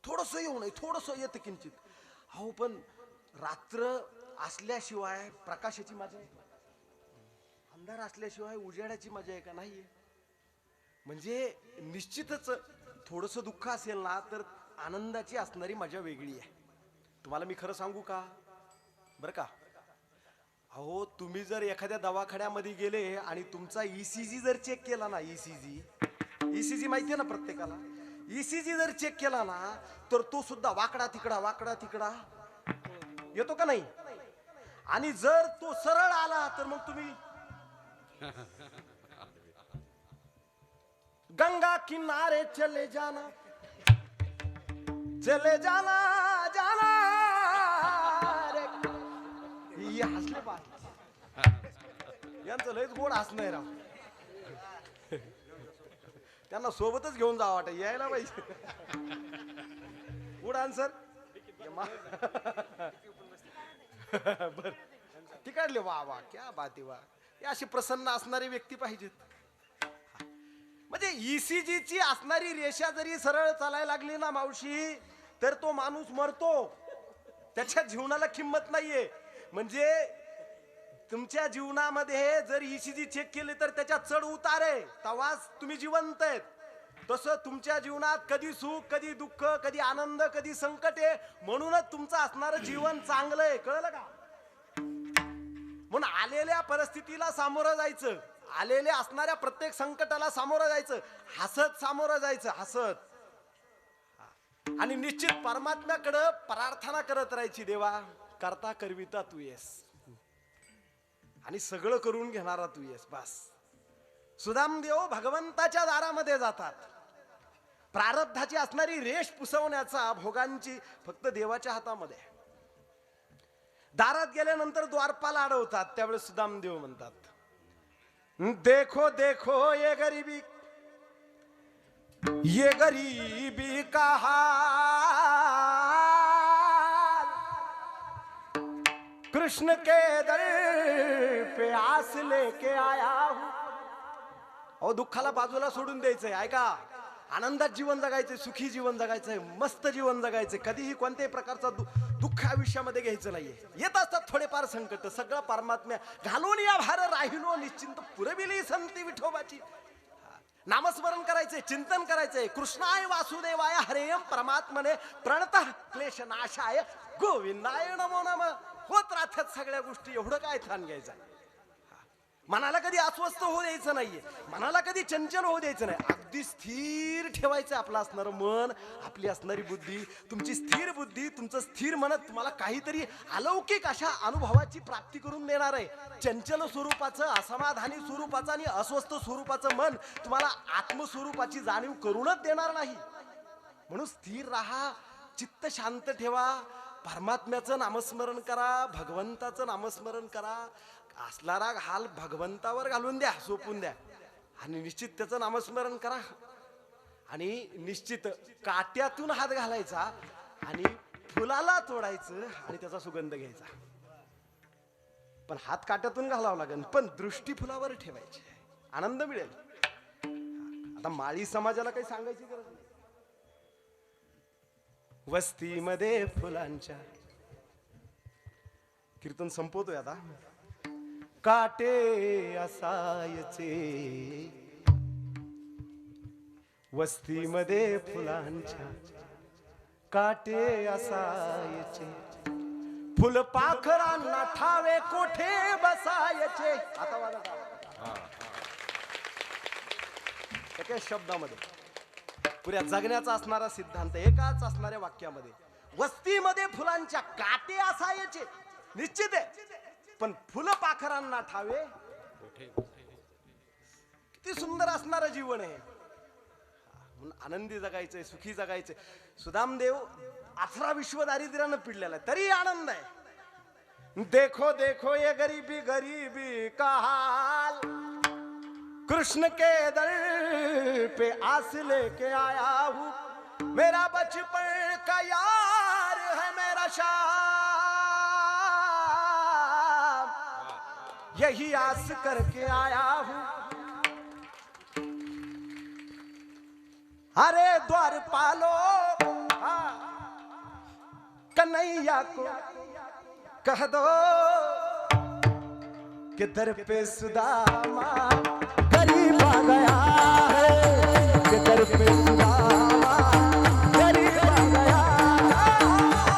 [SPEAKER 1] थोडंसं येऊ नये, थोडंसं येतं किंचित. अहो पण रात्र असल्याशिवाय प्रकाशाची मजा आहे, अंधार असल्याशिवाय उजेडाची मजा आहे का? नाहीये. म्हणजे निश्चितच थोडंसं दुःख असेल ना तर आनंदाची असणारी मजा वेगळी आहे. तुम्हाला मी खरं सांगू का बरं का, अहो तुम्ही जर एखाद्या दवाखान्यामध्ये गेले आणि तुमचा ECG जर चेक केला ना, ECG माहिती आहे ना प्रत्येकाला, ECG जर चेक केला ना तर तो सुद्धा वाकडा तिकडा येतो का नाही. आणि जर तो सरळ आला तर मग तुम्ही गंगा किनारे चले जाना जाना रे. ही हसले बा, यांचं लयच गोड हसणं आहे राव. त्यांना सोबतच घेऊन जावं वाटत, यायला पाहिजे. उडान सर बर तिकडले. वा वा क्या बात वा. हे अशी प्रसन्न असणारी व्यक्ती पाहिजेत. म्हणजे ECG ची असणारी रेषा जरी सरळ चालायला लागली ना मावशी, तर तो माणूस मरतो. त्याच्या जीवनाला किंमत नाहीये. म्हणजे तुमच्या जीवनामध्ये जर ECG चेक केले तर त्याच्या चढ उतार आहे, तेव्हाच तुम्ही जिवंत आहेत. तसं तुमच्या जीवनात कधी सुख, कधी दुःख, कधी आनंद, कधी संकट आहे. म्हणूनच तुमचं असणारं जीवन चांगलं आहे. कळलं का? म्हणून आलेल्या परिस्थितीला सामोरं जायचं, आलेल्या असणाऱ्या प्रत्येक संकटाला सामोरं जायचं, हसत सामोरं जायचं, हसत. आणि निश्चित परमात्म्याकडं प्रार्थना करत राहायची, देवा करता करविता तू येस आणि सगळं करून घेणारा तू येस. बस. सुदामदेव भगवंताच्या दारामध्ये जातात. प्रारब्धाची असणारी रेष पुसवण्याचा भोगांची फक्त देवाच्या हातामध्ये. दारात गेल्यानंतर द्वारपाल अडवतात. त्यावेळेस सुदामदेव म्हणतात, देखो देखो ये गरीबी का हाल, कृष्ण के दर पे आस लेके आया हूं. अहो दुःखाला बाजूला सोडून द्यायचंय. ऐका, आनंदात जीवन जगायचंय, सुखी जीवन जगायचंय, मस्त जीवन जगायचंय. कधीही कोणत्याही प्रकारचा दुःख आयुष्यामध्ये घ्यायचं नाहीये. येत असतात थोडेफार संकट, सगळं परमात्म्या घालून या भार राहिलो निश्चिंत पुरविली संती विठोबाची. नामस्मरण करायचंय, चिंतन करायचंय. कृष्णाय वासुदेवाय हरेयम परमात्मने प्रणतः क्लेश नाशाय गोविंदाय नमो नमः. होत राहतात सगळ्या गोष्टी. एवढं काय थान घ्यायचं. मनाला कधी अस्वस्थ होऊ द्यायचं नाहीये, मनाला कधी चंचल होऊ द्यायचं नाही. अगदी स्थिर ठेवायचं आपलं असणारं मन, आपली असणारी बुद्धी. तुमची स्थिर बुद्धी, तुमचं स्थिर मन तुम्हाला काहीतरी अलौकिक अशा अनुभवाची प्राप्ती करून देणार आहे. चंचल स्वरूपाचं, असमाधानी स्वरूपाचं आणि अस्वस्थ स्वरूपाचं मन तुम्हाला आत्मस्वरूपाची जाणीव करूनच देणार नाही. म्हणून स्थिर राहा, चित्त शांत ठेवा, परमात्म्याचं नामस्मरण करा, भगवंताचं नामस्मरण करा. असला राग हाल भगवंतावर घालून द्या, सोपून द्या आणि निश्चित त्याचं नामस्मरण करा. आणि निश्चित काट्यातून हात घालायचा आणि फुलाला तोडायचं आणि त्याचा सुगंध घ्यायचा. पण हात काट्यातून घालावं लागेल, पण दृष्टी फुलावर ठेवायची, आनंद मिळेल. आता माळी समाजाला काही सांगायची गरज नाही. वस्तीमध्ये फुलांच्या, कीर्तन संपवतोय आता. काटे असायचे वस्तीमध्ये फुलांच्या, काटे असायचे, फुलपाखरांना ठावे कोठे बसायचे. आता बघा एका शब्दामध्ये पुऱ्या जगण्याचा असणारा सिद्धांत एकाच असणाऱ्या वाक्यामध्ये. वस्तीमध्ये फुलांच्या काटे असायचे, निश्चित आहे, पण फुलपाखरांना ठावे. किती सुंदर असणारं जीवन आहे. आनंदी जगायचंय, सुखी जगायचंय. सुदामदेव 18 विश्व दारिद्र्यानं पिडलेला आहे, तरी आनंद आहे. देखो देखो ये गरीबी गरीबी का हाल, कृष्ण के दर पे आस लेके आया हूँ. मेरा बचपन का यार है मेरा श्याम, यही आस करके आया हूँ. अरे द्वारपालो कन्हैया को कह दो कि दर पे सुदामा गरीब आ गया है, कि दर पे सुदामा गरीब आ गया है,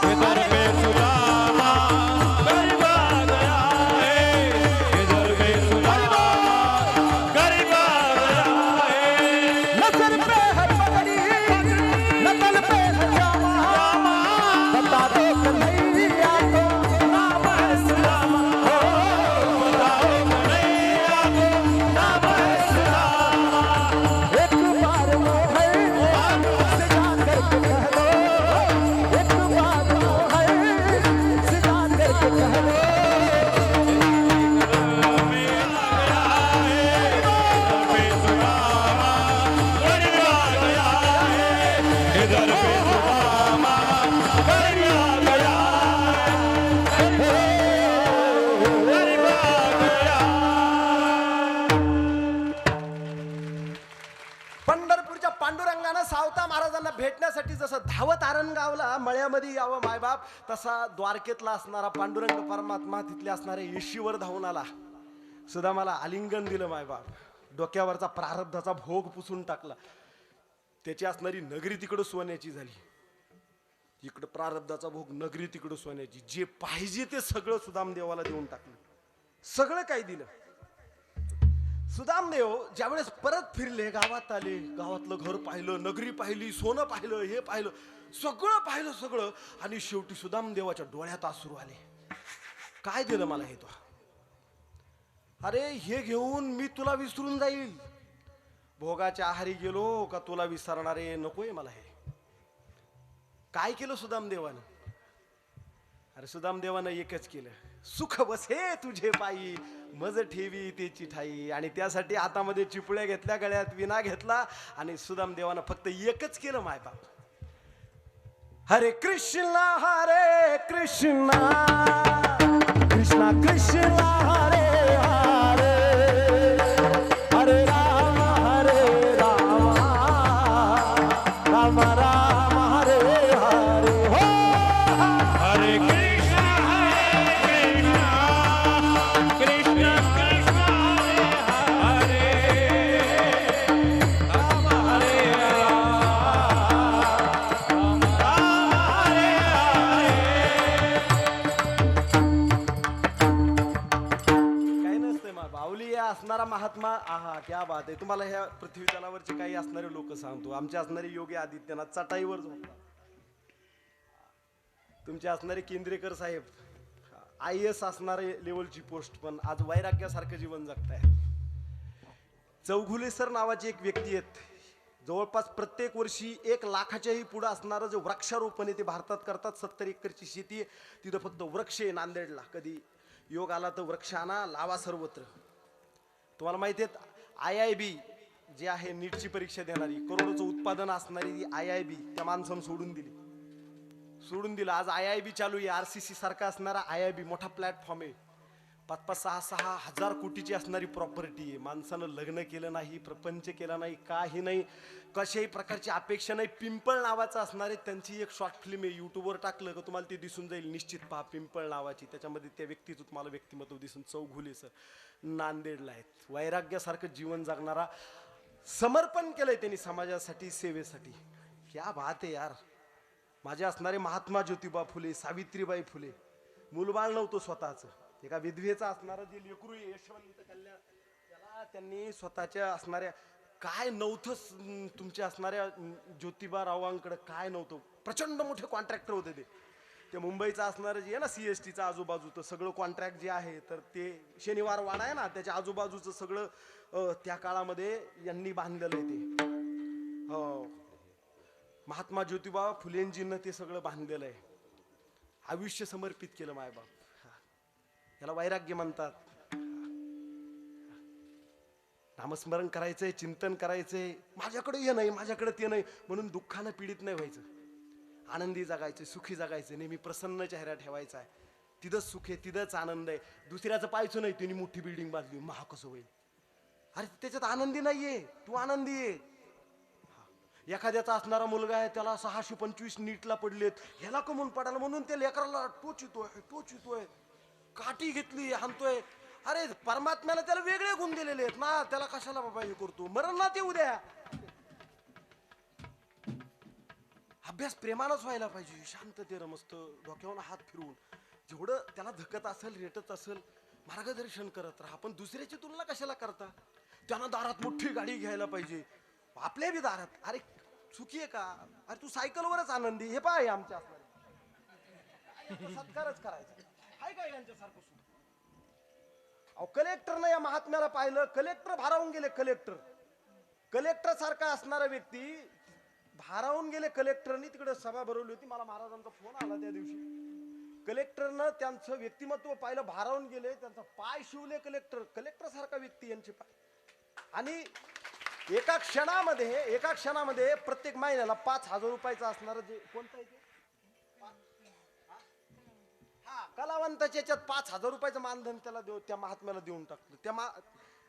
[SPEAKER 2] कि दर पे सुदामा गरीब आ गया है, कि दर पे सुदामा गरीब आ गया है.
[SPEAKER 1] न सर पे है पगड़ी न तल पे है जामा, बता दो कन्हैया को नाम है सुदामा.
[SPEAKER 2] बताओ कन्हैया को नाम है सुदामा.
[SPEAKER 1] एक बार
[SPEAKER 2] किधर पे सुदामा गरीब आ गया गरीब आ गया.
[SPEAKER 1] पंढरपूरच्या पांडुरंगानं सावता महाराजांना भेटण्यासाठी जसं धावत आरणगावला मळ्यामध्ये यावं मायबाप, तसा द्वारकेतला असणारा पांडुरंग परमात्मा तिथले असणाऱ्या येशीवर धावून आला. सुदामाला आलिंगन दिलं मायबाप, डोक्यावरचा प्रारब्धाचा भोग पुसून टाकला. त्याची असणारी नगरी तिकडं सोन्याची झाली. इकडं प्रारब्धाचा भोग, नगरी तिकडं सोन्याची. जे पाहिजे ते सगळं सुदामदेवाला देऊन टाकलं, सगळं काही दिलं. सुदामदेव ज्यावेळेस परत फिरले, गावात आले, गावातलं घर पाहिलं, नगरी पाहिली, सोनं पाहिलं, हे पाहिलं, सगळं पाहिलं सगळं. आणि शेवटी सुदामदेवाच्या डोळ्यात अश्रू आले. काय दिलं मला हे तो? अरे हे घेऊन मी तुला विसरून जाईल. भोगाच्या आहारी गेलो का तुला विसरणारे नकोय मला हे. काय केलं सुदामदेवानं? अरे सुदामदेवानं एकच केलं, सुख बसे तुझे पायी मज ठेवी त्याची ठाई. आणि त्यासाठी हातामध्ये चिपळ्या घेतल्या, गळ्यात विना घेतला. आणि सुदामदेवानं फक्त एकच केलं मायबाप, हरे कृष्णा कृष्णा कृष्णा हरे हरे हरे राम राम राम हरे हरे. हो
[SPEAKER 2] हरे कृष्ण कृष्ण कृष्ण हरे हरे राम हरे राम राम हरे
[SPEAKER 1] काही नसतंय मा बावली या असणारा महात्मा. आहा क्या बात आहे. तुम्हाला ह्या पृथ्वी तलावरचे काही असणारे लोक सांगतो. आमचे असणारे योगी आदित्यनाथ चटाईवर झोपतात. तुमचे असणारे केंद्रेकर साहेब IAS असणारे लेवलची पोस्ट, पण आज वैराग्यासारखं जीवन जगताय. चौघुले सर नावाची एक व्यक्ती आहेत, जवळपास प्रत्येक वर्षी 1 लाखाच्याही पुढे असणारं जे वृक्षारोपण आहे ते भारतात करतात. 70 एकरची शेती आहे, तिथं फक्त वृक्ष आहे. नांदेडला कधी योग आला तर वृक्ष आणा, लावा सर्वत्र. तुम्हाला माहिती आहे IIB जे आहे नीटची परीक्षा देणारी, करोडोचं उत्पादन असणारी ती IIB त्या माणसानं सोडून दिलं. आज IIB चालू आहे. RCC सारखा असणारा IIB मोठा प्लॅटफॉर्म आहे. 5-6 हजार कोटीची असणारी प्रॉपर्टी आहे. माणसानं लग्न केलं नाही, प्रपंच केला नाही, काही नाही, कशाही प्रकारची अपेक्षा नाही. पिंपळ नावाचं असणारे त्यांची एक शॉर्ट फिल्म आहे, युट्यूबवर टाकलं का तुम्हाला ते दिसून जाईल. निश्चित पहा, पिंपळ नावाची. त्याच्यामध्ये त्या व्यक्तीचं तुम्हाला व्यक्तिमत्व दिसून. चौघुले सर नांदेडला आहेत. वैराग्यासारखं जीवन जगणारा, समर्पण केलंय त्यांनी समाजासाठी, सेवेसाठी. क्या बात आहे यार. माझे असणारे महात्मा ज्योतिबा फुले, सावित्रीबाई फुले, मूलबाळ नव्हतं स्वतःचं. एका विधवेचा असणारं जे लेकरू यशवंत कल्याण, त्याला त्यांनी स्वतःच्या असणाऱ्या काय नव्हतं. तुमच्या असणाऱ्या ज्योतिबा रावांकडे काय नव्हतं. प्रचंड मोठे कॉन्ट्रॅक्टर होते ते मुंबईचं असणारं जे आहे ना CSTचं आजूबाजूचं सगळं कॉन्ट्रॅक्ट जे आहे, तर ते शनिवार वाडा आहे ना त्याच्या आजूबाजूचं सगळं त्या काळामध्ये यांनी बांधलेलं आहे ते. महात्मा ज्योतिबा फुलेंजींना ते सगळं बांधलेलं आहे. आयुष्य समर्पित केलं मायबाप. याला वैराग्य म्हणतात. नामस्मरण करायचंय, चिंतन करायचंय. माझ्याकडे हे नाही, माझ्याकडे ते नाही म्हणून दुःखानं पीडित नाही व्हायचं. आनंदी जगायचं, सुखी जगायचं, नेहमी प्रसन्न चेहरा ठेवायचा आहे. तिथंच सुख आहे, तिथंच आनंद आहे. दुसऱ्याचं पाहायचं नाही, त्यांनी मोठी बिल्डिंग बांधली, महा कसं होईल. अरे त्याच्यात आनंदी नाहीये, तू आनंदी आहे. एखाद्याचा असणारा मुलगा आहे, त्याला 625 नीटला पडलेत, ह्याला कमून पडायला म्हणून त्या लेकराला टोचितोय, काठी घेतली, हाणतोय. अरे परमात्म्याला त्याला वेगळे गुण दिलेले आहेत ना, त्याला कशाला बाबा हे करतो. मरण ना ते उद्या. अभ्यास प्रेमानच व्हायला पाहिजे, शांततेनं मस्त डोक्यावर हात फिरवून. जेवढं त्याला धकत असेल, रेटत असेल, मार्गदर्शन करत राहा. पण दुसऱ्याची तुलना कशाला करता. त्यांना दारात मोठी गाडी घ्यायला पाहिजे, आपल्या बी दारात. अरे चुकी आहे का. अरे तू सायकलवरच आनंदी. हे पाय आमच्या सत्कारच करायचा हाय काय यांच्यासारखं सुख. अहो कलेक्टरनं या महात्म्याला पाहिलं, कलेक्टर भारावून गेले. कलेक्टर सारखा असणारा व्यक्ती भारावून गेले. कलेक्टरनी तिकडे सभा भरवली होती, मला महाराजांचा फोन आला त्या दिवशी. कलेक्टरनं त्यांचं व्यक्तिमत्व पाहिलं, भारावून गेले, त्यांचा पाय शिवले. कलेक्टर सारखा व्यक्ती यांचे पाय. आणि एका क्षणामध्ये प्रत्येक महिन्याला 5,000 रुपयाचं असणार जे कोणतं आहे ते? हा, कलावंताच्या याच्यात 5,000 रुपयाचं मानधन त्याला देऊ, त्या महात्म्याला देऊन टाकलं. त्या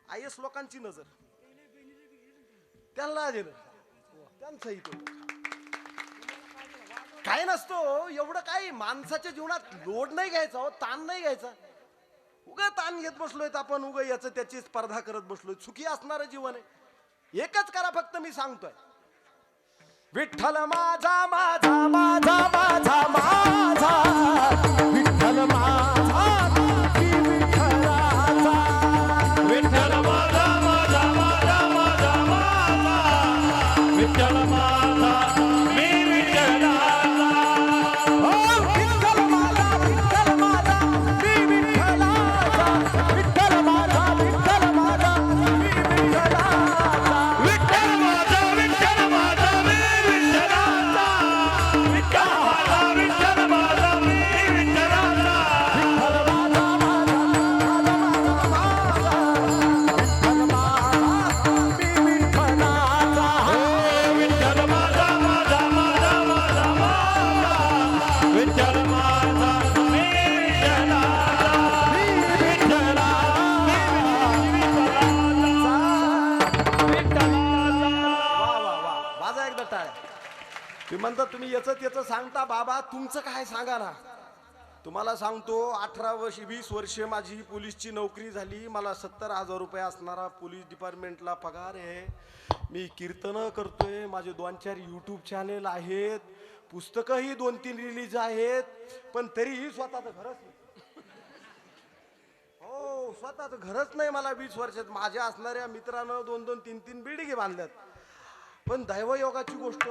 [SPEAKER 1] आयएस लोकांची नजर त्यांना दिलं, त्यांचं इथं काय नसतो एवढं. काही माणसाच्या जीवनात लोड नाही घ्यायचा हो, ताण नाही घ्यायचा. उगा ताण घेत बसलोय आपण, उगा याचं त्याची स्पर्धा करत बसलोय. सुखी असणारं जीवन आहे. एकच करा फक्त, मी सांगतोय. विठ्ठल माझा माझा माझा माझा माझा विठ्ठल माझा मी विठ्ठलाचा.
[SPEAKER 2] विठ्ठल माझा माझा माझा माझा माझा विठ्ठल माझा मी विठ्ठलाचा.
[SPEAKER 1] हो, विठ्ठल माझा विठ्ठल माझा मी विठ्ठलाचा. विठ्ठल माझा विठ्ठल माझा मी विठ्ठलाचा.
[SPEAKER 2] विठ्ठल माझा विठ्ठल माझा मी विठ्ठलाचा. विठ्ठल माझा विठ्ठल माझा मी विठ्ठलाचा. विठ्ठल माझा माझा माझा माझा माझा विठ्ठल माझा मी विठ्ठलाचा. विठ्ठला
[SPEAKER 1] वा वा वा, वाजा एकदा टाळ्या. तुम्ही म्हणता तुम्ही याच सांगता, बाबा तुमचं काय सांगा ना. तुम्हाला सांगतो, 18 वर्ष 20 वर्ष माझी पोलीसची नोकरी झाली. मला 70,000 रुपये असणारा पोलीस डिपार्टमेंटला पगार आहे. मी कीर्तनं करतोय, माझे 2-4 यूट्यूब चॅनेल आहेत, पुस्तकंही 2-3 रिलीज आहेत, पण तरीही स्वतःचं घरच नाही. हो, स्वतःचं घरच नाही मला 20 वर्षात. माझ्या असणाऱ्या मित्रानं 2-2, 3-3 बिल्डिंगी बांधल्यात. पण दैवयोगाची गोष्ट,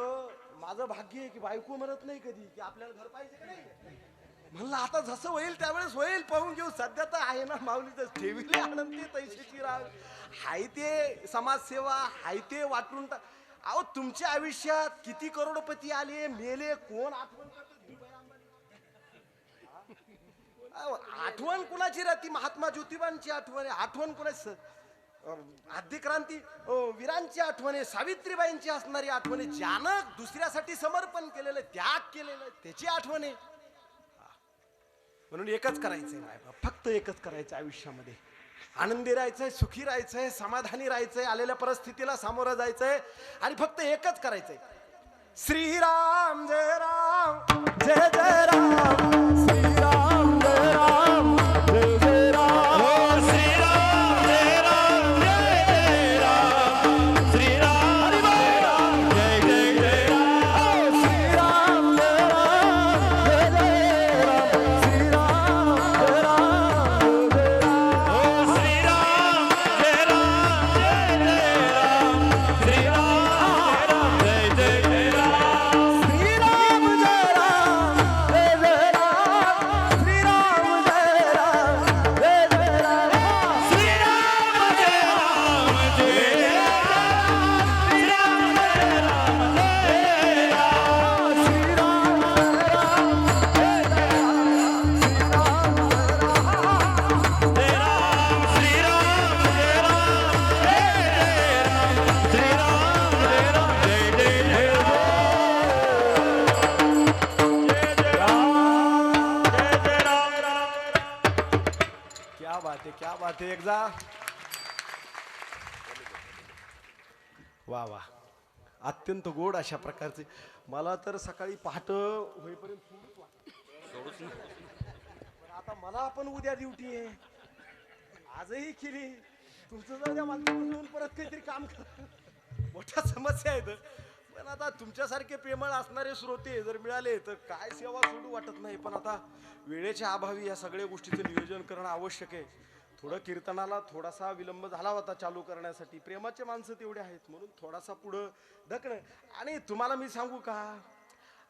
[SPEAKER 1] माझं भाग्य आहे की बायको म्हणत नाही कधी की आपल्याला घर पाहिजे का नाही. म्हणलं आता जसं होईल त्यावेळेस होईल, पाहून घेऊ. सध्या तर आहे ना माऊलीचं ठेविले आनंदी तैशीची राग. हाय ते समाजसेवा, हाय ते वाटून टाक. अहो, तुमच्या आयुष्यात किती करोडपती आले मेले, कोण आठवण करतं? आठवण कुणाची राहती? महात्मा ज्योतिबांची आठवण आहे. आठवण कुणाची? आद्यक्रांती वीरांची आठवण आहे, सावित्रीबाईंची असणारी आठवण आहे, ज्यानं दुसऱ्यासाठी समर्पण केलेलं, त्याग केलेलं, त्याची आठवण आहे. म्हणून एकच करायचंय मायबाप, फक्त एकच करायचं आयुष्यामध्ये. आनंदी राहायचंय, सुखी राहायचंय, समाधानी राहायचंय, आलेल्या परिस्थितीला सामोरं जायचंय आणि फक्त एकच करायचंय. श्रीराम जय राम जय जय राम. श्रीराम जय राम जय जय राम.
[SPEAKER 2] हो श्रीराम जय राम जय जय राम. श्रीराम जय राम जय जय जय राम.
[SPEAKER 1] श्रीराम जय राम जय जय राम. श्रीराम जय राम जय जय राम.
[SPEAKER 2] हो श्रीराम जय राम जय जय राम. श्रीराम जय जय जय राम.
[SPEAKER 1] श्रीराम जय राम जय जय राम. श्रीराम जय राम जय जय राम.
[SPEAKER 2] श्रीराम जय राम जय जय राम. श्रीराम जय राम जय जय राम.
[SPEAKER 1] श्रीराम जय राम जय जय राम. श्रीराम जय राम.
[SPEAKER 2] श्रीराम जय राम जय राम. श्रीराम जय राम जय जय जय राम.
[SPEAKER 1] क्या बात आहे, क्या बात आहे. एकदा वा वा, अत्यंत गोड अशा प्रकारचे. मला तर सकाळी पहाट होईपर्यंत सोडूच वाटतं. पण आता मला पण उद्या ड्युटी आहे, आजही केली. तुमचं जाऊ द्या, मला तिकडून येऊन परत काहीतरी काम कर. मोठ्या समस्या आहेत. पण आता तुमच्यासारखे प्रेमळ असणारे श्रोते जर मिळाले तर काय सेवा सोडू वाटत नाही. पण आता वेळेच्या अभावी या सगळ्या गोष्टीचं नियोजन करणं आवश्यक आहे. थोडं कीर्तनाला थोडासा विलंब झाला होता चालू करण्यासाठी. प्रेमाचे माणसं तेवढे आहेत म्हणून थोडासा पुढं ढकणं. आणि तुम्हाला मी सांगू का,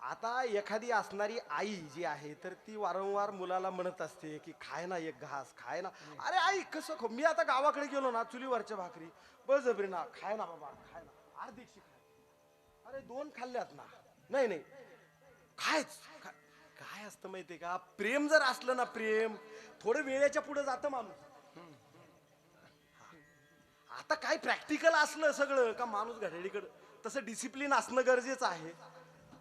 [SPEAKER 1] आता एखादी असणारी आई जी आहे तर ती वारंवार मुलाला म्हणत असते की खाय ना एक घास, खाय ना. अरे आई कसं मी आता गावाकडे गेलो ना, चुलीवरच्या भाकरी बळजबरी ना, खाय ना बाबा, खाय ना, अर्धीशी खाय. अरे 2 खाल्ल्यात ना, नाही नाही खायच. काय असतं माहितीये का, प्रेम जर असलं ना, प्रेम थोडं वेळेच्या पुढे जातं माणूस. आता काय प्रॅक्टिकल असलं सगळं का माणूस घड्याळीकडं, तसं डिसिप्लिन असणं गरजेचं आहे.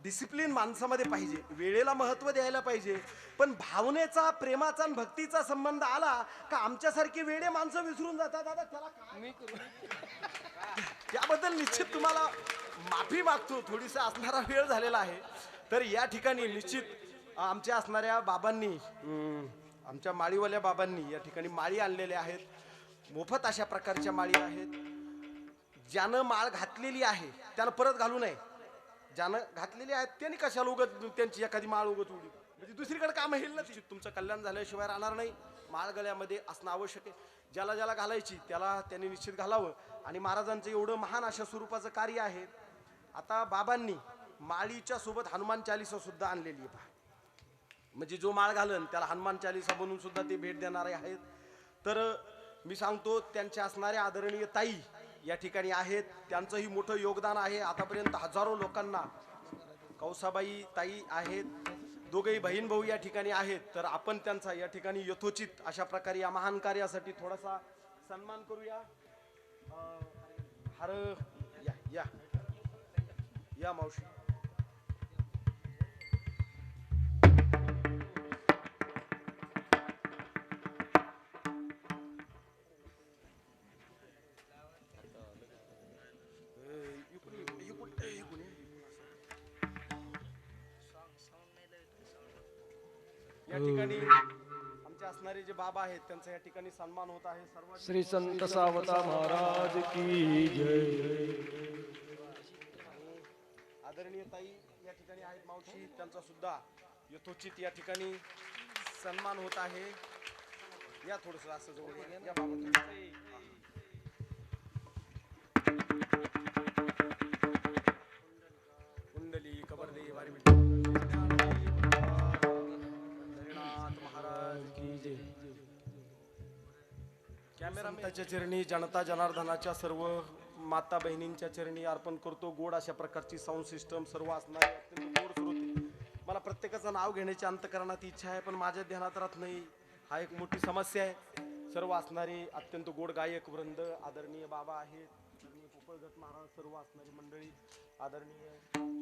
[SPEAKER 1] डिसिप्लिन माणसामध्ये पाहिजे, वेळेला महत्व द्यायला पाहिजे. पण भावनेचा, प्रेमाचा आणि भक्तीचा संबंध आला का आमच्यासारखी वेडे माणसं विसरून जातात. दादा त्याला काय त्याबद्दल निश्चित तुम्हाला माफी मागतो, थोडीसा असणारा वेळ झालेला आहे. तर या ठिकाणी निश्चित आमच्या असणाऱ्या बाबांनी, आमच्या माळीवाल्या बाबांनी या ठिकाणी माळी आणलेल्या आहेत. मोफत अशा प्रकारच्या माळी आहेत. ज्यानं माळ घातलेली आहे त्यानं परत घालू नये. ज्यानं घातलेली आहेत त्यांनी कशाला उगत त्यांची एखादी माळ उगत उडी, म्हणजे दुसरीकडे काम येईल ना. तुमचं कल्याण झाल्याशिवाय राहणार नाही. माळ गळ्यामध्ये असणं आवश्यक आहे. ज्याला ज्याला घालायची त्याला त्यांनी निश्चित घालावं. आणि महाराजांचं एवढं महान अशा स्वरूपाचं कार्य आहे. आता बाबांनी माळीच्या सोबत हनुमान चालीसा सुद्धा आणलेली आहे पहा. म्हणजे जो माळ घालन त्याला हनुमान चालीसा बनवून सुद्धा ते भेट देणारे आहेत. तर मी सांगतो त्यांच्या असणाऱ्या आदरणीय ताई या ठिकाणी आहेत. त्यांचंही मोठं योगदान आहे. आतापर्यंत हजारो लोकांना, कौसाबाई ताई आहेत, दोघेही बहीण भाऊ या ठिकाणी आहेत. तर आपण त्यांचा या ठिकाणी यथोचित अशा प्रकारे या महान कार्यासाठी थोडासा सन्मान करूया. हर या या या मावशी. या ठिकाणी आमचे असणारे जे बाबा आहेत त्यांचा या ठिकाणी सन्मान होत आहे. सर्व
[SPEAKER 3] श्री संत सावता महाराज की जय.
[SPEAKER 1] आदरणीय ताई या ठिकाणी आहेत मावशी, त्यांचा सुद्धा यथोचित या ठिकाणी सन्मान होत आहे. या थोडस असं जवळ या बाबा. कुंडली कबरदे वारी महाराज की जय. कॅमेरामॅनच्या चरणी, जनता जनार्दनाच्या सर्व माता बहिणींच्या चरणी अर्पण करतो. गोड अशा प्रकारची साऊंड सिस्टम सर्व असणारे अत्यंत गोड श्रोते. मला प्रत्येकाचं नाव घेण्याची अंतकरणात इच्छा आहे पण माझ्या ध्यानात राहत नाही. हा एक मोठी समस्या आहे. सर्व असणारे अत्यंत गोड गायक वृंद, आदरणीय बाबा आहेत, पोपळगट महाराज, सर्व असणारी मंडळी, आदरणीय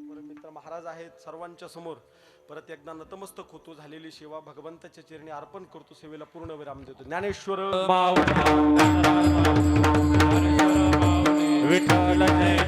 [SPEAKER 1] परमित्र महाराज आहेत. सर्वांच्या समोर परत एकदा नतमस्तक होतो. झालेली सेवा भगवंताच्या चरणी अर्पण करतो. सेवेला पूर्ण विराम देतो. ज्ञानेश्वर
[SPEAKER 2] विठ्ठल जय